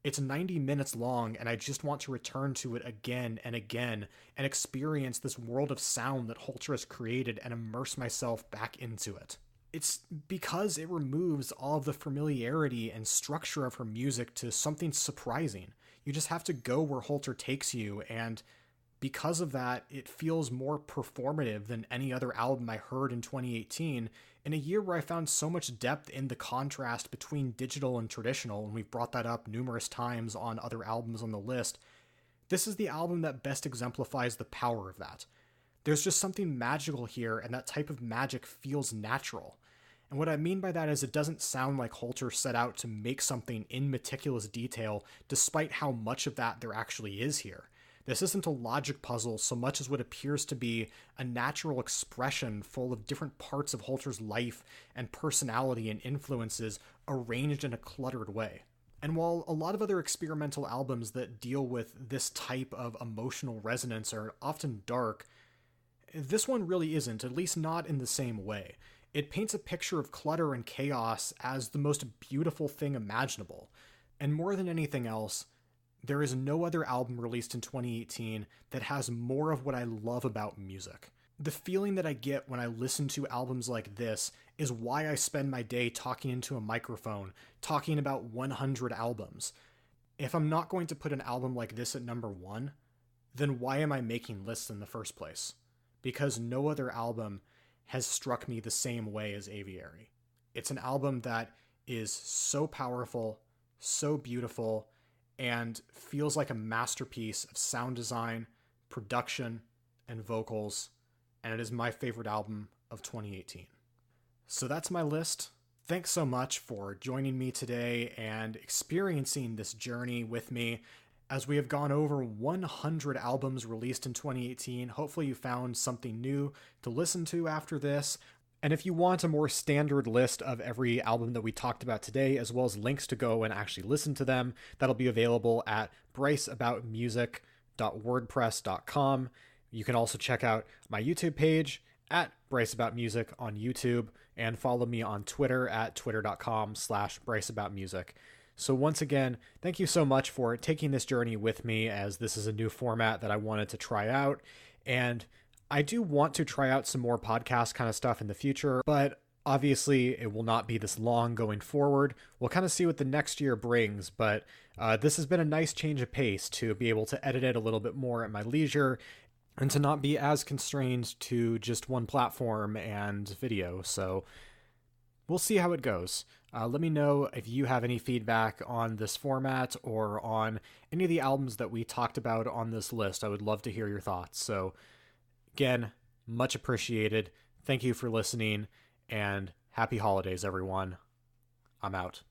It's 90 minutes long, and I just want to return to it again and again and experience this world of sound that Holter has created and immerse myself back into it. It's because it removes all of the familiarity and structure of her music to something surprising. You just have to go where Holter takes you, and because of that, it feels more performative than any other album I heard in 2018, in a year where I found so much depth in the contrast between digital and traditional, and we've brought that up numerous times on other albums on the list. This is the album that best exemplifies the power of that. There's just something magical here, and that type of magic feels natural. And what I mean by that is it doesn't sound like Holter set out to make something in meticulous detail, despite how much of that there actually is here. This isn't a logic puzzle so much as what appears to be a natural expression full of different parts of Holter's life and personality and influences arranged in a cluttered way. And while a lot of other experimental albums that deal with this type of emotional resonance are often dark, this one really isn't, at least not in the same way. It paints a picture of clutter and chaos as the most beautiful thing imaginable. And more than anything else, there is no other album released in 2018 that has more of what I love about music. The feeling that I get when I listen to albums like this is why I spend my day talking into a microphone, talking about 100 albums. If I'm not going to put an album like this at number one, then why am I making lists in the first place? Because no other album has struck me the same way as Aviary. It's an album that is so powerful, so beautiful, and feels like a masterpiece of sound design, production, and vocals, and it is my favorite album of 2018. So that's my list. Thanks so much for joining me today and experiencing this journey with me as we have gone over 100 albums released in 2018. Hopefully you found something new to listen to after this. And if you want a more standard list of every album that we talked about today, as well as links to go and actually listen to them, that'll be available at bryceaboutmusic.wordpress.com. You can also check out my YouTube page at bryceaboutmusic on YouTube and follow me on Twitter at twitter.com/bryceaboutmusic. So once again, thank you so much for taking this journey with me, as this is a new format that I wanted to try out. And I do want to try out some more podcast kind of stuff in the future, but obviously it will not be this long going forward. We'll kind of see what the next year brings, but this has been a nice change of pace to be able to edit it a little bit more at my leisure and to not be as constrained to just one platform and video. So we'll see how it goes. Let me know if you have any feedback on this format or on any of the albums that we talked about on this list. I would love to hear your thoughts. So again, much appreciated. Thank you for listening, and happy holidays, everyone. I'm out.